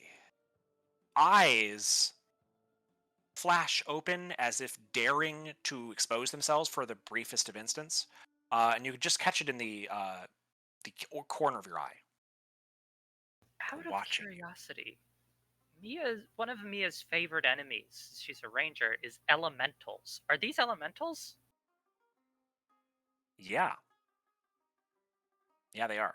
Eyes flash open as if daring to expose themselves for the briefest of instants, and you can just catch it in the corner of your eye. Out of Watching. curiosity, one of Mia's favorite enemies, she's a ranger, is elementals. Are these elementals? Yeah, they are.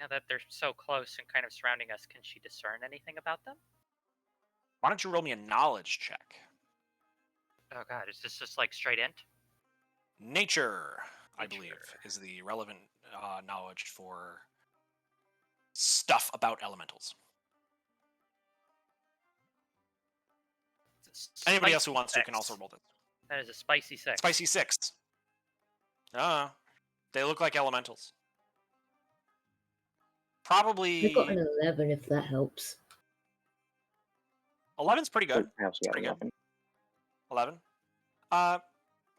Now that they're so close and kind of surrounding us, can she discern anything about them? Why don't you roll me a knowledge check? Oh god, is this just like straight int? Nature, I Nature. believe, is the relevant knowledge for stuff about elementals. Anybody else who wants to can also roll this. That is a spicy 6. Spicy 6. They look like elementals. I got an Probably 11 if that helps. 11's pretty good. I also got Pretty good. 11. 11.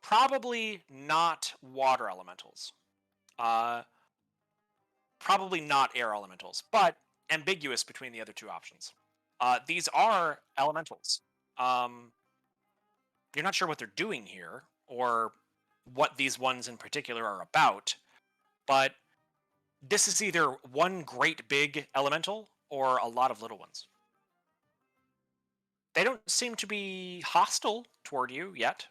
Probably not water elementals. Probably not air elementals, but ambiguous between the other two options. These are elementals. You're not sure what they're doing here, or what these ones in particular are about, but this is either one great big elemental or a lot of little ones. They don't seem to be hostile toward you yet.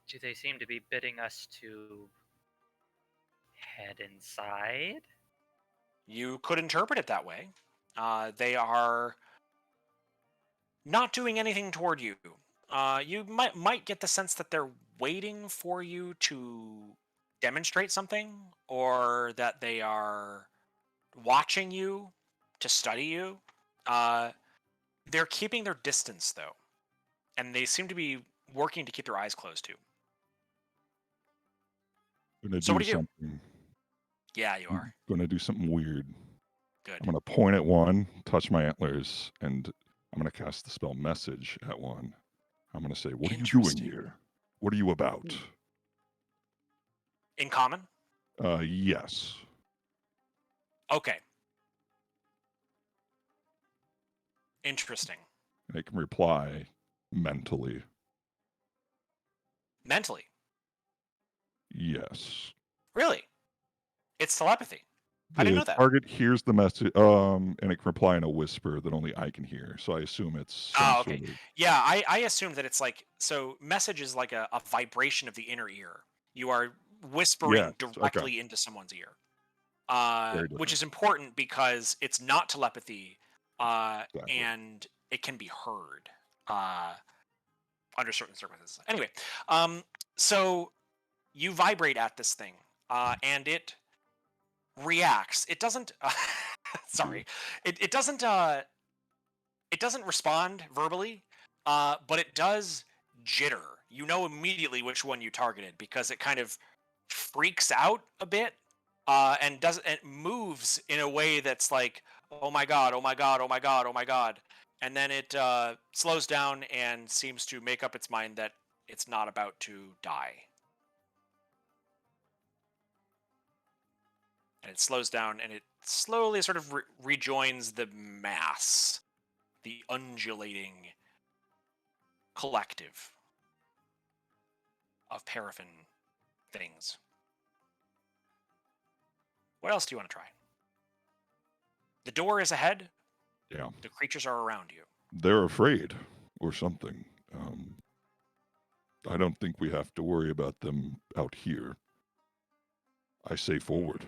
Do they seem to be bidding us to head inside? You could interpret it that way. They are not doing anything toward you. You might get the sense that they're waiting for you to demonstrate something, or that they are watching you to study you. They're keeping their distance, though, and they seem to be working to keep their eyes closed too. Gonna So do what do you do? something. Yeah, you are. Gonna do something weird. Good. I'm gonna point at one, touch my antlers, and I'm gonna cast the spell Message at one. I'm gonna say, "What are you doing Interesting. here? What are you about?" In common? Yes. Okay. Interesting. And it can reply mentally. Mentally? Yes. Really? It's telepathy. I didn't know that. Target hears the message, and it can reply in a whisper that only I can hear. So I assume it's some Okay. sort of... Yeah, I assume that it's like, so message is like a vibration of the inner ear. You are whispering Yes, directly into someone's ear. Very Which different. is important because it's not telepathy, Exactly. and it can be heard under certain circumstances. Anyway, so you vibrate at this thing, and it reacts. It doesn't. Sorry, it doesn't. It doesn't respond verbally, but it does jitter. You know immediately which one you targeted because it kind of freaks out a bit, and it moves in a way that's like, oh my god, oh my god, oh my god, oh my god, and then it slows down and seems to make up its mind that it's not about to die. And it slows down and it slowly sort of rejoins the mass, the undulating collective of paraffin things. What else do you want to try? The door is ahead. Yeah. The creatures are around you. They're afraid or something. I don't think we have to worry about them out here. I say forward.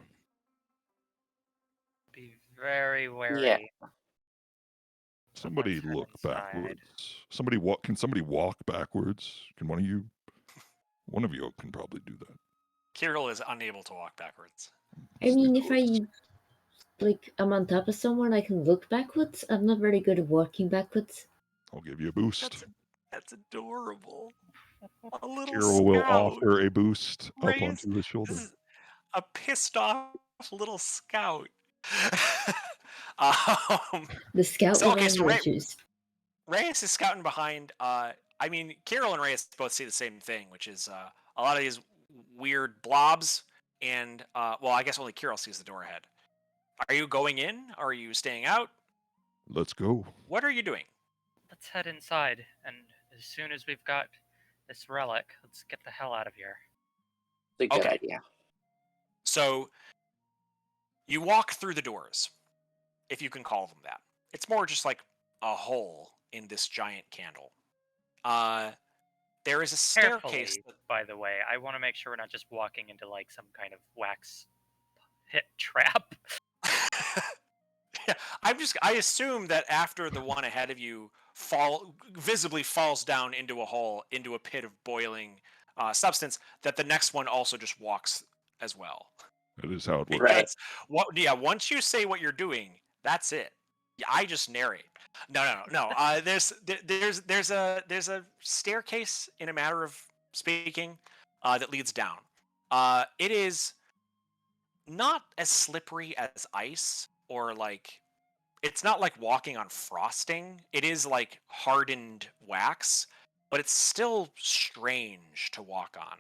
Be very wary. Yeah. Somebody Let's head look inside. backwards. Somebody walk. Can somebody walk backwards? Can one of you? One of you can probably do that. Kirill is unable to walk backwards. I mean, if I'm on top of someone, I can look backwards. I'm not very good at walking backwards. I'll give you a boost. That's adorable. A little Kirill will scout. offer a boost up Reyes, onto his shoulder. This is a pissed off little scout. um, The scout So, with okay, all so the Ray- issues. Reyes is scouting behind. I mean, Kirill and Reyes both see the same thing, which is a lot of these weird blobs. And, well, I guess only Kirill sees the door ahead. Are you going in? Are you staying out? Let's go. What are you doing? Let's head inside, and as soon as we've got this relic, let's get the hell out of here. It's a good Okay. idea. So, you walk through the doors, if you can call them that. It's more just like a hole in this giant candle. There is a staircase. Carefully, by the way. I want to make sure we're not just walking into like some kind of wax hit trap. Yeah, I assume that after the one ahead of you visibly falls down into a hole, into a pit of boiling substance that the next one also just walks as well. That is how it works. Right. Once you say what you're doing, that's it. Yeah, I just narrate. No. There's a staircase, in a matter of speaking, that leads down. It is not as slippery as ice, or like, it's not like walking on frosting. It is like hardened wax, but it's still strange to walk on.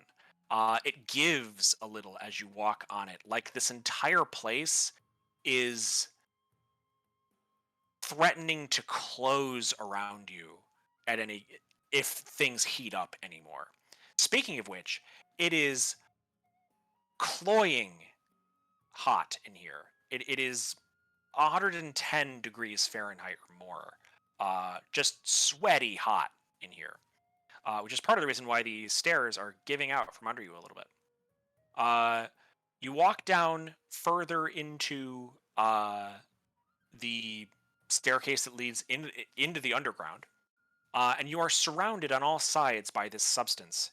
It gives a little as you walk on it. Like this entire place is threatening to close around you at any if things heat up anymore. Speaking of which, it is cloying hot in here. It is 110 degrees Fahrenheit or more. Just sweaty hot in here, which is part of the reason why the stairs are giving out from under you a little bit. You walk down further into the staircase that leads into the underground, and you are surrounded on all sides by this substance.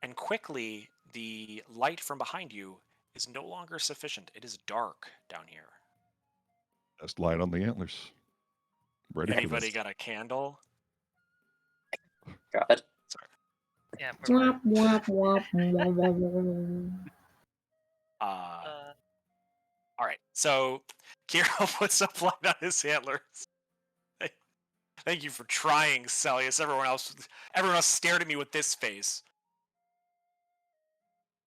And quickly, the light from behind you is no longer sufficient. It is dark down here. Best light on the antlers. Ready Anybody for this. got a candle? God. Sorry. Yeah. We're All right. So Kiro puts up light on his antlers. Thank you for trying, Celius. Everyone else stared at me with this face.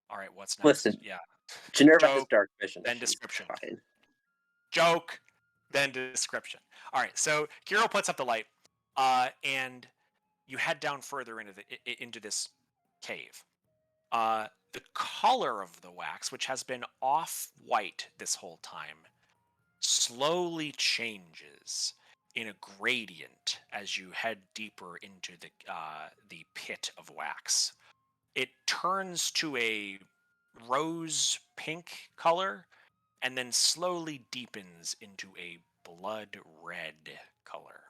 All right, what's next? Listen. Yeah. Generva has Joke, dark vision. then She's description. fine. Joke, then description. All right, so Kiro puts up the light, and you head down further into this cave. The color of the wax, which has been off-white this whole time, slowly changes in a gradient as you head deeper into the pit of wax. It turns to a rose pink color, and then slowly deepens into a blood red color.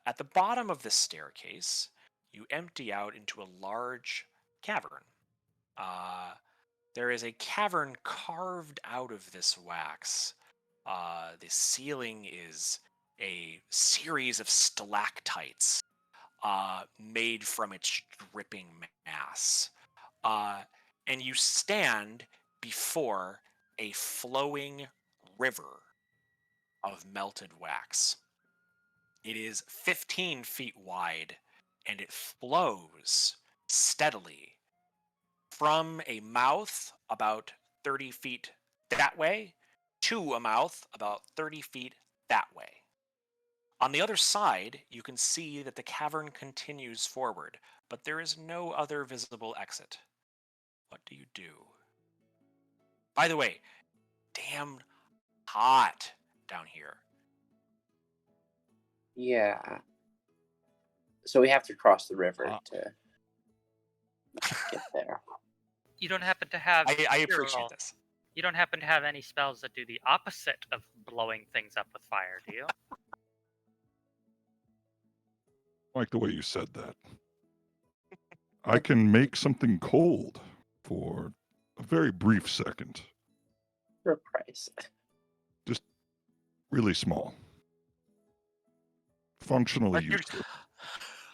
At the bottom of the staircase, you empty out into a large cavern. There is a cavern carved out of this wax. The ceiling is a series of stalactites made from its dripping mass. And you stand before a flowing river of melted wax. It is 15 feet wide, and it flows steadily from a mouth about 30 feet that way to a mouth about 30 feet that way. On the other side, you can see that the cavern continues forward, but there is no other visible exit. What do you do? By the way, damn hot down here. Yeah. So we have to cross the river to get there. You don't happen to have. I appreciate this. You don't happen to have any spells that do the opposite of blowing things up with fire, do you? I like the way you said that. I can make something cold for a very brief second. For a price. Just really small. Functionally useless.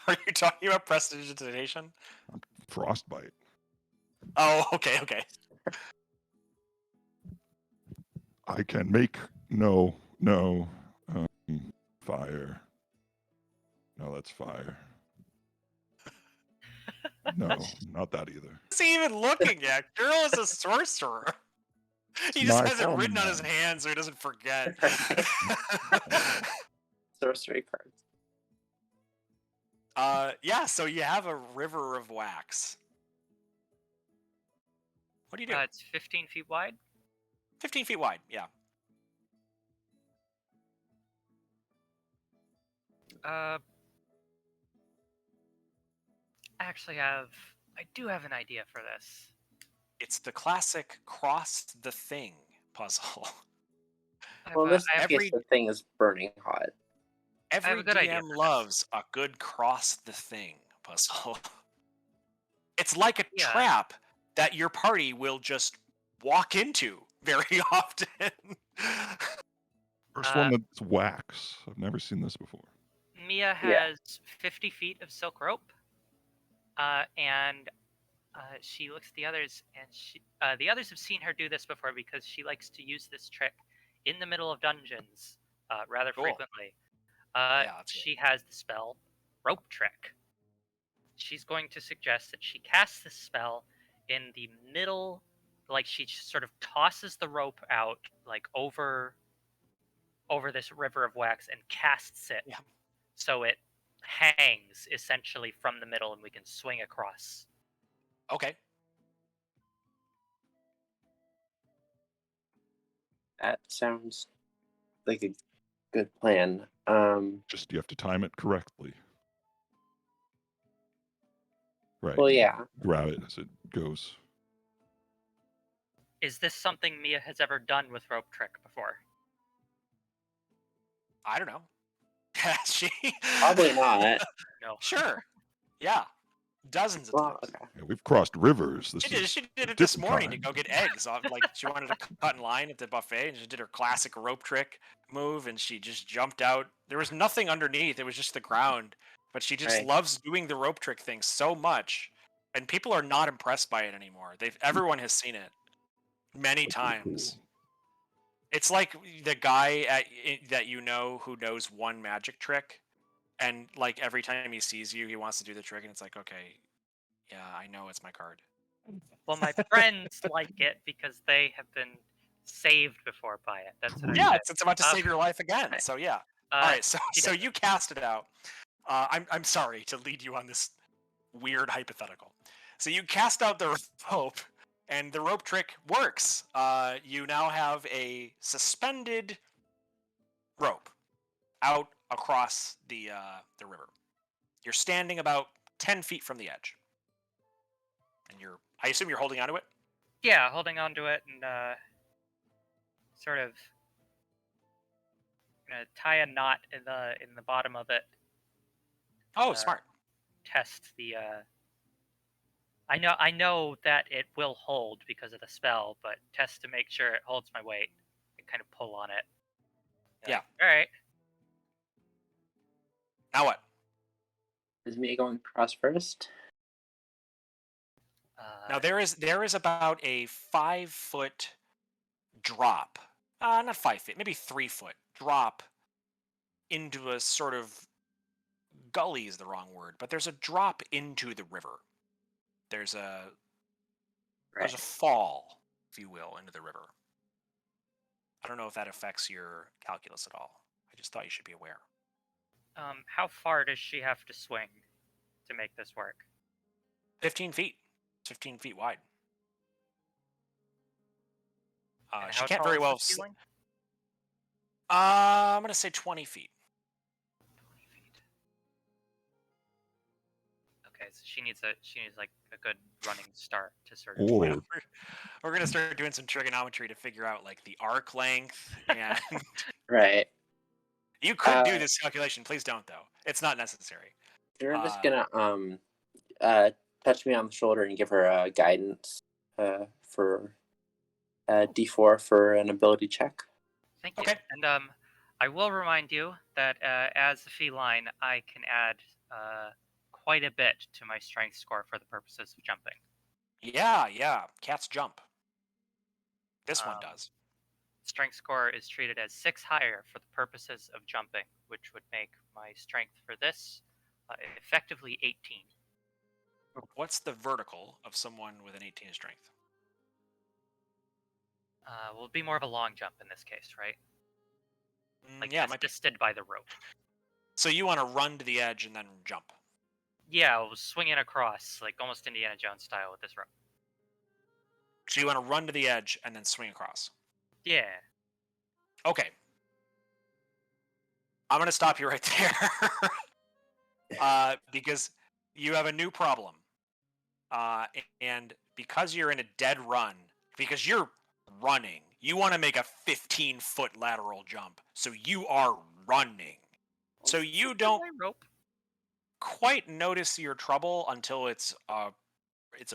Are you talking about prestidigitation? Frostbite. Oh, okay. I can make fire. No, that's fire. No, not that either. What's he even looking at? Girl is a sorcerer. He It's just my has it written on phone his now. hand so he doesn't forget. Sorcery cards. Yeah, so you have a river of wax. What do you do? It's 15 feet wide. 15 feet wide, yeah. I do have an idea for this. It's the classic cross the thing puzzle. Well, this I have guess the thing is burning hot. Every good idea DM for this. loves a good cross the thing puzzle. It's like a Yeah. trap that your party will just walk into very often. First one that's wax. I've never seen this before. Mia Yeah. has 50 feet of silk rope, and she looks at the others, and the others have seen her do this before because she likes to use this trick in the middle of dungeons rather Cool. frequently. Yeah, that's good. She has the spell Rope Trick. She's going to suggest that she casts this spell in the middle, like she sort of tosses the rope out, like over this river of wax and casts it, Yeah. so it hangs essentially from the middle, and we can swing across. Okay. That sounds like a good plan. Just you have to time it correctly. Right. Well, yeah. Grab it as it goes. Is this something Mia has ever done with Rope Trick before? I don't know. Has she? Probably not. No. Sure. Yeah. Dozens of Well, times. okay. Yeah, we've crossed rivers. This She is did a it this different morning kind. to go get eggs. Like she wanted to cut in line at the buffet, and she did her classic rope trick move, and she just jumped out. There was nothing underneath; it was just the ground. But she just Right. loves doing the rope trick thing so much, and people are not impressed by it anymore. Everyone has seen it many times. It's like the guy that you know who knows one magic trick, and like every time he sees you, he wants to do the trick, and it's like, okay, yeah, I know it's my card. Well, my friends like it because they have been saved before by it. That's what I Yeah, said. it's about to save your life again. right. So yeah. All right, so you cast it out. I'm sorry to lead you on this weird hypothetical. So you cast out the rope, and the rope trick works. You now have a suspended rope out across the river. You're standing about 10 feet from the edge, and I assume you're holding onto it. Yeah, holding on to it and sort of gonna tie a knot in the bottom of it. Oh, smart. Test the. I know that it will hold because of the spell, but test to make sure it holds my weight and kind of pull on it. Yeah. All right. Now what? Is Mia going cross first? Now there is about a 5-foot drop. Not 5 feet, maybe 3-foot drop into a sort of gully is the wrong word, but there's a drop into the river. There's a fall, if you will, into the river. I don't know if that affects your calculus at all. I just thought you should be aware. How far does she have to swing to make this work? 15 feet. It's 15 feet wide. And She how can't tall very is well. the ceiling? I'm gonna say 20 feet. 20 feet. Okay, so she needs like a good running start to sort of. Or We're gonna start doing some trigonometry to figure out like the arc length, and Right. you could do this calculation. Please don't, though. It's not necessary. You're just gonna touch me on the shoulder and give her guidance for D4 for an ability check. Thank you. Okay. And I will remind you that as a feline, I can add quite a bit to my strength score for the purposes of jumping. Yeah. Cats jump. This one does. Strength score is treated as 6 higher for the purposes of jumping, which would make my strength for this effectively 18. What's the vertical of someone with an 18 strength? Will it be more of a long jump in this case, right? Like Yeah, it might be. assisted by the rope. So you want to run to the edge and then jump. Yeah, I was swinging across, like almost Indiana Jones style with this rope. So you want to run to the edge and then swing across. Yeah. Okay. I'm going to stop you right there. Because you have a new problem. And because you're in a dead run, because you're running, you want to make a 15-foot lateral jump. So you are running. So you don't quite notice your trouble until it's a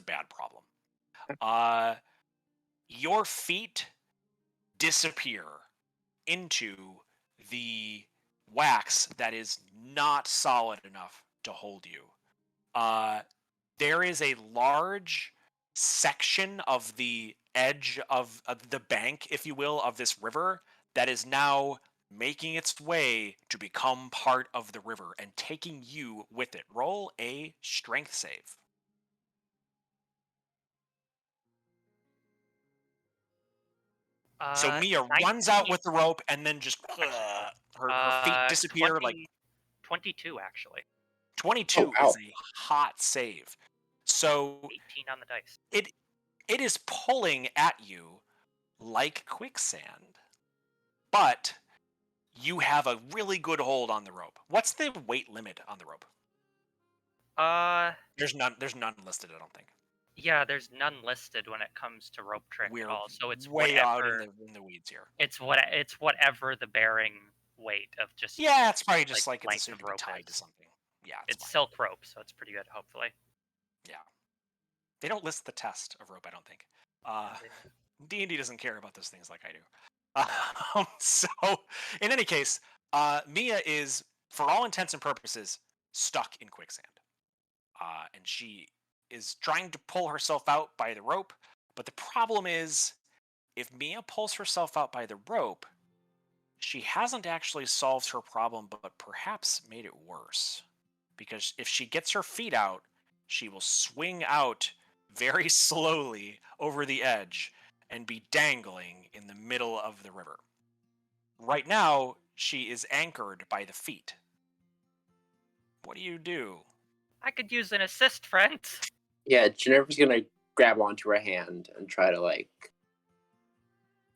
bad problem. Your feet disappear into the wax that is not solid enough to hold you. There is a large section of the edge of the bank, if you will, of this river that is now making its way to become part of the river and taking you with it. Roll a strength save. So Mia runs out with the rope and then just her feet disappear. 22 actually. 22 is a hot save. So 18 on the dice. It is pulling at you like quicksand, but you have a really good hold on the rope. What's the weight limit on the rope? There's none listed, I don't think. Yeah, there's none listed when it comes to rope trick We're at all. So it's way whatever, out in the weeds here. It's whatever the bearing weight of just it's probably just like it's length assumed of to be rope tied is. to something. Yeah, it's fine. silk rope, so it's pretty good, hopefully. Yeah, they don't list the test of rope, I don't think. D&D doesn't care about those things like I do. So, in any case, Mia is, for all intents and purposes, stuck in quicksand. And she is trying to pull herself out by the rope, but the problem is, if Mia pulls herself out by the rope, she hasn't actually solved her problem, but perhaps made it worse. Because if she gets her feet out, she will swing out very slowly over the edge and be dangling in the middle of the river. Right now, she is anchored by the feet. What do you do? I could use an assist, friend. Yeah, Ginevra's gonna grab onto her hand and try to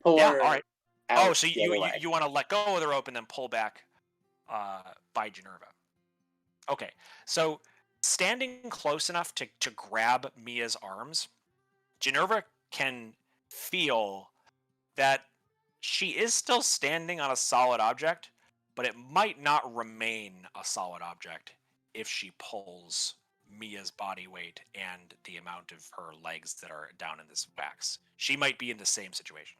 pull her. All right. Out so you want to let go of the rope and then pull back by Ginevra. Okay, so standing close enough to grab Mia's arms, Ginevra can feel that she is still standing on a solid object, but it might not remain a solid object if she pulls Mia's body weight and the amount of her legs that are down in this wax. She might be in the same situation.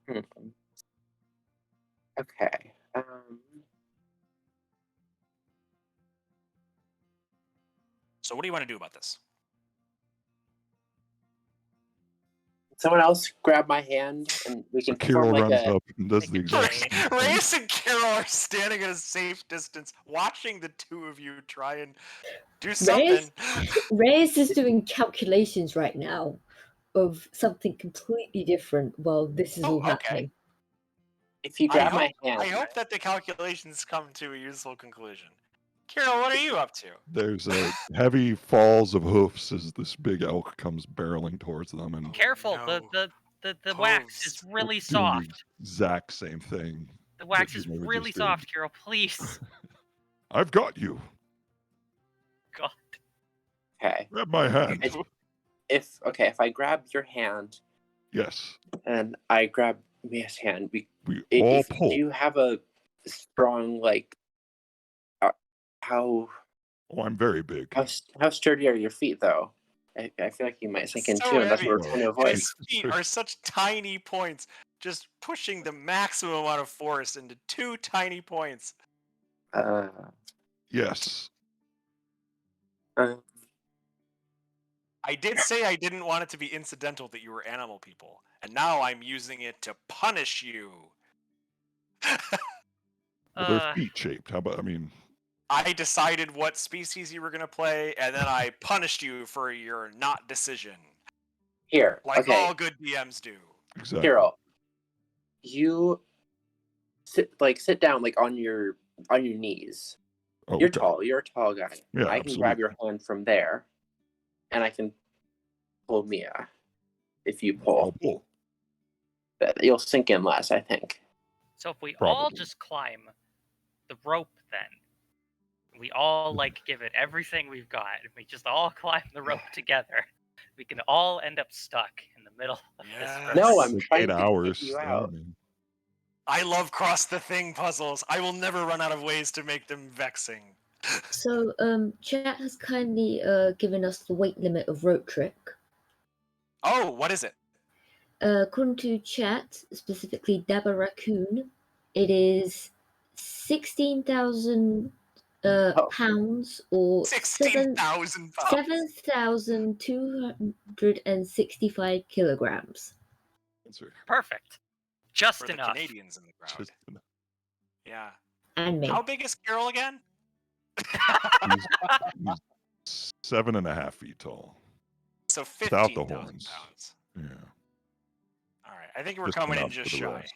Okay. So what do you want to do about this? Someone else grab my hand and we can Kirill form runs up and does the exact same thing. Reyes and Kirill are standing at a safe distance, watching the two of you try and do something. Reyes is doing calculations right now of something completely different while this is all happening. If you grab my hand, I hope that the calculations come to a useful conclusion. Kirill, what are you up to? There's a heavy falls of hoofs as this big elk comes barreling towards them, and Careful, the wax is really soft. The exact same thing. The wax is really soft, Kirill. Please. I've got you. God. Okay. Grab my hand. If I grab your hand. Yes. And I grab Mia's hand. We all pull. Do you have a strong how? Oh, I'm very big. How sturdy are your feet, though? I feel like you might sink in too, unless we're trying to avoid. His feet are such tiny points, just pushing the maximum amount of force into two tiny points. Yes. I did say I didn't want it to be incidental that you were animal people, and now I'm using it to punish you. Well, they're feet shaped. How about, I decided what species you were going to play, and then I punished you for your not decision. Here, like all good DMs do. Exactly. Kirill, you sit down on your knees. Oh, you're tall. You're a tall guy. Yeah, I can absolutely. grab your hand from there, and I can pull Mia. If you pull, I'll pull. You'll sink in less, I think. So if we all just climb the rope, then we all give it everything we've got, and we just all climb the rope together, we can all end up stuck in the middle of this river. No, I'm trying 8 to hours. get you out. I love cross the thing puzzles. I will never run out of ways to make them vexing. So, chat has kindly given us the weight limit of rope trick. Oh, what is it? According to chat, specifically Dabba Raccoon, it is 16,000 pounds or 16,000 pounds. 7,265 kilograms. Answer. Perfect. Just For the enough. Canadians in the crowd. Just enough. Yeah. And me. How big is Carol again? He's 7.5 feet tall. So Without the 15,000 horns. pounds. Yeah. All right. I think we're Just coming in enough just for the shy. rest.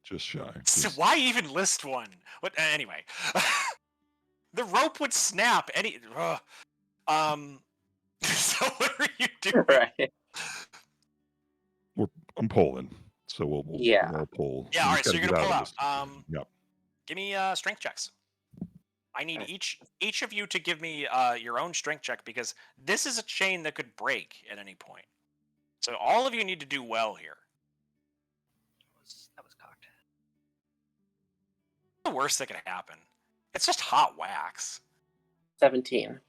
Just shy. So Just- why even list one? What? Anyway, the rope would snap. So what are you doing? Right. I'm pulling. So we'll Yeah. all pull. Yeah. We All right. just So gotta you're get gonna pull of out. this. Yep. Give me strength checks. I need Okay. each of you to give me your own strength check because this is a chain that could break at any point. So all of you need to do well here. That was cocked. The worst that could happen. It's just hot wax. 17.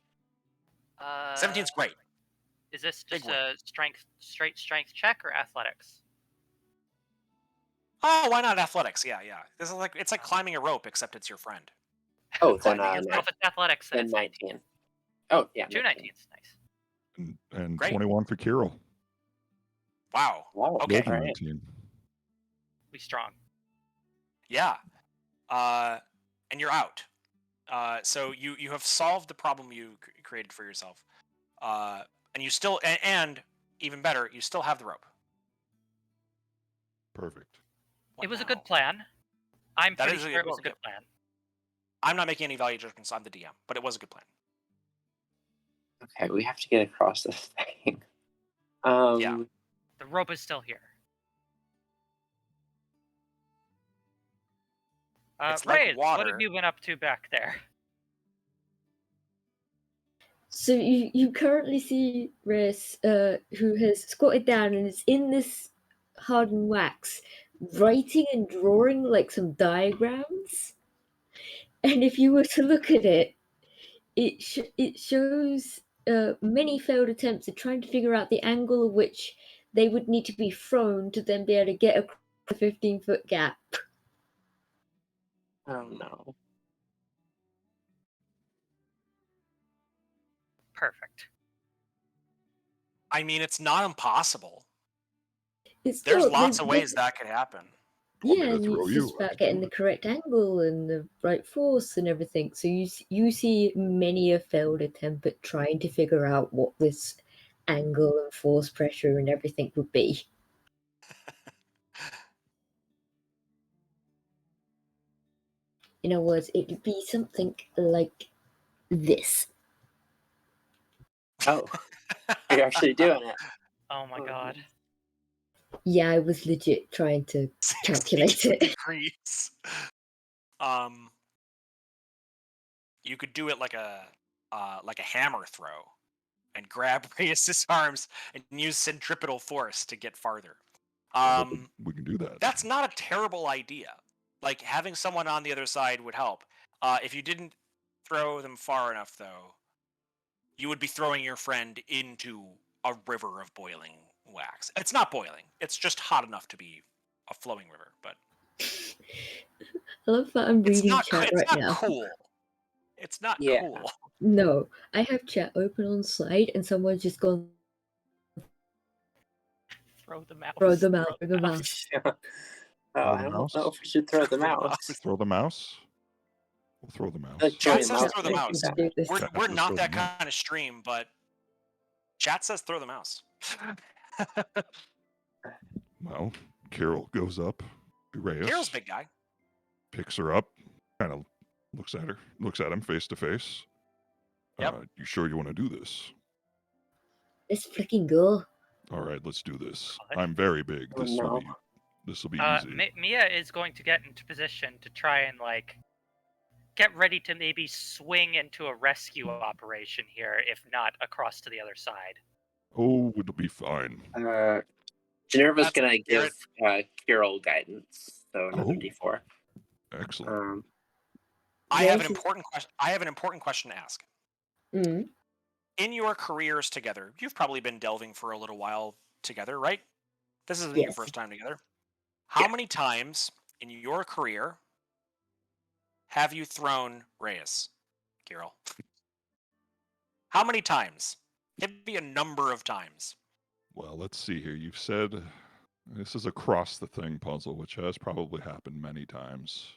17's great. Is this Big just a straight strength check or athletics? Oh, why not athletics? Yeah. This is it's like climbing a rope, except it's your friend. Oh, then, Climbing is Well, if it's athletics, then then it's 19. Oh, yeah. 2 19s. Nice. And Great. 21 for Kirill. Wow. Wow. Okay. Golden All right. 19. Be strong. Yeah. And you're out. So you have solved the problem you created for yourself. And you still and even better, you still have the rope. Perfect. What It was a now? good plan. I'm That pretty is sure it was a good plan. I'm not making any value judgments. I'm the DM, but it was a good plan. Okay, we have to get across this thing. Yeah. The rope is still here. It's like Reyes, what water. have you been up to back there? So you currently see Reyes, who has squatted down and is in this hardened wax, writing and drawing like some diagrams. And if you were to look at it, it shows many failed attempts at trying to figure out the angle at which they would need to be thrown to then be able to get across the 15-foot gap. Oh, no. Perfect. I mean, it's not impossible. It's There's not- lots of there's- ways that could happen. Want me Yeah, to and throw it's you? just I about can getting do the it. correct angle and the right force and everything. So you see many a failed attempt at trying to figure out what this angle and force pressure and everything would be. In other words, it would be something like this. Oh, you're actually doing it. Oh my god. Yeah, I was legit trying to 60 calculate it. degrees. You could do it like a hammer throw, and grab Reyes' arms and use centripetal force to get farther. We can do that. That's not a terrible idea. Like having someone on the other side would help. If you didn't throw them far enough, though, you would be throwing your friend into a river of boiling wax. It's not boiling. It's just hot enough to be a flowing river, but I love that I'm it's reading not. chat It's right not now. cool. It's not Yeah. cool. No, I have chat open on side and someone's just gone Throw the mouse. throw them out of the mouse. Oh, I the don't mouse? know if we should throw the mouse. Throw the mouse? We'll throw the mouse. Like, Chat Joey says Mouse throw the makes mouse. that. Do this. We're Chat we're says not throw that the mouse. kind of stream, but chat says throw the mouse. Well, Carol goes up to Reyes, Carol's a big guy. picks her up, kind of looks at him face to face. Yep. You sure you want to do this? Let's freaking go. All right, let's do this. God. I'm very big. Oh, no. This will be easy. Mia is going to get into position to try and get ready to maybe swing into a rescue operation here, if not across to the other side. Oh, it'll be fine. Genevra's That's gonna give Garrett. Kirill guidance. So another Oh. D4. Excellent. I have an Reyes is- important question. I have an important question to ask. Mm. In your careers together, you've probably been delving for a little while together, right? This isn't your Yes. first time together. How Yeah. many times in your career have you thrown Reyes, Kirill? How many times? Give me a number of times. Well, let's see here. You've said this is a cross the thing puzzle, which has probably happened many times.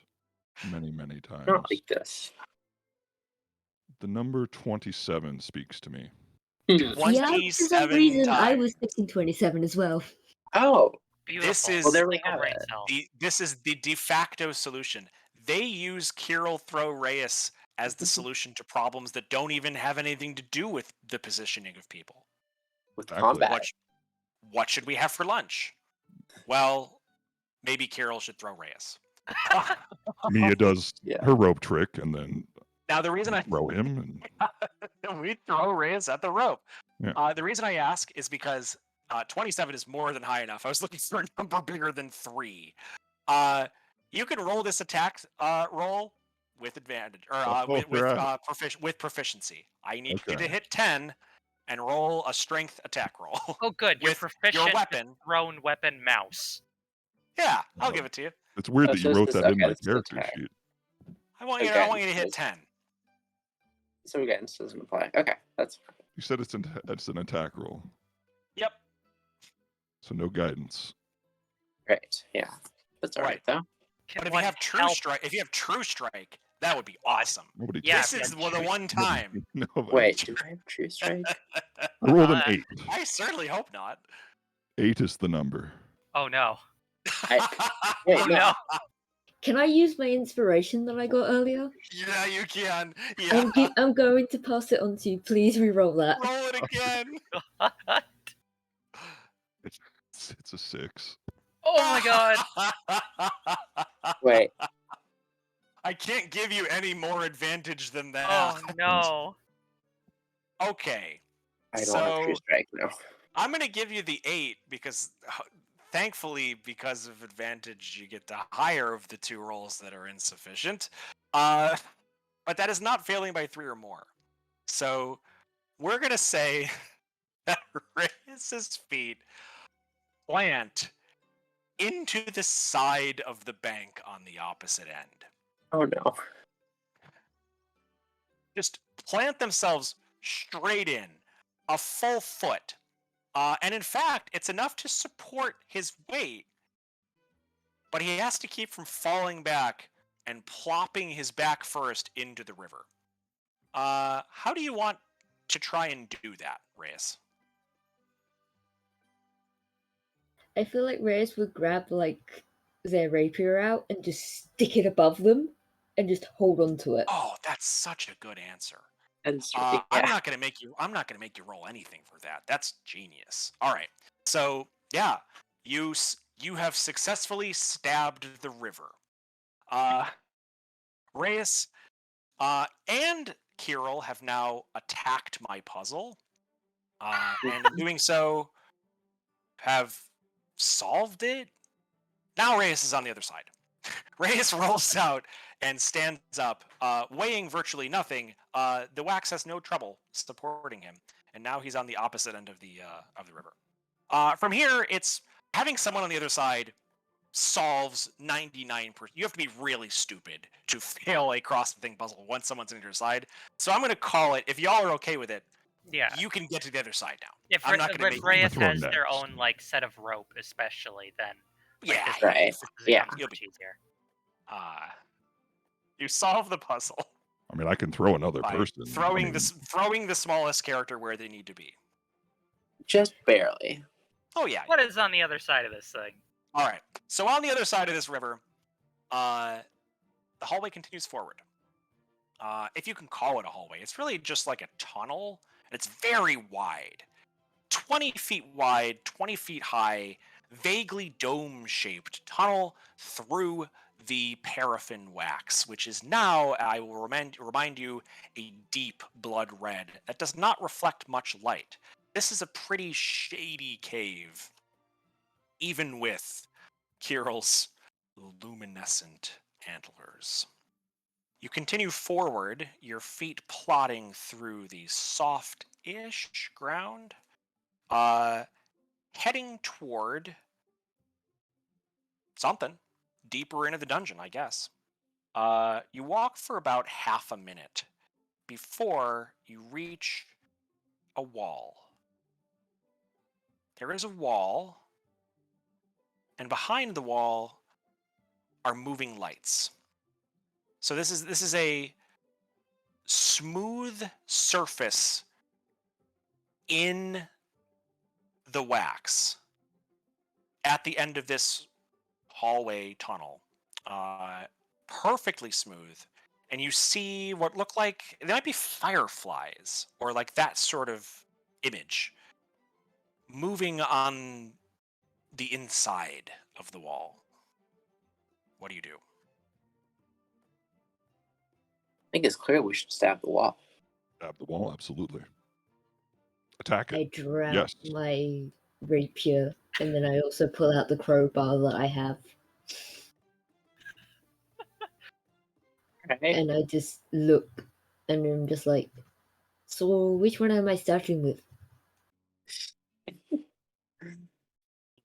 Many times. Not like this. The number 27 speaks to me. Yeah, for some 27 reason I times. was thinking 27 as well. Oh, Beautiful. This is well, there we Single have brain it. cell. this is the de facto solution. They use Kirill throw Reyes as the solution to problems that don't even have anything to do with the positioning of people. With Exactly. combat. What should we have for lunch? Well, maybe Kirill should throw Reyes. Mia does Yeah. her rope trick, and then Now the reason I throw him. And we throw Reyes at the rope. Yeah. The reason I ask is because 27 is more than high enough. I was looking for a number bigger than 3. You can roll this attack roll with advantage or with proficiency. I need you to Okay. hit 10 and roll a strength attack roll. Oh, good. You're With proficient your with weapon. thrown weapon mouse. Yeah, I'll give it to you. It's weird Oh, that so you this wrote is- that in okay, my this is character attack. sheet. I want you Okay. to hit 10. So again, this doesn't apply. Okay, that's You said it's an attack roll, Yep. so no guidance. right. Yeah, that's all right though. Can But if you one have true strike, that would be awesome. Nobody. Yeah, This is the one time. Nobody. Wait, do I have true strike? I rolled an Uh, 8. I certainly hope not. 8 is the number. Oh no. Wait, Oh no. no. Can I use my inspiration that I got earlier? Yeah, you can. Yeah. I'm going to pass it on to you. Please re-roll that. Roll it again. It's a 6. Oh my god. Wait, I can't give you any more advantage than that. Oh no. Okay. I don't have true So- strike now. I'm going to give you the 8 because thankfully, because of advantage, you get the higher of the 2 rolls that are insufficient. But that is not failing by 3 or more. So we're going to say that Reyes' feet plant into the side of the bank on the opposite end. Oh no. Just plant themselves straight in, a full foot. And in fact, it's enough to support his weight, but he has to keep from falling back and plopping his back first into the river. How do you want to try and do that, Reyes? I feel like Reyes would grab like their rapier out and just stick it above them and just hold on to it. Oh, that's such a good answer. And so, I'm yeah. not gonna make you roll anything for that. That's genius. All right. So yeah, you have successfully stabbed the river. Reyes and Kirill have now attacked my puzzle, and in doing so, have solved it. Now Reyes is on the other side. Reyes rolls out and stands up, weighing virtually nothing. The wax has no trouble supporting him, and now he's on the opposite end of the river. From here, it's having someone on the other side solves 99%. You have to be really stupid to fail a cross the thing puzzle once someone's on your side. So I'm going to call it. If y'all are okay with it, Yeah. you can get to the other side now. If, I'm not gonna if make- Reyes Throw has their next. own like set of rope, especially, then like, Yeah, this- Right. this is Yeah. much You'll be- easier. You solve the puzzle I mean, I can throw another by person. throwing I mean, throwing the smallest character where they need to be. Just barely. Oh yeah. What is on the other side of this thing? All right. So on the other side of this river, the hallway continues forward. If you can call it a hallway, it's really just like a tunnel, and it's very wide. 20 feet wide, 20 feet high, vaguely dome-shaped tunnel through the paraffin wax, which is now, I will remind you, a deep blood red that does not reflect much light. This is a pretty shady cave, even with Kirill's luminescent antlers. You continue forward, your feet plodding through the soft-ish ground, heading toward something deeper into the dungeon, I guess. You walk for about half a minute before you reach a wall. There is a wall, and behind the wall are moving lights. So this is a smooth surface in the wax at the end of this hallway tunnel. Perfectly smooth. And you see what look like, they might be fireflies, or like that sort of image, moving on the inside of the wall. What do you do? I think it's clear we should stab the wall. Stab the wall, absolutely. Attack I it. draw out Yes. my rapier, and then I also pull out the crowbar that I have, Right? and I just look, and I'm just like, so which one am I starting with?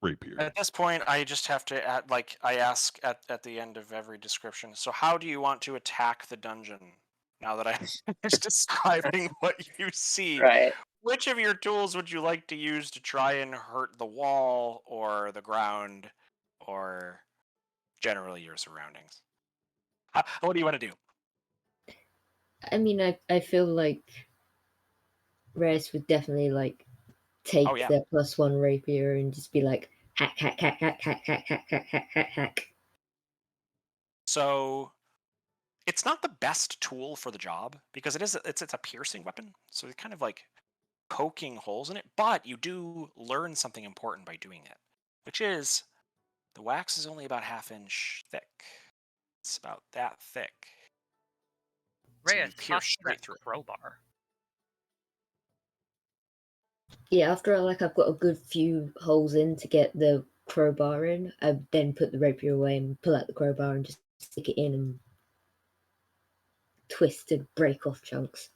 Rapier. At this point, I just have to add, like, I ask at the end of every description, so how do you want to attack the dungeon? Now that I'm finished describing what you see, Right. which of your tools would you like to use to try and hurt the wall or the ground or generally your surroundings? What do you want to do? I mean, I feel like Reyes would definitely like take Oh, yeah. their +1 rapier and just be like hack, hack, hack, hack, hack, hack, hack, hack, hack, hack, hack. So it's not the best tool for the job because it's a piercing weapon. So it's kind of like poking holes in it, but you do learn something important by doing it, which is the wax is only about half-inch thick. It's about that thick. So you Reyes, pierce toss me straight that through it. crowbar. Yeah, after I've got a good few holes in to get the crowbar in, I then put the rapier away and pull out the crowbar and just stick it in and twist and break off chunks.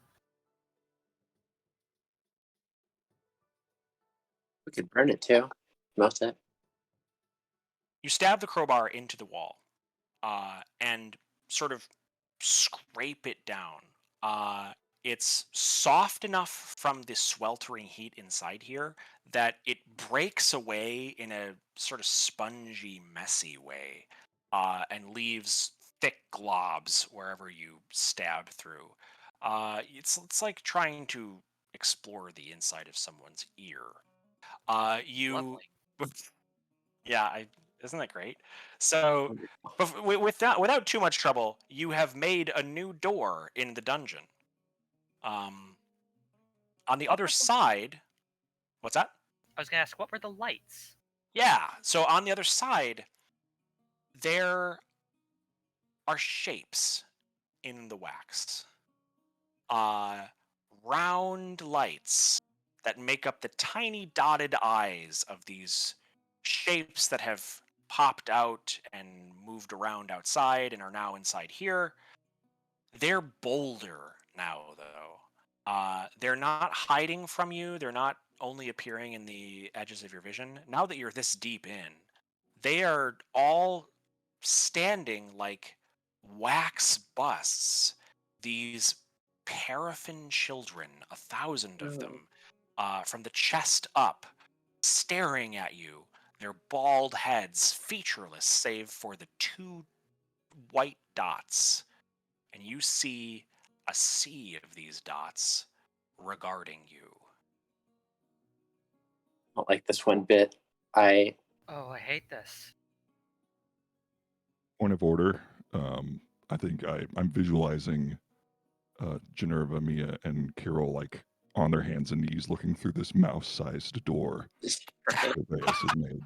We could burn it too. Melt it. You stab the crowbar into the wall and sort of scrape it down. It's soft enough from the sweltering heat inside here that it breaks away in a sort of spongy, messy way and leaves thick globs wherever you stab through. It's like trying to explore the inside of someone's ear. You, yeah, isn't that great? So, without too much trouble, you have made a new door in the dungeon. On the other side, what's that? I was gonna ask, what were the lights? Yeah, so on the other side, there are shapes in the wax. Round lights that make up the tiny dotted eyes of these shapes that have popped out and moved around outside and are now inside here. They're bolder now, though. They're not hiding from you. They're not only appearing in the edges of your vision. Now that you're this deep in, they are all standing like wax busts. These paraffin children, 1,000 of them, from the chest up, staring at you, their bald heads featureless save for the two white dots. And you see a sea of these dots regarding you. I don't like this one bit. I Oh, I hate this. Point of order. I think I'm visualizing Generva, Mia, and Carol like on their hands and knees looking through this mouse-sized door that Reyes has made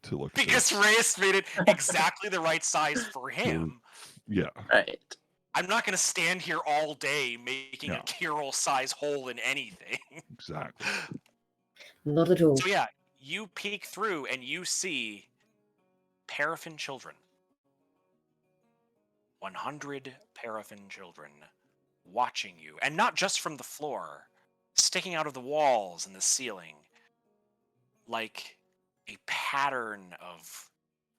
to look. Because Reyes made it exactly the right size for him. Yeah. right. I'm not going to stand here all day making Yeah. a Carol size hole in anything. Exactly. Not at all. So yeah, you peek through and you see paraffin children 100 paraffin children watching you, and not just from the floor, sticking out of the walls and the ceiling, like a pattern of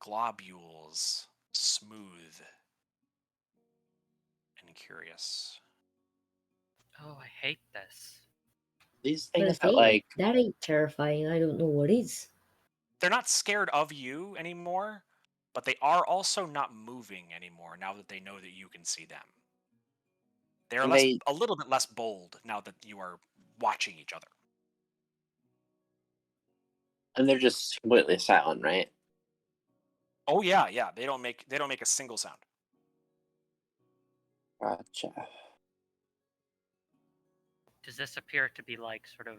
globules, smooth and curious. Oh, I hate this. These But things that that ain't terrifying. I don't know what is. They're not scared of you anymore, but they are also not moving anymore now that they know that you can see them. They are and they a little bit less bold now that you are watching each other. and they're just completely silent, right? Oh yeah, they don't make a single sound. Gotcha. Does this appear to be like sort of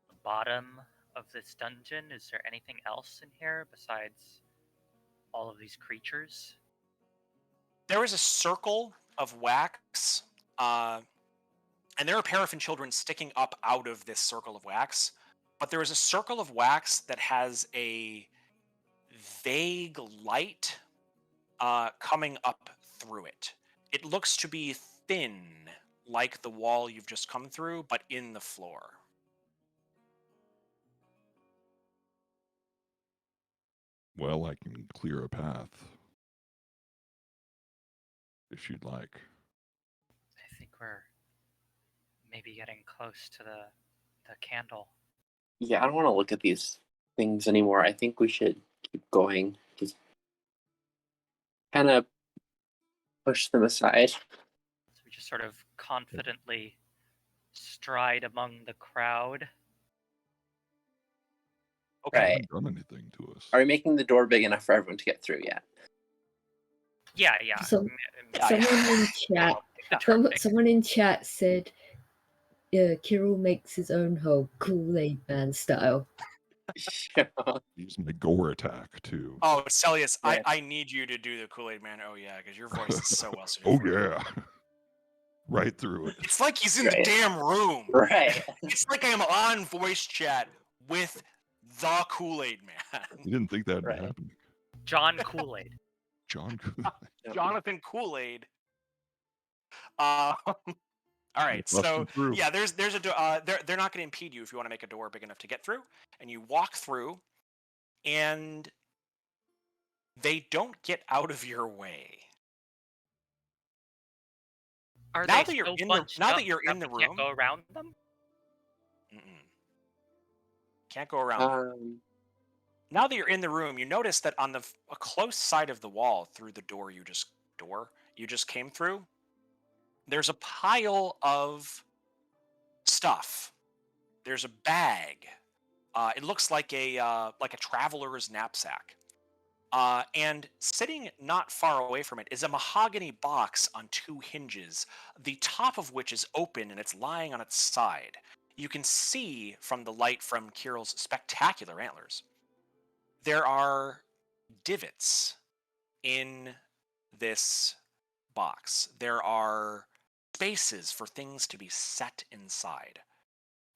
the bottom of this dungeon? Is there anything else in here besides all of these creatures? There is a circle of wax, and there are paraffin children sticking up out of this circle of wax. But there is a circle of wax that has a vague light coming up through it. It looks to be thin, like the wall you've just come through, but in the floor. Well, I can clear a path if you'd like. I think we're maybe getting close to the candle. Yeah, I don't want to look at these things anymore. I think we should keep going. Just kind of push them aside. So we just sort of confidently stride among the crowd. Okay. They Right. haven't done anything to us. Are we making the door big enough for everyone to get through yet? Yeah. So- Yeah, Someone in chat, someone in chat said, Kirill makes his own hole, Kool-Aid Man style. Use my gore attack too. Oh, Celius, Yeah. I need you to do the Kool-Aid Man. Oh yeah, because your voice is so well suited. Oh for it. yeah, right through it. It's like he's in Right. the damn room. Right. It's like I am on voice chat with the Kool-Aid Man. You didn't think that'd Right. be happening, John Kool-Aid. John? Kool-Aid. Jonathan Kool-Aid. All right, so Busting through. yeah, there's a door. They're not going to impede you if you want to make a door big enough to get through, and you walk through, and they don't get out of your way. Are Now they that you're so in the- bunched now that up you're in the we can't room- go around them? Can't go around. Now that you're in the room, you notice that on a close side of the wall through the door you just came through, there's a pile of stuff. There's a bag. It looks like a traveler's knapsack. And sitting not far away from it is a mahogany box on two hinges, the top of which is open and it's lying on its side. You can see from the light from Kirill's spectacular antlers, there are divots in this box. There are spaces for things to be set inside.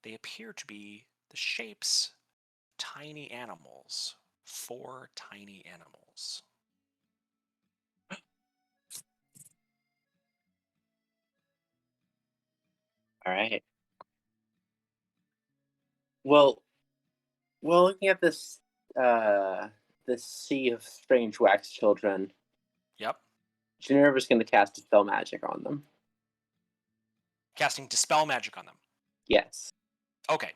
They appear to be the shapes of tiny animals. 4 tiny animals. All right. Well, looking at this sea of strange wax children, Yep. Genevra's going to cast Dispel Magic on them. Casting Dispel Magic on them. Yes. Okay.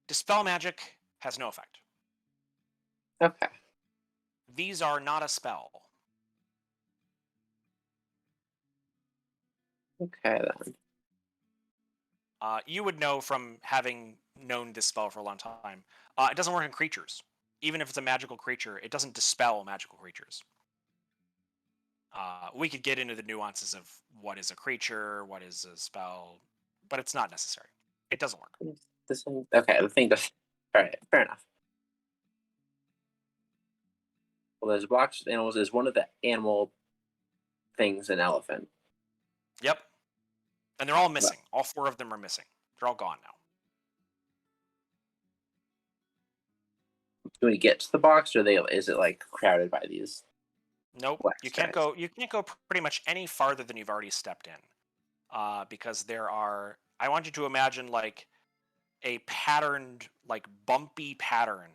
Dispel Magic has no effect. Okay. These are not a spell. Okay then. You would know from having known this spell for a long time. It doesn't work on creatures. Even if it's a magical creature, it doesn't dispel magical creatures. We could get into the nuances of what is a creature, what is a spell, but it's not necessary. It doesn't work. This one, okay, the thing does. All right, fair enough. Well, there's a box of animals. Is one of the animal things an elephant? Yep. And they're all missing. All 4 of them are missing. They're all gone now. Can we get to the box, or is it like crowded by these? Nope. Wax You can't guys. go. You can't go pretty much any farther than you've already stepped in, because there are. I want you to imagine like a patterned, like bumpy pattern,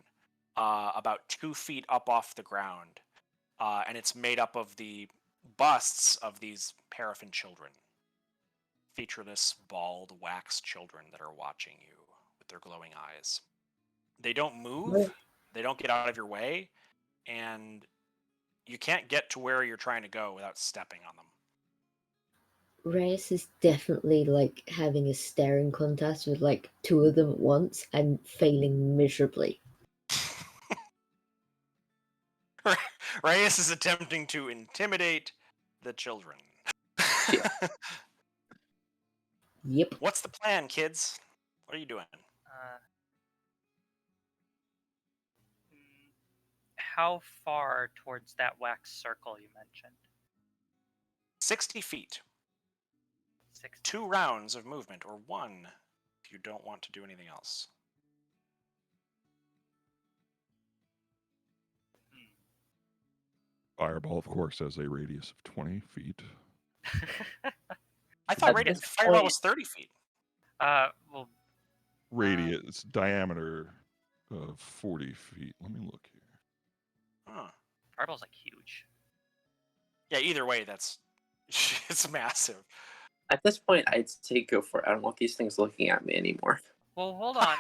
about 2 feet up off the ground, and it's made up of the busts of these paraffin children, featureless, bald, wax children that are watching you with their glowing eyes. They don't move. They don't get out of your way, and you can't get to where you're trying to go without stepping on them. Reyes is definitely like having a staring contest with like two of them at once and failing miserably. Reyes is attempting to intimidate the children. Yep. What's the plan, kids? What are you doing? How far towards that wax circle you mentioned? 60 feet. 60. 2 rounds of movement, or 1 if you don't want to do anything else. Fireball, of course, has a radius of 20 feet. I thought At this Fireball point- was 30 feet. Well, Radius, diameter of 40 feet. Let me look here. Huh. Fireball's like huge. Yeah, either way, that's it's massive. At this point, I'd say go for it. I don't want these things looking at me anymore. Well, hold on.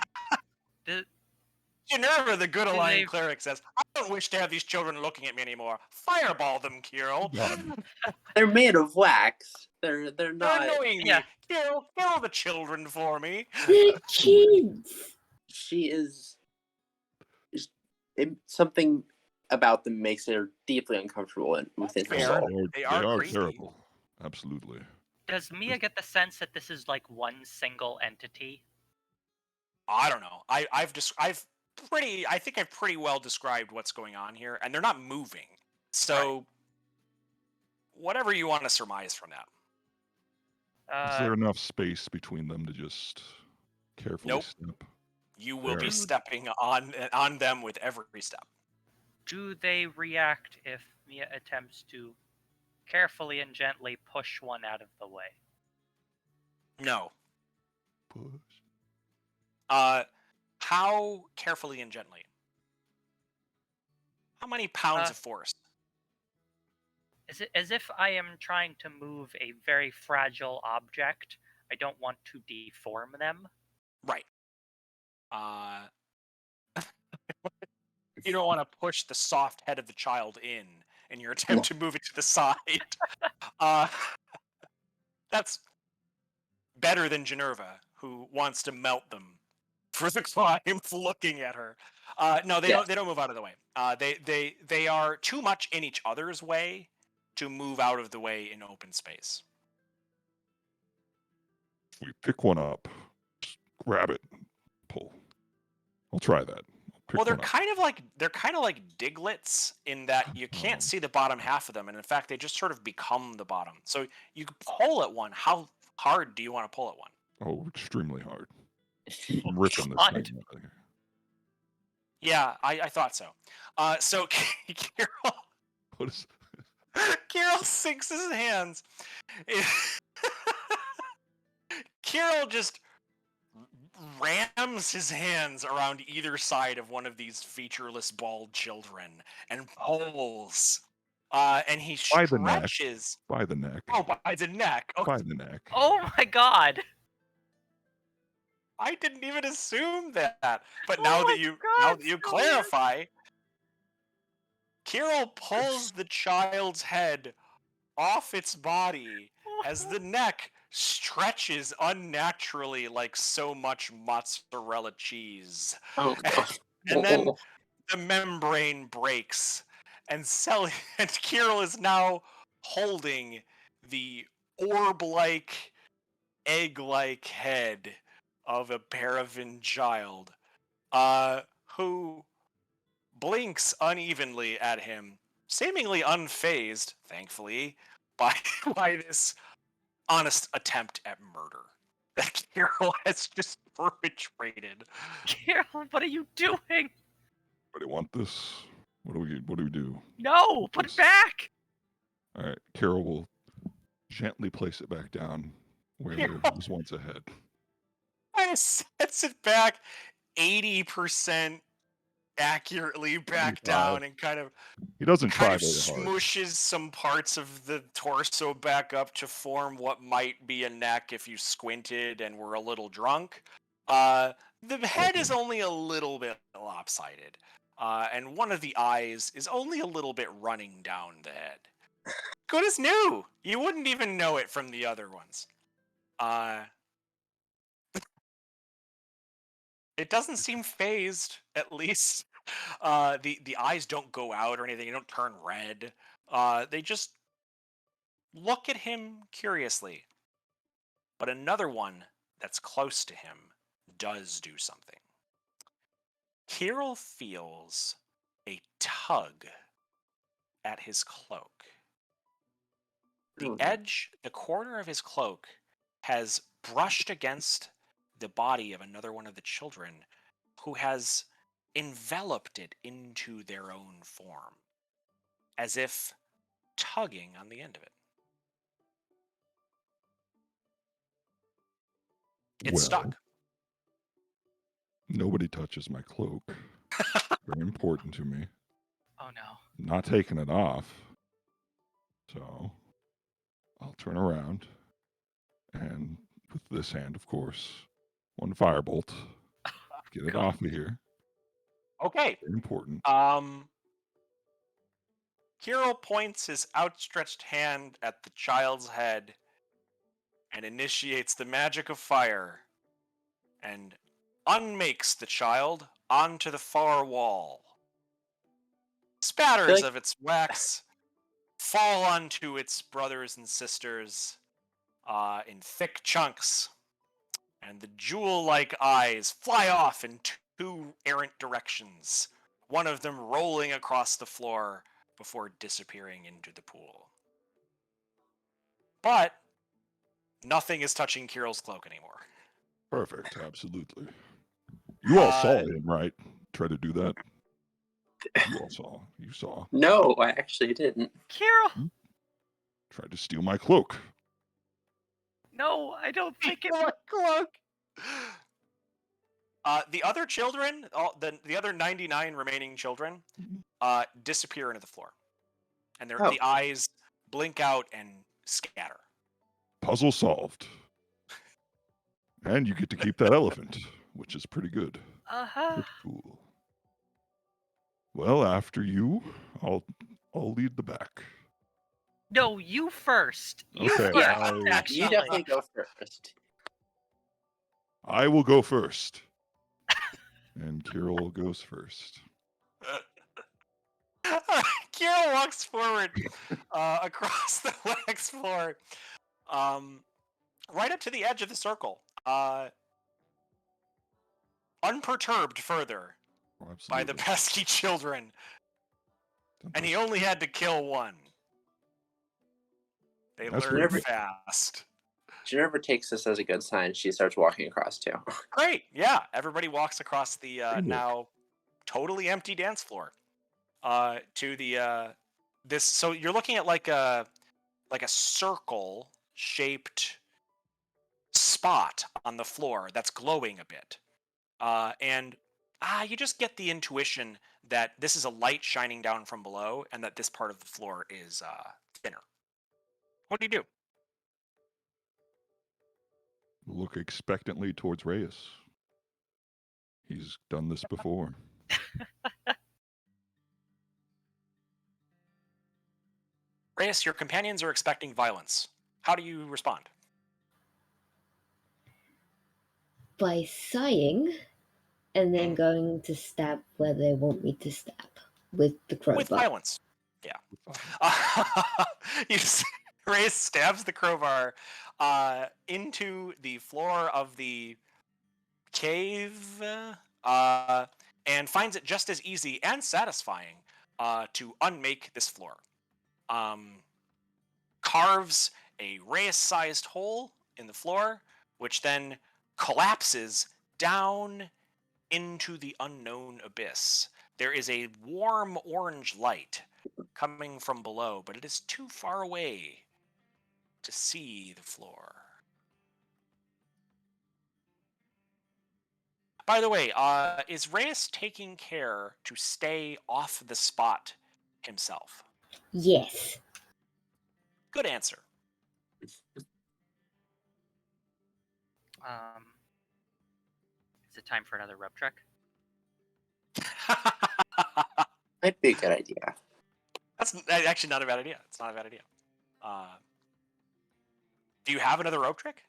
Minerva, the good Do aligned they- cleric, says, "I don't wish to have these children looking at me anymore. Fireball them, Kirill. Done. They're made of wax. They're They're not. annoying Yeah. me. Kill the children for me." They're kids! She is. Something about them makes her deeply uncomfortable within her Fair. soul. They are creepy. terrible. Absolutely. Does Mia get the sense that this is like one single entity? I don't know. I think I've pretty well described what's going on here, and they're not moving. So, whatever you want to surmise from that. Is there enough space between them to just carefully Nope. step? You will be Fair. stepping on them with every step. Do they react if Mia attempts to carefully and gently push one out of the way? No. Push. How carefully and gently? How many pounds Uh, of force? Is it as if I am trying to move a very fragile object? I don't want to deform them. Right. You don't want to push the soft head of the child in your attempt to move it to the side. That's better than Minerva, who wants to melt them for the climb looking at her. No, they don't move out of the way. They are too much in each other's way to move out of the way in open space. We pick one up, just grab it, pull. I'll try that. Well, they're kind of like Diglets in that you can't see the bottom half of them, and in fact, they just sort of become the bottom. So you can pull at one. How hard do you want to pull at one? Oh, extremely hard. I'm ripping this God. thing out of here. Yeah, I thought so. So Kirill, What is? Kirill sinks his hands. Kirill just rams his hands around either side of one of these featureless bald children and pulls. And he By the neck. stretches. By the neck. Oh, by the neck. Oh, By the neck. Oh my god! I didn't even assume that. But Oh now my that you God, so weird. clarify, Kirill pulls the child's head off its body as the neck stretches unnaturally like so much mozzarella cheese. Oh no. And then the membrane breaks, and Kirill is now holding the orb-like, egg-like head of a paraffin child, who blinks unevenly at him, seemingly unfazed, thankfully, by this honest attempt at murder that Kirill has just perpetrated. Kirill, what are you doing? Anybody want this? What do we do? No! Put it back! All right, Carol will gently place it back down where Carol. it was once ahead. Kind of sets it back 80% accurately back 75. down and kind of He doesn't try very hard. smooshes some parts of the torso back up to form what might be a neck if you squinted and were a little drunk. The head is only a little bit lopsided, and one of the eyes is only a little bit running down the head. Good as new. You wouldn't even know it from the other ones. It doesn't seem phased, at least. The eyes don't go out or anything. They don't turn red. They just look at him curiously. But another one that's close to him does do something. Kirill feels a tug at his cloak. The edge, the corner of his cloak, has brushed against the body of another one of the children who has enveloped it into their own form, as if tugging on the end of it. It's stuck. Nobody touches my cloak. Very important to me. Oh no. Not taking it off. So I'll turn around and with this hand, of course, one firebolt. Get it off of here. Okay. Very important. Kirill points his outstretched hand at the child's head and initiates the magic of fire and unmakes the child onto the far wall. Spatters of its wax fall onto its brothers and sisters in thick chunks, and the jewel-like eyes fly off in two errant directions, one of them rolling across the floor before disappearing into the pool. But nothing is touching Kirill's cloak anymore. Perfect. Absolutely. You all saw him, right? Try to do that. You all saw. You saw. No, I actually didn't. Kirill! Tried to steal my cloak. No, I don't think it. My cloak. The other children, the other 99 remaining children, disappear into the floor, and the eyes blink out and scatter. Puzzle solved. And you get to keep that elephant, which is pretty good. Pretty cool. Well, after you, I'll lead the back. No, you first. You Okay, first, actually. You definitely go first. I will go first. And Kirill goes first. Kirill walks forward across the wax floor, right up to the edge of the circle, unperturbed further by the pesky children. And he only had to kill one. They learn fast. Ginevra takes this as a good sign. She starts walking across too. Great, yeah. Everybody walks across the now totally empty dance floor to the this. So you're looking at like a circle shaped spot on the floor that's glowing a bit, and you just get the intuition that this is a light shining down from below, and that this part of the floor is thinner. What do you do? Look expectantly towards Reyes. He's done this before. Reyes, your companions are expecting violence. How do you respond? By sighing and then going to stab where they want me to stab with the crowbar. With violence. Yeah. Reyes stabs the crowbar into the floor of the cave and finds it just as easy and satisfying to unmake this floor. Carves a Reyes-sized hole in the floor, which then collapses down into the unknown abyss. There is a warm orange light coming from below, but it is too far away to see the floor. By the way, is Reyes taking care to stay off the spot himself? Yes. Good answer. Is it time for another rope trick? Might be a good idea. That's actually not a bad idea. It's not a bad idea. Do you have another rope trick?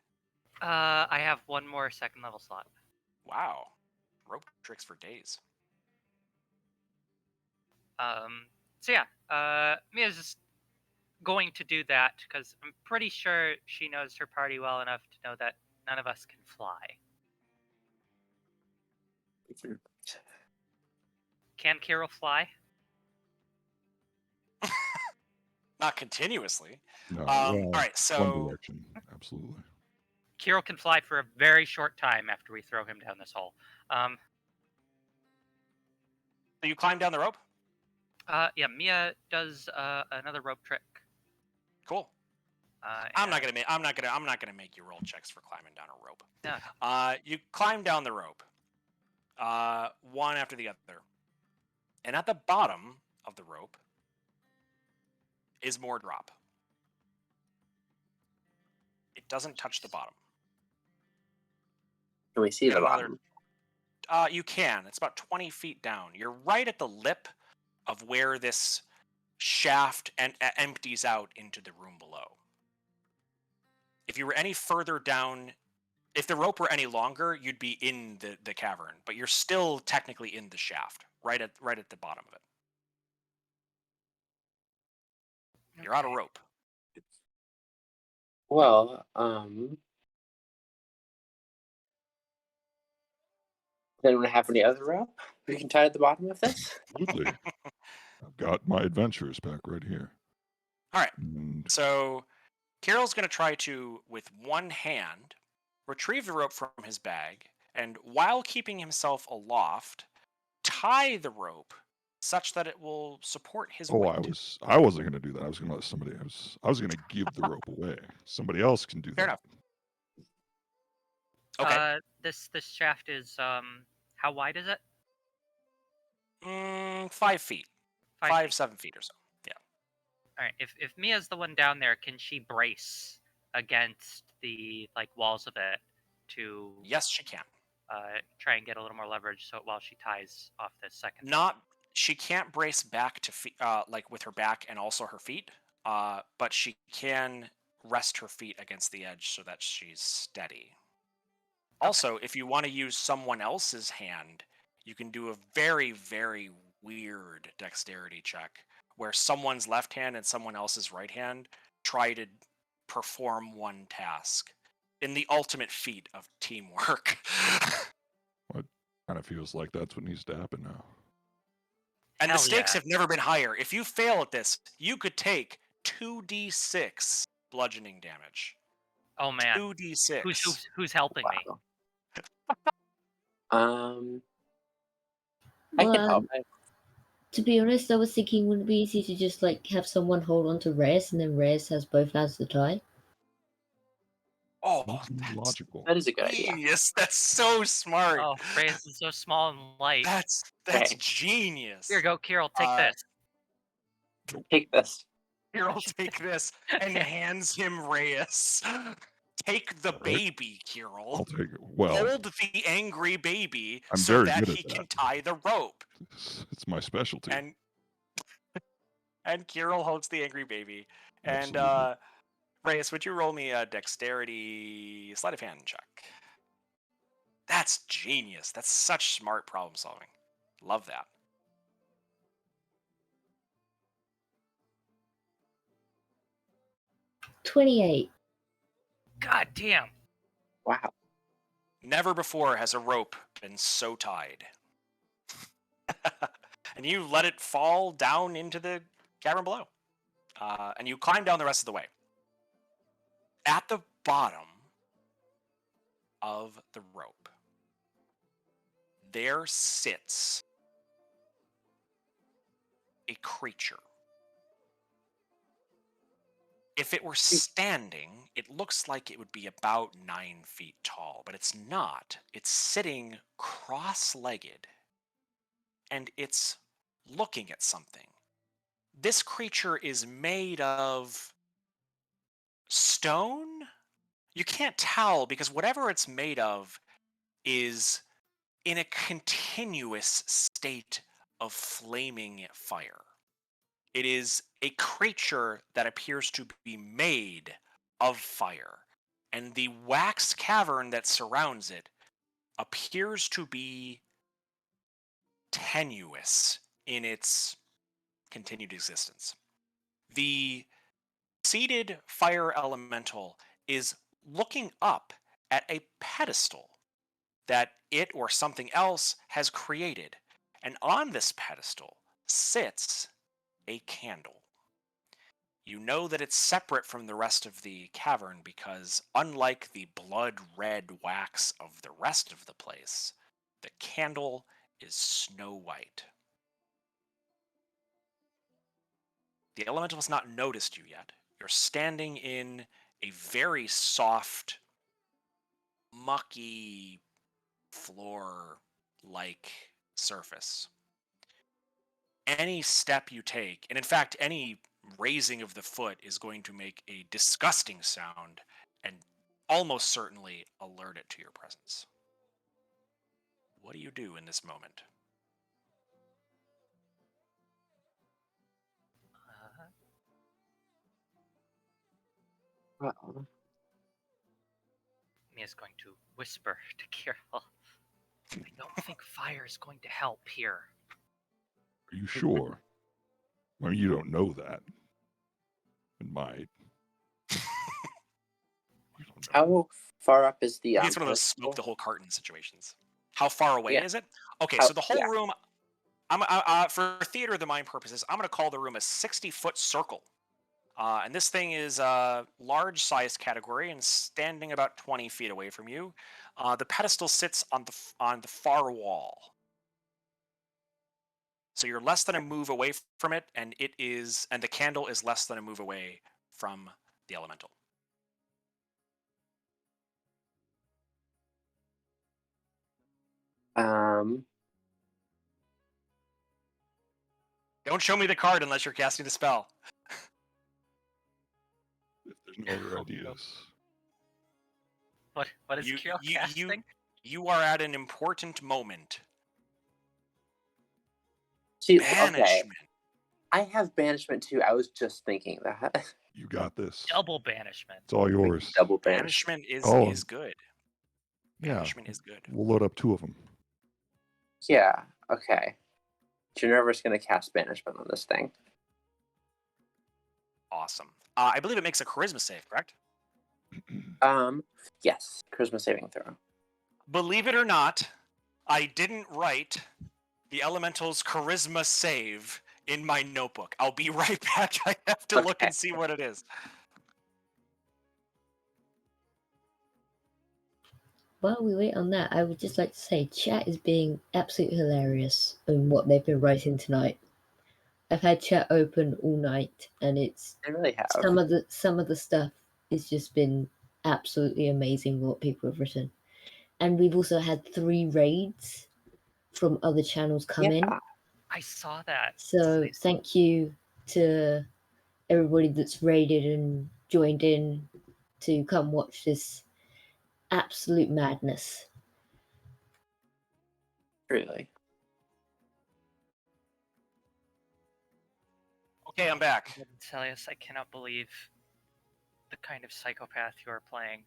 I have one more second level slot. Wow. Rope tricks for days. So yeah, Mia's just going to do that because I'm pretty sure she knows her party well enough to know that none of us can fly. Can Kirill fly? Not continuously. No, All well, right, one so direction, absolutely. Kirill can fly for a very short time after we throw him down this hole. you climb down the rope? Yeah, Mia does another rope trick. Cool. I'm not gonna make you roll checks for climbing down a rope. Yeah. You climb down the rope, one after the other, and at the bottom of the rope is more drop. It doesn't touch the bottom. Can we see the bottom? You can. It's about 20 feet down. You're right at the lip of where this shaft empties out into the room below. If you were any further down, if the rope were any longer, you'd be in the cavern, but you're still technically in the shaft, right at the bottom of it. You're out of rope. Well, does anyone have any other rope we can tie at the bottom of this? Absolutely. I've got my adventurers pack right here. All right. And So Carol's going to try to, with one hand, retrieve the rope from his bag, and while keeping himself aloft, tie the rope such that it will support his weight. I wasn't going to do that. I was going to let somebody. I was going to give the rope away. Somebody else can do Fair that. enough. Okay. This shaft is how wide is it? 5 feet. 5 feet. 7 feet or so. Yeah. All right. If Mia's the one down there, can she brace against the walls of it to? Yes, she can. Try and get a little more leverage so while she ties off this second. She can't brace back to feet, with her back and also her feet. But she can rest her feet against the edge so that she's steady. Okay. Also, if you want to use someone else's hand, you can do a very, very weird dexterity check where someone's left hand and someone else's right hand try to perform one task in the ultimate feat of teamwork. It kind of feels like that's what needs to happen now. And the stakes have never been higher. If you fail at this, you could take 2d6 bludgeoning damage. Oh man. 2d6. Who's helping me? I can help. To be honest, I was thinking, wouldn't it be easy to just have someone hold on to Reyes, and then Reyes has both hands to tie? Oh, that's logical. That is a good idea. Genius. That's so smart. Oh, Reyes is so small and light. That's genius. Here you go, Kirill. Take this. Take this. Kirill, take this, and hands him Reyes. Take the baby, Kirill. I'll take it. Well, hold the angry baby I'm so very that good at he that. can tie the rope. It's my specialty. And Kirill holds the angry baby. Absolutely. And Reyes, would you roll me a dexterity sleight of hand check? That's genius. That's such smart problem solving. Love that. $28. God damn. Wow. Never before has a rope been so tied. And you let it fall down into the cavern below. And you climb down the rest of the way. At the bottom of the rope, there sits a creature. If it were standing, it looks like it would be about 9 feet tall, but it's not. It's sitting cross-legged, and it's looking at something. This creature is made of stone? You can't tell because whatever it's made of is in a continuous state of flaming fire. It is a creature that appears to be made of fire, and the wax cavern that surrounds it appears to be tenuous in its continued existence. The seated fire elemental is looking up at a pedestal that it or something else has created, and on this pedestal sits a candle. You know that it's separate from the rest of the cavern because, unlike the blood red wax of the rest of the place, the candle is snow white. The elemental has not noticed you yet. You're standing in a very soft, mucky floor-like surface. Any step you take, and in fact, any raising of the foot is going to make a disgusting sound and almost certainly alert it to your presence. What do you do in this moment? Uh-oh. Mia's going to whisper to Kirill, I don't think fire is going to help here. Are you sure? Well, you don't know that. It might. You don't know. How far up is the It's one of those smoke the pedestal? whole carton situations. How far away Yeah. is it? Okay, Oh, so the whole yeah. room, for theater of the mind purposes, I'm going to call the room a 60-foot circle. And this thing is a large size category and standing about 20 feet away from you. The pedestal sits on the far wall. So you're less than a move away from it, and the candle is less than a move away from the elemental. Don't show me the card unless you're casting the spell. If there's no other ideas. What is Kirill casting? You are at an important moment. See, Banishment. okay. I have banishment too. I was just thinking that. You got this. Double banishment. It's all yours. Double banish. Banishment is good. Yeah. Banishment is good. We'll load up 2 of them. Yeah, okay. Genevra's going to cast banishment on this thing. Awesome. I believe it makes a charisma save, correct? Yes. Charisma saving throw. Believe it or not, I didn't write the elemental's charisma save in my notebook. I'll be right back. I have to look Okay. and see what it is. While we wait on that, I would just like to say chat is being absolutely hilarious in what they've been writing tonight. I've had chat open all night, and it's I really have. some of the stuff has just been absolutely amazing what people have written. And we've also had 3 raids from other channels come in. I saw that. So thank you to everybody that's raided and joined in to come watch this absolute madness. Really. Okay, I'm back. Celius, I cannot believe the kind of psychopath you are playing.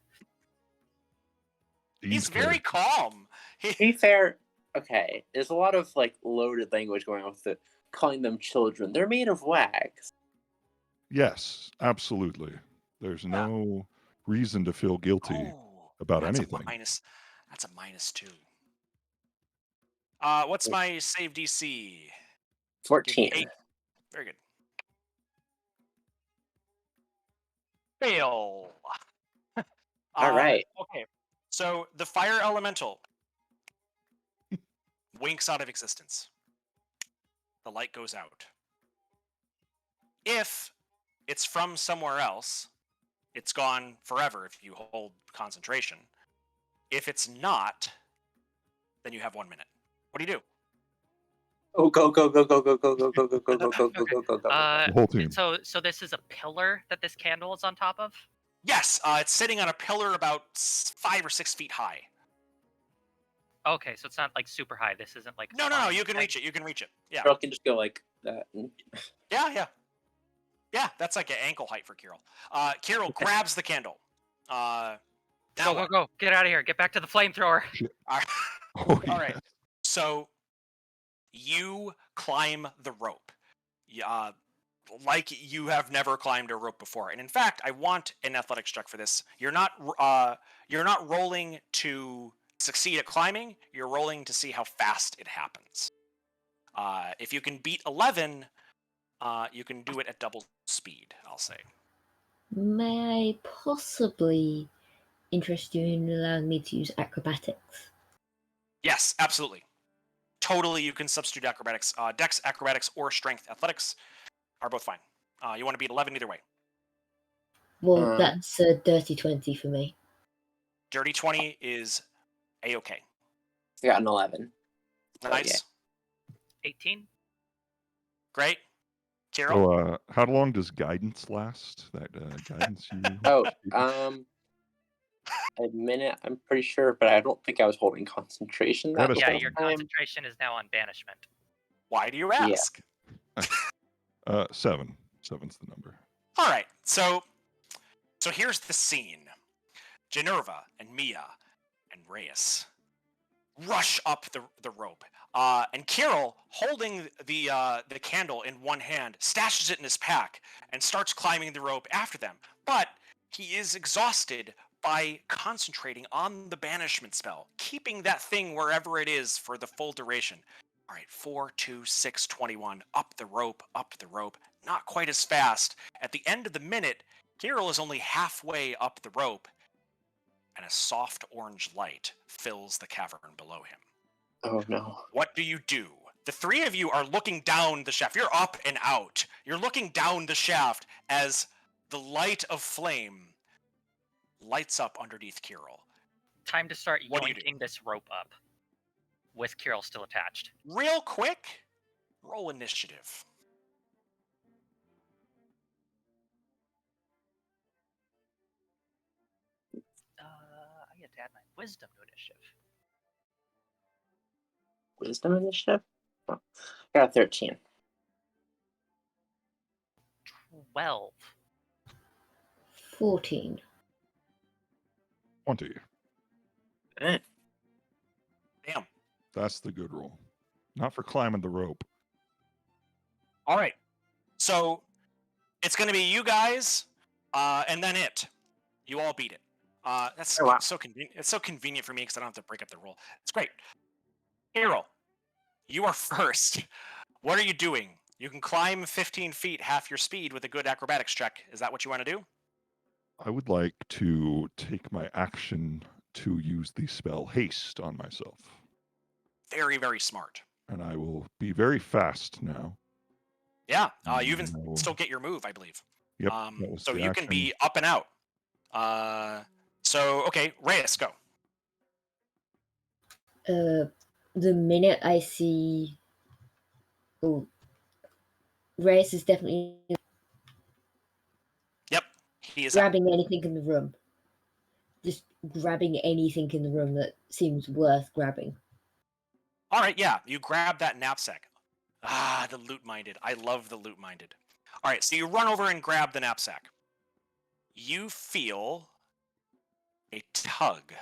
He's very calm. To be fair, okay, there's a lot of like loaded language going on with it, calling them children. They're made of wax. Yes, absolutely. There's no reason to feel guilty about anything. That's a -2. What's my save DC? 14. 8. Very good. Fail. All right. Okay. So the fire elemental winks out of existence. The light goes out. If it's from somewhere else, it's gone forever if you hold concentration. If it's not, then you have 1 minute. What do you do? Oh, go, go, go, go, go, go, go, go, go, go, go, go, go, go, go, go. The whole team. So this is a pillar that this candle is on top of? Yes, it's sitting on a pillar about 5 or 6 feet high. Okay, so it's not like super high. This isn't like No, flying you can thing. reach it. You can reach it. Yeah. Carol can just go like that. Yeah, that's like an ankle height for Kirill. Kirill grabs the candle. Now Go, what? go, go. Get out of here. Get back to the flamethrower. All right. Oh, All right. yes. So you climb the rope. Like you have never climbed a rope before. And in fact, I want an athletics check for this. You're not rolling to succeed at climbing. You're rolling to see how fast it happens. If you can beat 11, you can do it at double speed, I'll say. May I possibly interest you in allowing me to use acrobatics? Yes, absolutely. Totally, you can substitute acrobatics. Dex, acrobatics, or strength athletics are both fine. You want to beat 11 either way. Well, that's a dirty 20 for me. Dirty 20 is A-okay. I got an 11. Nice. 18. Great. Kirill? So, how long does guidance last? That guidance you. Oh, a minute, I'm pretty sure, but I don't think I was holding concentration that That is Yeah, fine. your time. concentration is now on banishment. Why do you ask? 7. 7's the number. All right. So here's the scene. Generva and Mia and Reyes rush up the rope. And Kirill, holding the candle in one hand, stashes it in his pack and starts climbing the rope after them. But he is exhausted by concentrating on the banishment spell, keeping that thing wherever it is for the full duration. All right, 4, 2, 6, 21. Up the rope, not quite as fast. At the end of the minute, Kirill is only halfway up the rope, and a soft orange light fills the cavern below him. Oh no. What do you do? The three of you are looking down the shaft. You're up and out. You're looking down the shaft as the light of flame lights up underneath Kirill. Time to start What do you do? yoinking this rope up with Kirill still attached. Real quick, roll initiative. I get to add my wisdom to initiative. Wisdom initiative? Oh, I got a 13. 12. 14. 20. Eh. Damn. That's the good roll. Not for climbing the rope. All right. So it's going to be you guys, and then it. You all beat it. That's Oh, wow. so convenient. It's so convenient for me because I don't have to break up the roll. It's great. Kirill, you are first. What are you doing? You can climb 15 feet half your speed with a good acrobatics check. Is that what you want to do? I would like to take my action to use the spell haste on myself. Very, very smart. And I will be very fast now. Yeah, you even No. still get your move, I believe. Yep. that was So the you can action. be up and out. So, okay, Reyes, go. The minute I see... Oh, Reyes is definitely Yep, he is out. grabbing anything in the room. Just grabbing anything in the room that seems worth grabbing. All right, yeah, you grab that knapsack. Ah, the loot-minded. I love the loot-minded. All right, so you run over and grab the knapsack. You feel a tug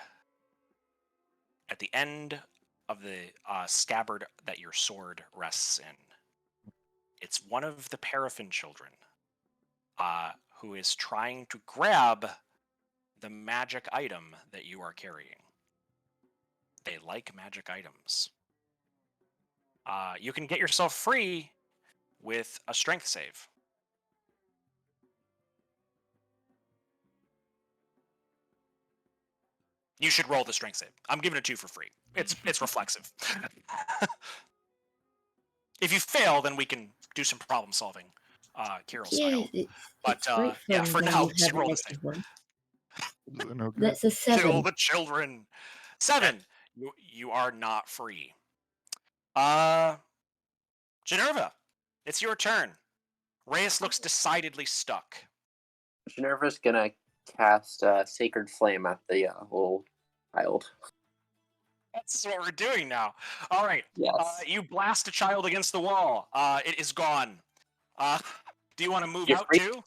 at the end of the scabbard that your sword rests in. It's one of the Paraffin children who is trying to grab the magic item that you are carrying. They like magic items. You can get yourself free with a strength save. You should roll the strength save. I'm giving it to you for free. It's reflexive. If you fail, then we can do some problem solving. Kirill's Yeah, title. But it's great yeah, fun for when now, you just have a roll the same. negative one. No good. That's a Kill 7. the children. 7. You are not free. Generva, it's your turn. Reyes looks decidedly stuck. Minerva's gonna cast Sacred Flame at the little child. That's what we're doing now. All right. Yes. You blast a child against the wall. It is gone. Do you want to move You're out free. too?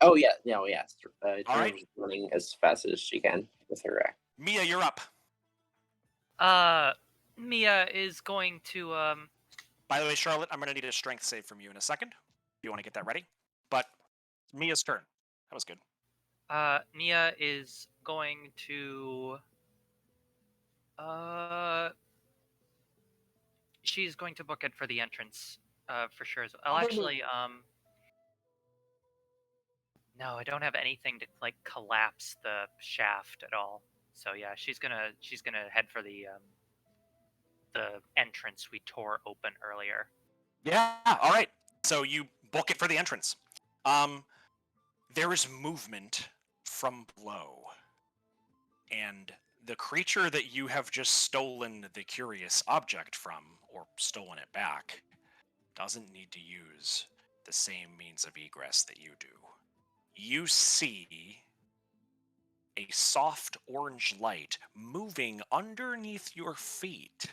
Oh yeah, no, yes. All right. Minerva's running as fast as she can with her rack. Mia, you're up. Mia is going to By the way, Charlotte, I'm going to need a strength save from you in a second. If you want to get that ready. But Mia's turn. That was good. Mia is going to she's going to book it for the entrance for sure. I'll actually no, I don't have anything to like collapse the shaft at all. So yeah, she's gonna head for the entrance we tore open earlier. Yeah, all right. So you book it for the entrance. There is movement from below. And the creature that you have just stolen the curious object from, or stolen it back, doesn't need to use the same means of egress that you do. You see a soft orange light moving underneath your feet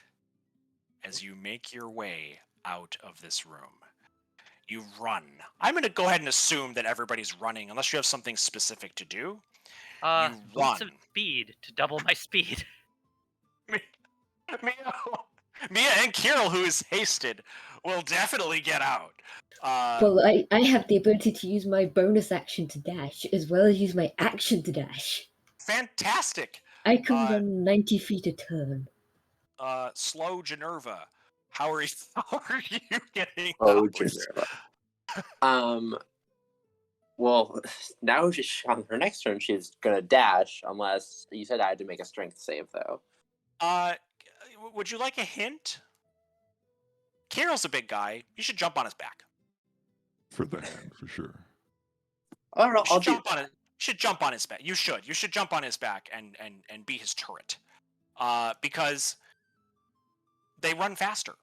as you make your way out of this room. You run. I'm going to go ahead and assume that everybody's running, unless you have something specific to do. You Boots run. of speed to double my speed. Mia and Kirill, who is hasted, will definitely get out. Well, I have the ability to use my bonus action to dash, as well as use my action to dash. Fantastic. I can run 90 feet a turn. Slow Generva. How are you getting Oh, out? Generva. Well, now she's on her next turn. She's gonna dash, unless you said I had to make a strength save, though. Would you like a hint? Kirill's a big guy. You should jump on his back. For the hand, for sure. All right, I'll do jump on it. Should jump on his back. You should. You should jump on his back and be his turret. Because they run faster.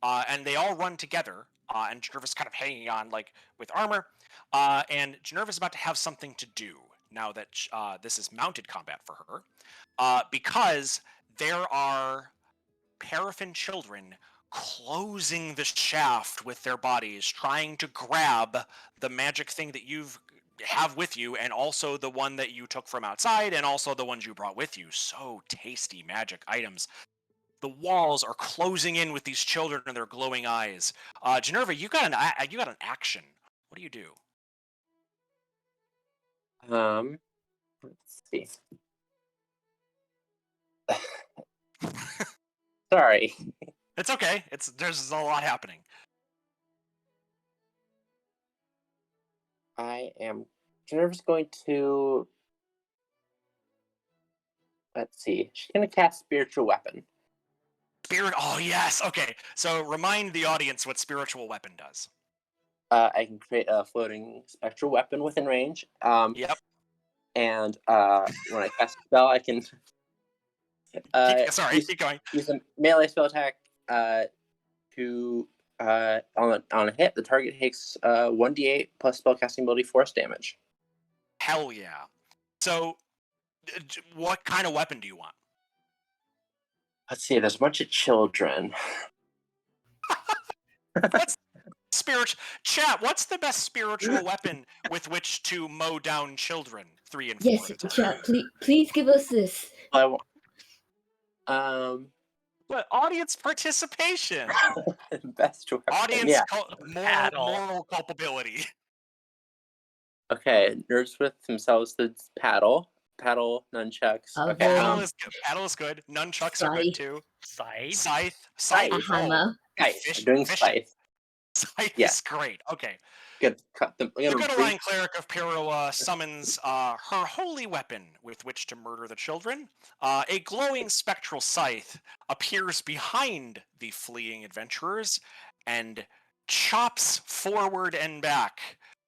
And they all run together. And Generva's kind of hanging on like with armor. And Generva's about to have something to do now that this is mounted combat for her. Because there are paraffin children closing the shaft with their bodies, trying to grab the magic thing that you have with you, and also the one that you took from outside, and also the ones you brought with you. So tasty magic items. The walls are closing in with these children and their glowing eyes. Generva, you got an action. What do you do? Let's see. Sorry. It's okay. There's a lot happening. Generva's going to, let's see, she's going to cast Spiritual Weapon. Oh, yes. Okay. So remind the audience what Spiritual Weapon does. I can create a floating spectral weapon within range. Yep. And when I cast a spell, I can keep going. Use a melee spell attack to on a hit. The target takes 1d8 plus spellcasting ability force damage. Hell yeah! So, what kind of weapon do you want? Let's see. There's a bunch of children. What's Chat, what's the best spiritual weapon with which to mow down children? 3 and 4 Yes, at a time. chat, please give us this. But audience participation. Best weapon. Audience moral culpability. Okay, Nerdsmith himself the paddle, nunchucks. Okay, paddle is good. Nunchucks are good too. Scythe. A hammer. I'm doing scythe. Scythe is great. Okay. Good. Cut them. The good Orion cleric of Pirua summons her holy weapon with which to murder the children. A glowing spectral scythe appears behind the fleeing adventurers and chops forward and back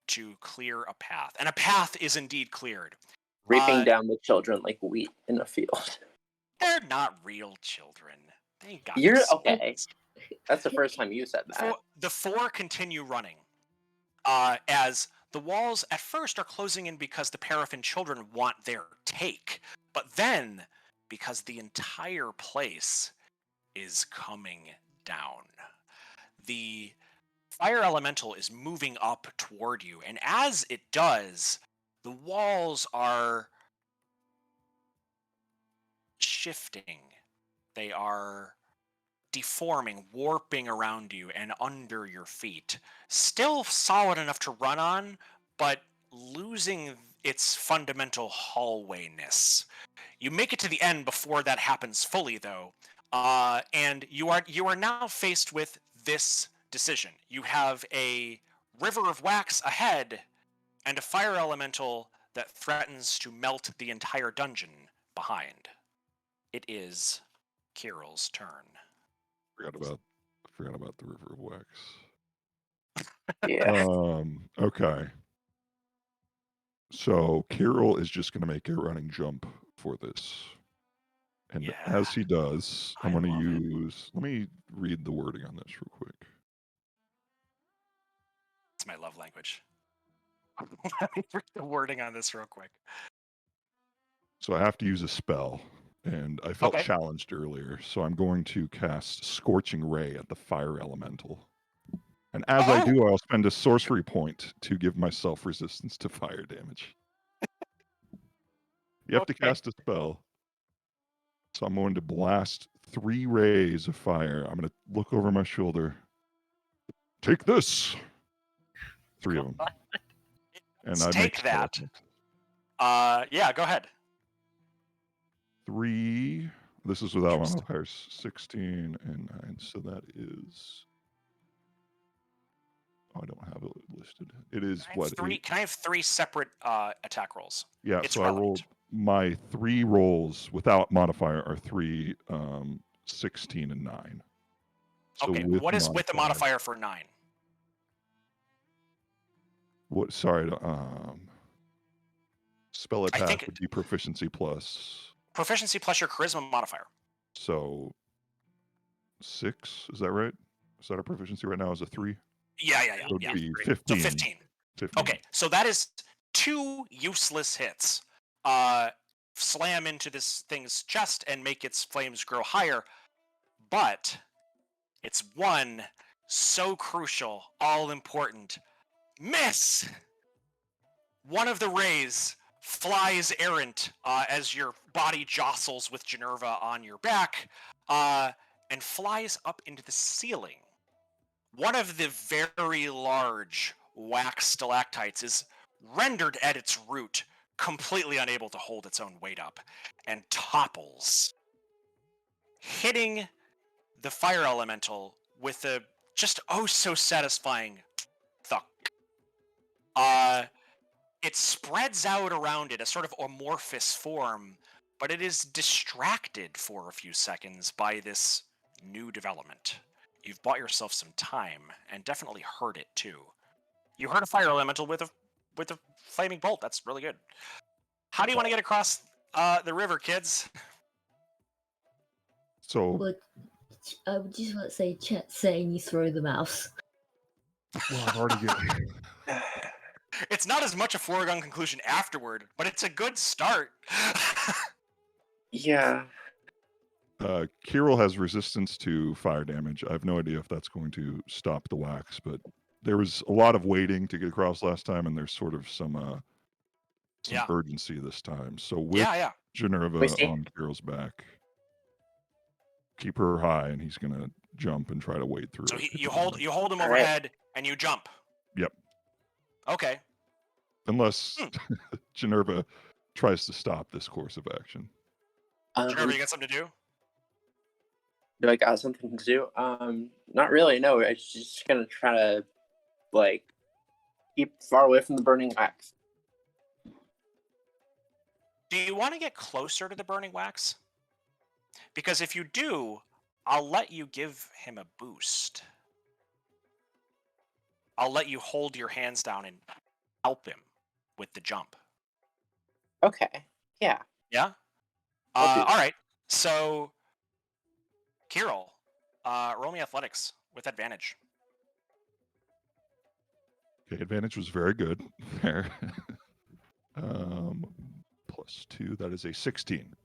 to clear a path. And a path is indeed cleared. Reaping down the children like wheat in a field. They're not real children. They got You're this. okay. That's the first time you said that. The four continue running. As the walls at first are closing in because the paraffin children want their take. But then, because the entire place is coming down. The fire elemental is moving up toward you, and as it does, the walls are shifting. They are deforming, warping around you and under your feet. Still solid enough to run on, but losing its fundamental hallwayness. You make it to the end before that happens fully, though, and you are now faced with this decision. You have a river of wax ahead, and a fire elemental that threatens to melt the entire dungeon behind. It is Kirill's turn. Forgot about the River of Wax. Yeah. Okay. So Kirill is just going to make a running jump for this. And Yeah, as he does, I'm I going to love it. use... Let me read the wording on this real quick. It's my love language. Let me read the wording on this real quick. So I have to use a spell. And I felt Okay. challenged earlier. So I'm going to cast Scorching Ray at the fire elemental. And as I do, I'll spend a sorcery point to give myself resistance to fire damage. You have to cast a spell. So I'm going to blast 3 rays of fire. I'm going to look over my shoulder. Take this! 3 of them. And I Take that. Yeah, go ahead. 3. This is without modifiers. 16 and 9. So that is... Oh, I don't have it listed. It is what? Can I have 3 separate attack rolls? Yeah, It's so relevant. I rolled my 3 rolls without modifier are 3, 16, and 9. So Okay, what is with the modifier for 9? What? Sorry, spell I attack think would be proficiency plus. Proficiency plus your charisma modifier. So 6, is that right? Is that our proficiency right now? Is a 3? Yeah. It would be 3. 15. So 15. 15. Okay, so that is 2 useless hits. Slam into this thing's chest and make its flames grow higher. But it's 1 so crucial, all important. Miss! One of the rays flies errant as your body jostles with Generva on your back and flies up into the ceiling. One of the very large wax stalactites is rendered at its root, completely unable to hold its own weight up, and topples, hitting the fire elemental with a just so satisfying thunk. It spreads out around it, a sort of amorphous form, but it is distracted for a few seconds by this new development. You've bought yourself some time, and definitely heard it too. You heard a fire elemental with a flaming bolt. That's really good. How do you want to get across the river, kids? So Well, I would just want to say, Chet saying you throw the mouse. well, I've already given. It's not as much a foregone conclusion afterward, but it's a good start. Yeah. Kirill has resistance to fire damage. I have no idea if that's going to stop the wax, but there was a lot of waiting to get across last time, and there's sort of some urgency this time. So with Generva on Kirill's back, keep her high, and he's gonna jump and try to wade through. So it. you hold him overhead, and you jump. Yep. Okay. Unless Generva tries to stop this course of action. Generva, you got something to do? Do I got something to do? Not really. No, I'm just gonna try to keep far away from the burning wax. Do you want to get closer to the burning wax? Because if you do, I'll let you give him a boost. I'll let you hold your hands down and help him with the jump. Okay. Yeah. Yeah? I'll do that. All right. So, Kirill, roll me athletics with advantage. Okay, advantage was very good there. +2, that is a 16.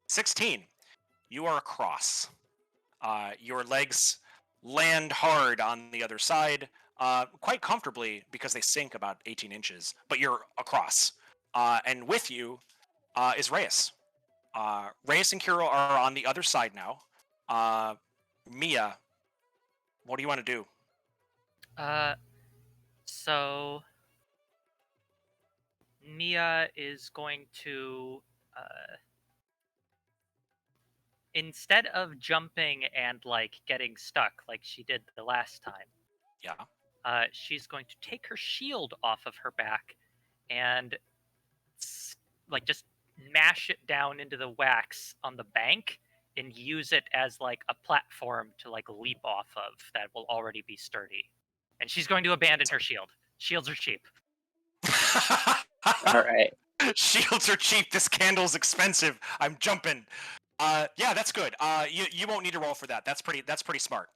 16. You are across. Your legs land hard on the other side, quite comfortably because they sink about 18 inches, but you're across. And with you is Reyes. Reyes and Kirill are on the other side now. Mia, what do you want to do? So Mia is going to, instead of jumping and like getting stuck like she did the last time, Yeah. she's going to take her shield off of her back and like just mash it down into the wax on the bank and use it as like a platform to like leap off of that will already be sturdy. And she's going to abandon her shield. Shields are cheap. All right. Shields are cheap. This candle's expensive. I'm jumping. Yeah, that's good. You won't need to roll for that. That's pretty smart.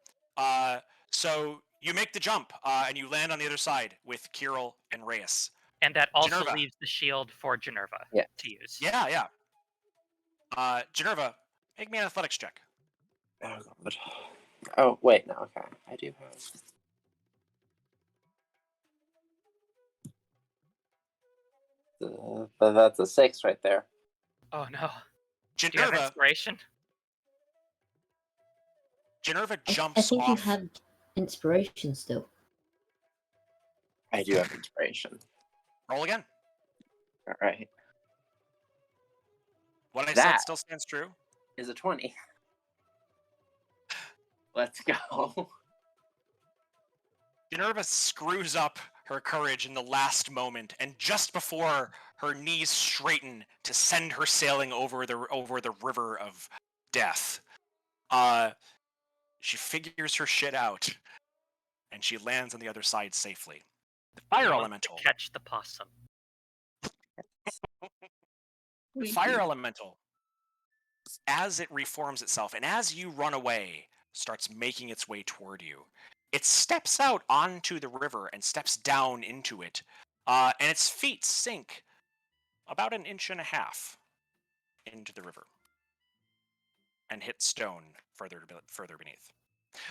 So you make the jump, and you land on the other side with Kirill and Reyes. And that also Generva. leaves the shield for Generva Yeah. to use. Yeah. Generva, make me an athletics check. Oh god. Oh wait, no. Okay, I do have. But that's a 6 right there. Oh no. Do you have Generva inspiration? jumps I think off. you have inspiration still. I do have inspiration. Roll again. All right. What I said That- still stands true. Is a 20. Let's go. Generva screws up her courage in the last moment, and just before her knees straighten to send her sailing over the river of death, she figures her shit out, and she lands on the other side safely. The fire Wants to elemental. Catch the possum. Fire elemental, as it reforms itself and as you run away, starts making its way toward you. It steps out onto the river and steps down into it, and its feet sink about 1.5 inches into the river and hit stone further beneath.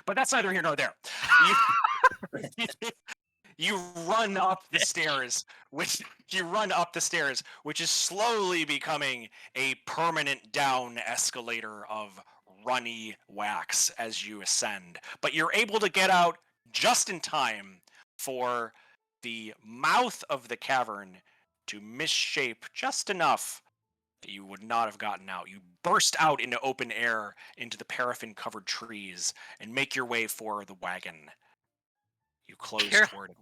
But that's neither here nor there. You run up the stairs, which is slowly becoming a permanent down escalator of runny wax as you ascend. But you're able to get out just in time for the mouth of the cavern to misshape just enough that you would not have gotten out. You burst out into open air, into the paraffin-covered trees, and make your way for the wagon. You close Carol- toward it.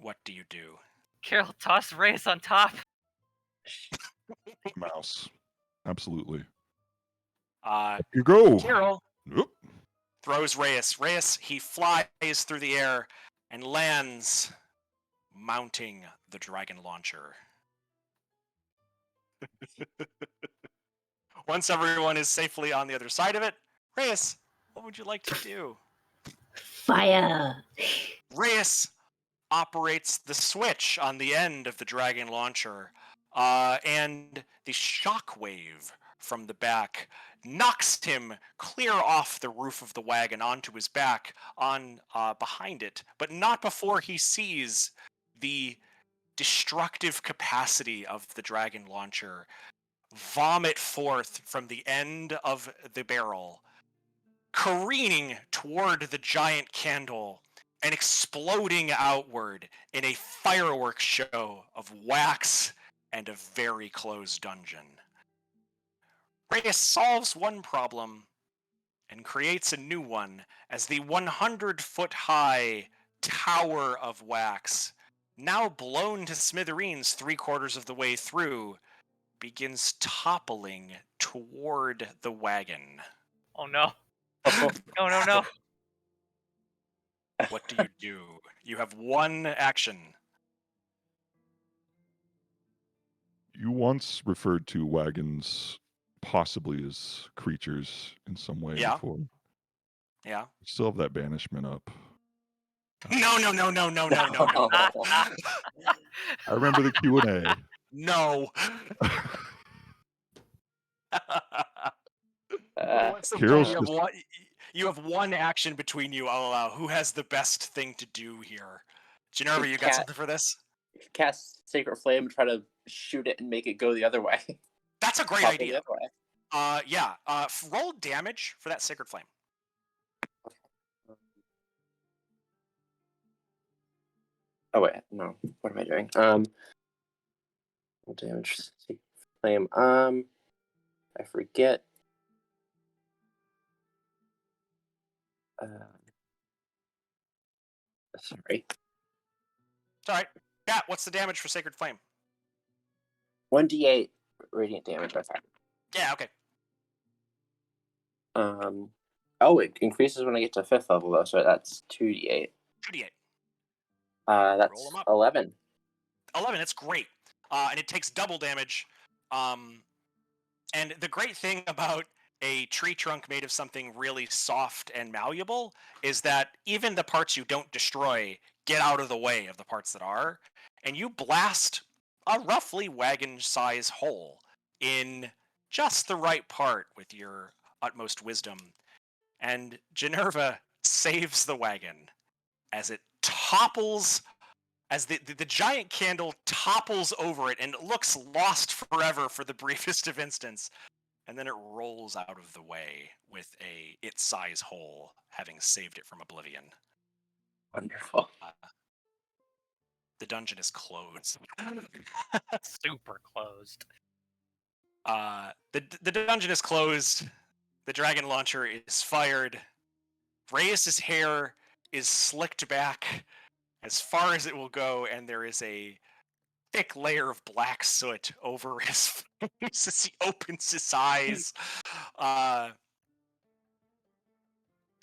What do you do? Carol, toss Reyes on top. Mouse. Absolutely. Uh, You go. Carol Oop. throws Reyes. Reyes, he flies through the air and lands mounting the dragon launcher. Once everyone is safely on the other side of it, Reyes, what would you like to do? Fire! Reyes operates the switch on the end of the dragon launcher, and the shockwave from the back knocks him clear off the roof of the wagon onto his back, on behind it, but not before he sees the destructive capacity of the dragon launcher vomit forth from the end of the barrel, careening toward the giant candle and exploding outward in a fireworks show of wax and a very closed dungeon. Reyes solves one problem and creates a new one as the 100-foot-high tower of wax, now blown to smithereens 3/4 of the way through, begins toppling toward the wagon. Oh no. No. What do you do? You have one action. You once referred to wagons possibly as creatures in some way Yeah. before. Yeah. Still have that banishment up. No. I remember the Q&A. No. What's the Carol's point? just- You have one action between you. I'll allow. Who has the best thing to do here? Generva, you got something for this? Cast Sacred Flame, try to shoot it and make it go the other way. That's a great Pop it the idea. other way. Yeah. Roll damage for that Sacred Flame. Oh wait, no. What am I doing? Roll damage. Sacred Flame. I forget. Sorry. It's all right. Yeah. What's the damage for Sacred Flame? 1d8 radiant damage. Okay. Yeah. Okay. Oh, it increases when I get to 5th level though, so that's 2d8. 2d8. That's Roll 'em up. 11. 11. That's great. And it takes double damage. And the great thing about a tree trunk made of something really soft and malleable is that even the parts you don't destroy get out of the way of the parts that are, and you blast a roughly wagon size hole in just the right part with your utmost wisdom. And Generva saves the wagon as it topples, as the giant candle topples over it, and it looks lost forever for the briefest of instants. And then it rolls out of the way with its size hole, having saved it from oblivion. Wonderful. The dungeon is closed. Super closed. The dungeon is closed. The dragon launcher is fired. Reyes' hair is slicked back as far as it will go, and there is a thick layer of black soot over his face as he opens his eyes.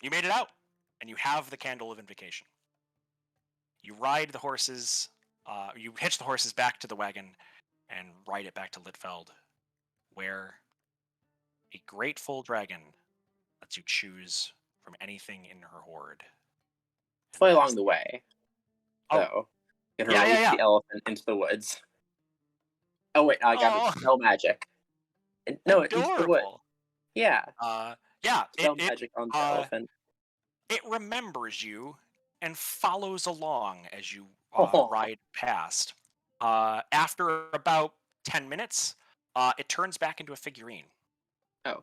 You made it out, and you have the Candle of Invocation. You ride the horses, you hitch the horses back to the wagon, and ride it back to Litfeld, where a grateful dragon lets you choose from anything in her hoard. Play along the way. Oh. So, get her Yeah, release yeah. the elephant into the woods. Oh wait, I got spell magic. No, into the wood. Adorable. Yeah. Yeah. Spell magic on the elephant. It remembers you and follows along as you ride past. After about 10 minutes, it turns back into a figurine. Oh.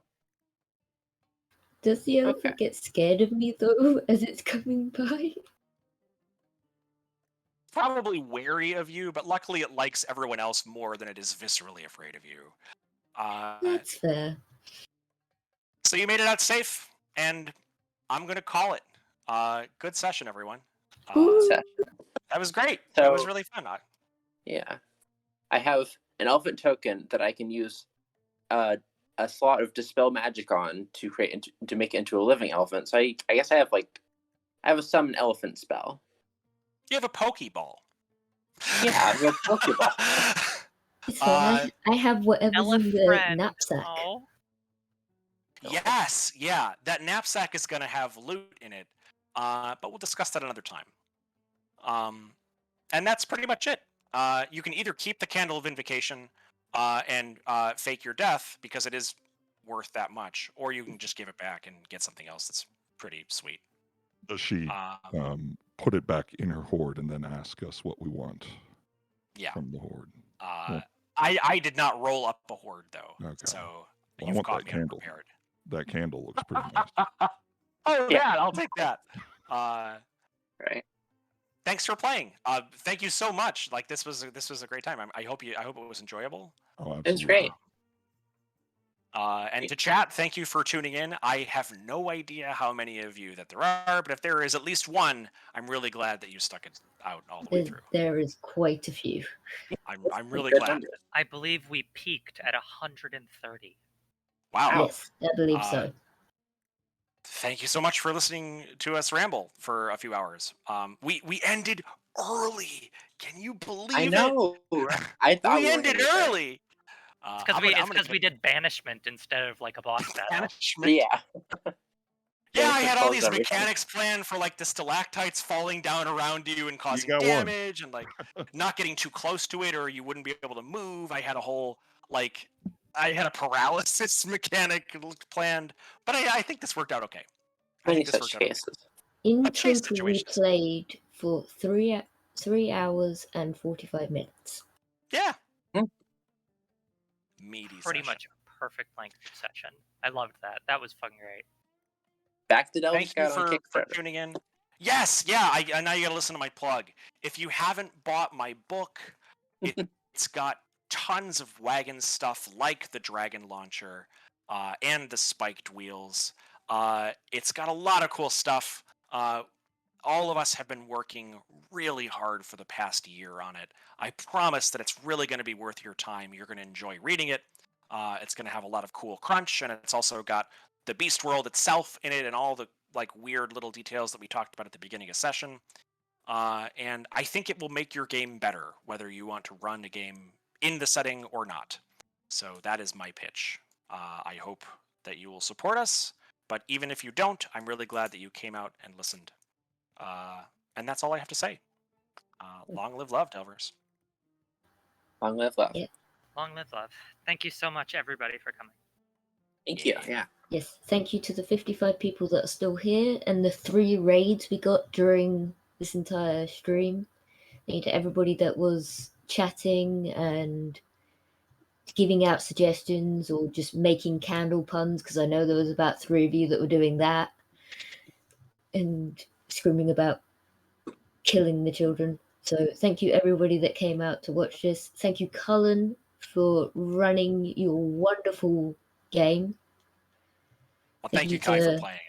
Does the elephant get scared of me though as it's coming by? Probably wary of you, but luckily it likes everyone else more than it is viscerally afraid of you. That's fair. So you made it out safe, and I'm going to call it. Good session, everyone. That was great. So, that was really fun. Yeah. I have an elephant token that I can use a slot of Dispel Magic on to create to make it into a living elephant. So I guess I have a summon elephant spell. You have a Pokeball. Yeah, I have a Pokeball. It's fine. I have whatever's in the knapsack. Oh. Yes, yeah. That knapsack is going to have loot in it, but we'll discuss that another time. And that's pretty much it. You can either keep the Candle of Invocation and fake your death because it is worth that much, or you can just give it back and get something else that's pretty sweet. Does she put it back in her hoard and then ask us what we want from the hoard? I did not roll up a hoard, though. Okay. So well, I want that candle. That candle looks pretty nice. Oh, yeah, I'll take that. Right. Thanks for playing. Thank you so much. Like this was a great time. I hope it was enjoyable. Oh, absolutely. It was great. And to chat, thank you for tuning in. I have no idea how many of you that there are, but if there is at least one, I'm really glad that you stuck it out all the way through. There is quite a few. I'm really glad. I believe we peaked at 130. Wow. Yes, I believe so. thank you so much for listening to us ramble for a few hours. We ended early. Can you believe I it? know. I thought We we were ended gonna get early. It's because we did banishment instead of like a boss battle. there. banishment. Yeah. Yeah, I Banishment had all closed these everything. mechanics planned for like the stalactites falling down around you and causing got one. damage and like not getting too close to it or you wouldn't be able to move. I had a whole I had a paralysis mechanic planned, but I think this worked out okay. I Many think this such worked out okay. cases. In A chase total, we situations. played for 3 hours and 45 minutes. Yeah. Hmm. Meaty Pretty session. much a perfect length of session. I loved that. That was fucking great. Back to Delta Thank you Scout on for Kickstarter. tuning in. Yes, yeah. I now you got to listen to my plug. If you haven't bought my book, it's got tons of wagon stuff like the Dragon Launcher and the spiked wheels. It's got a lot of cool stuff. All of us have been working really hard for the past year on it. I promise that it's really going to be worth your time. You're going to enjoy reading it. It's going to have a lot of cool crunch, and it's also got the Beast World itself in it and all the like weird little details that we talked about at the beginning of session. And I think it will make your game better, whether you want to run a game in the setting or not. So that is my pitch. I hope that you will support us, but even if you don't, I'm really glad that you came out and listened. And that's all I have to say. Long live love, Delvers. Long live love. Yeah. Long live love. Thank you so much, everybody, for coming. Thank you. Yeah. Yes, thank you to the 55 people that are still here and the 3 raids we got during this entire stream. Thank you to everybody that was chatting and giving out suggestions or just making candle puns, because I know there was about 3 of you that were doing that and screaming about killing the children. So thank you everybody that came out to watch this. Thank you, Cullen, for running your wonderful game. Well, Thank thank you, you Kai, for to- playing.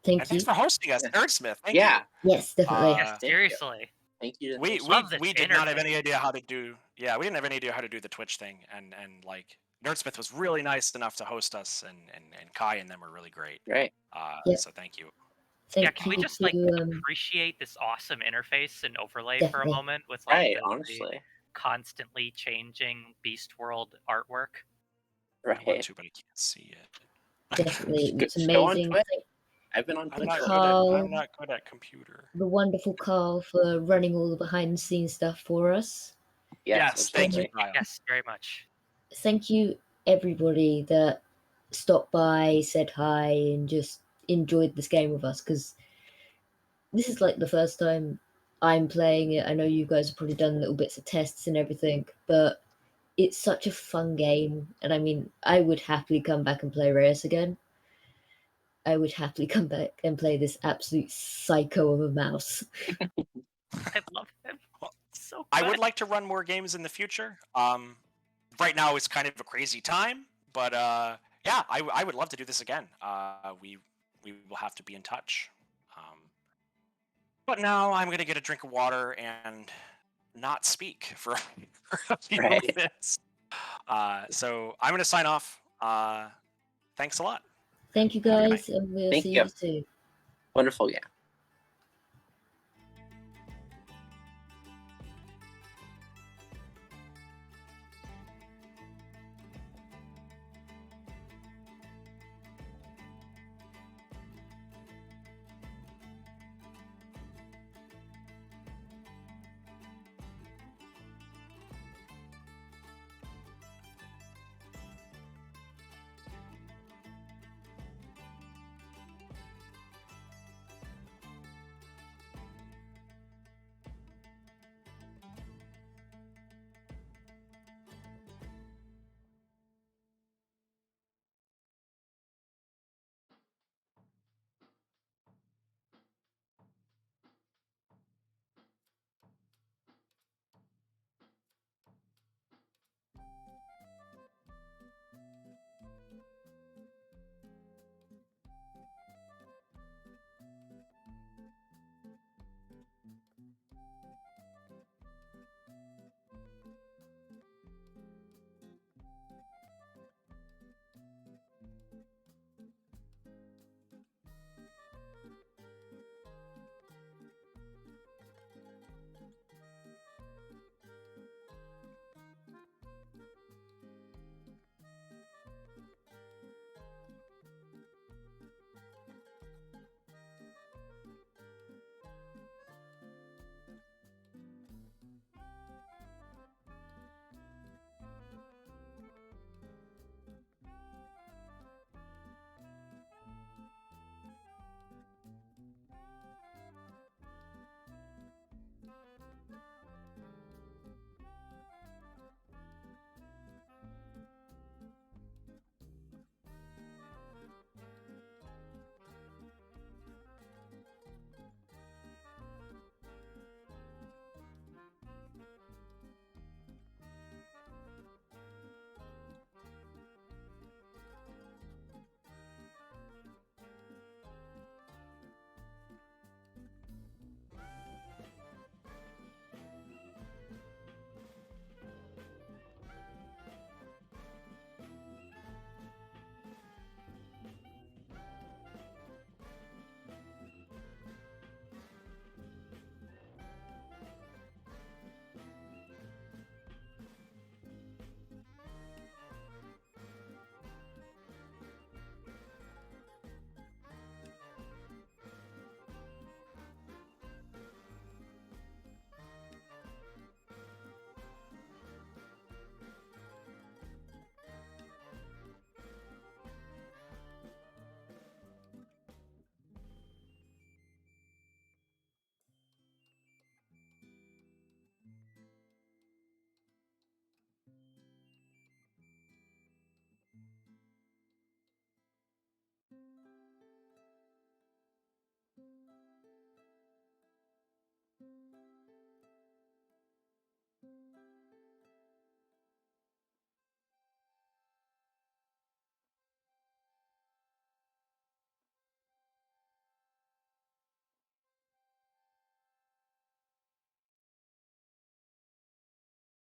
Thank And you. thanks for hosting us, Yeah. Nerdsmith. Thank Yeah. you. Yes, definitely. Uh, Yes, Thank you. seriously. Thank you. We Love this did not have interface. any idea how to do. Yeah, we didn't have any idea how to do the Twitch thing, and like Nerdsmith was really nice enough to host us, and Kai and them were really great. Great. Yep. So thank you. Thank Yeah, can we you just to, like appreciate this awesome interface and overlay for a Definitely. moment with like Right. the Honestly. constantly changing Beast World artwork? I want Right. to, but I can't see it. definitely, it's Just go on amazing. Twitch. Thank I've been on I'm Twitch. not for- good at. Carl. I'm not good at computer. the wonderful Carl for running all the behind the scenes stuff for us. Yes, thank you, absolutely. Kyle. Yes, very much. Thank you everybody that stopped by, said hi, and just enjoyed this game with us, because this is like the first time I'm playing it. I know you guys have probably done little bits of tests and everything, but it's such a fun game. And I mean, I would happily come back and play Reyes again. I would happily come back and play this absolute psycho of a mouse. I love him. So I good. would like to run more games in the future. Right now it's kind of a crazy time, but yeah, I would love to do this again. We will have to be in touch. But now I'm gonna get a drink of water and not speak for a few Right. minutes. So I'm gonna sign off. Thanks a lot. Thank you Have a good guys, and we'll Thank see you. you soon. Wonderful. Yeah.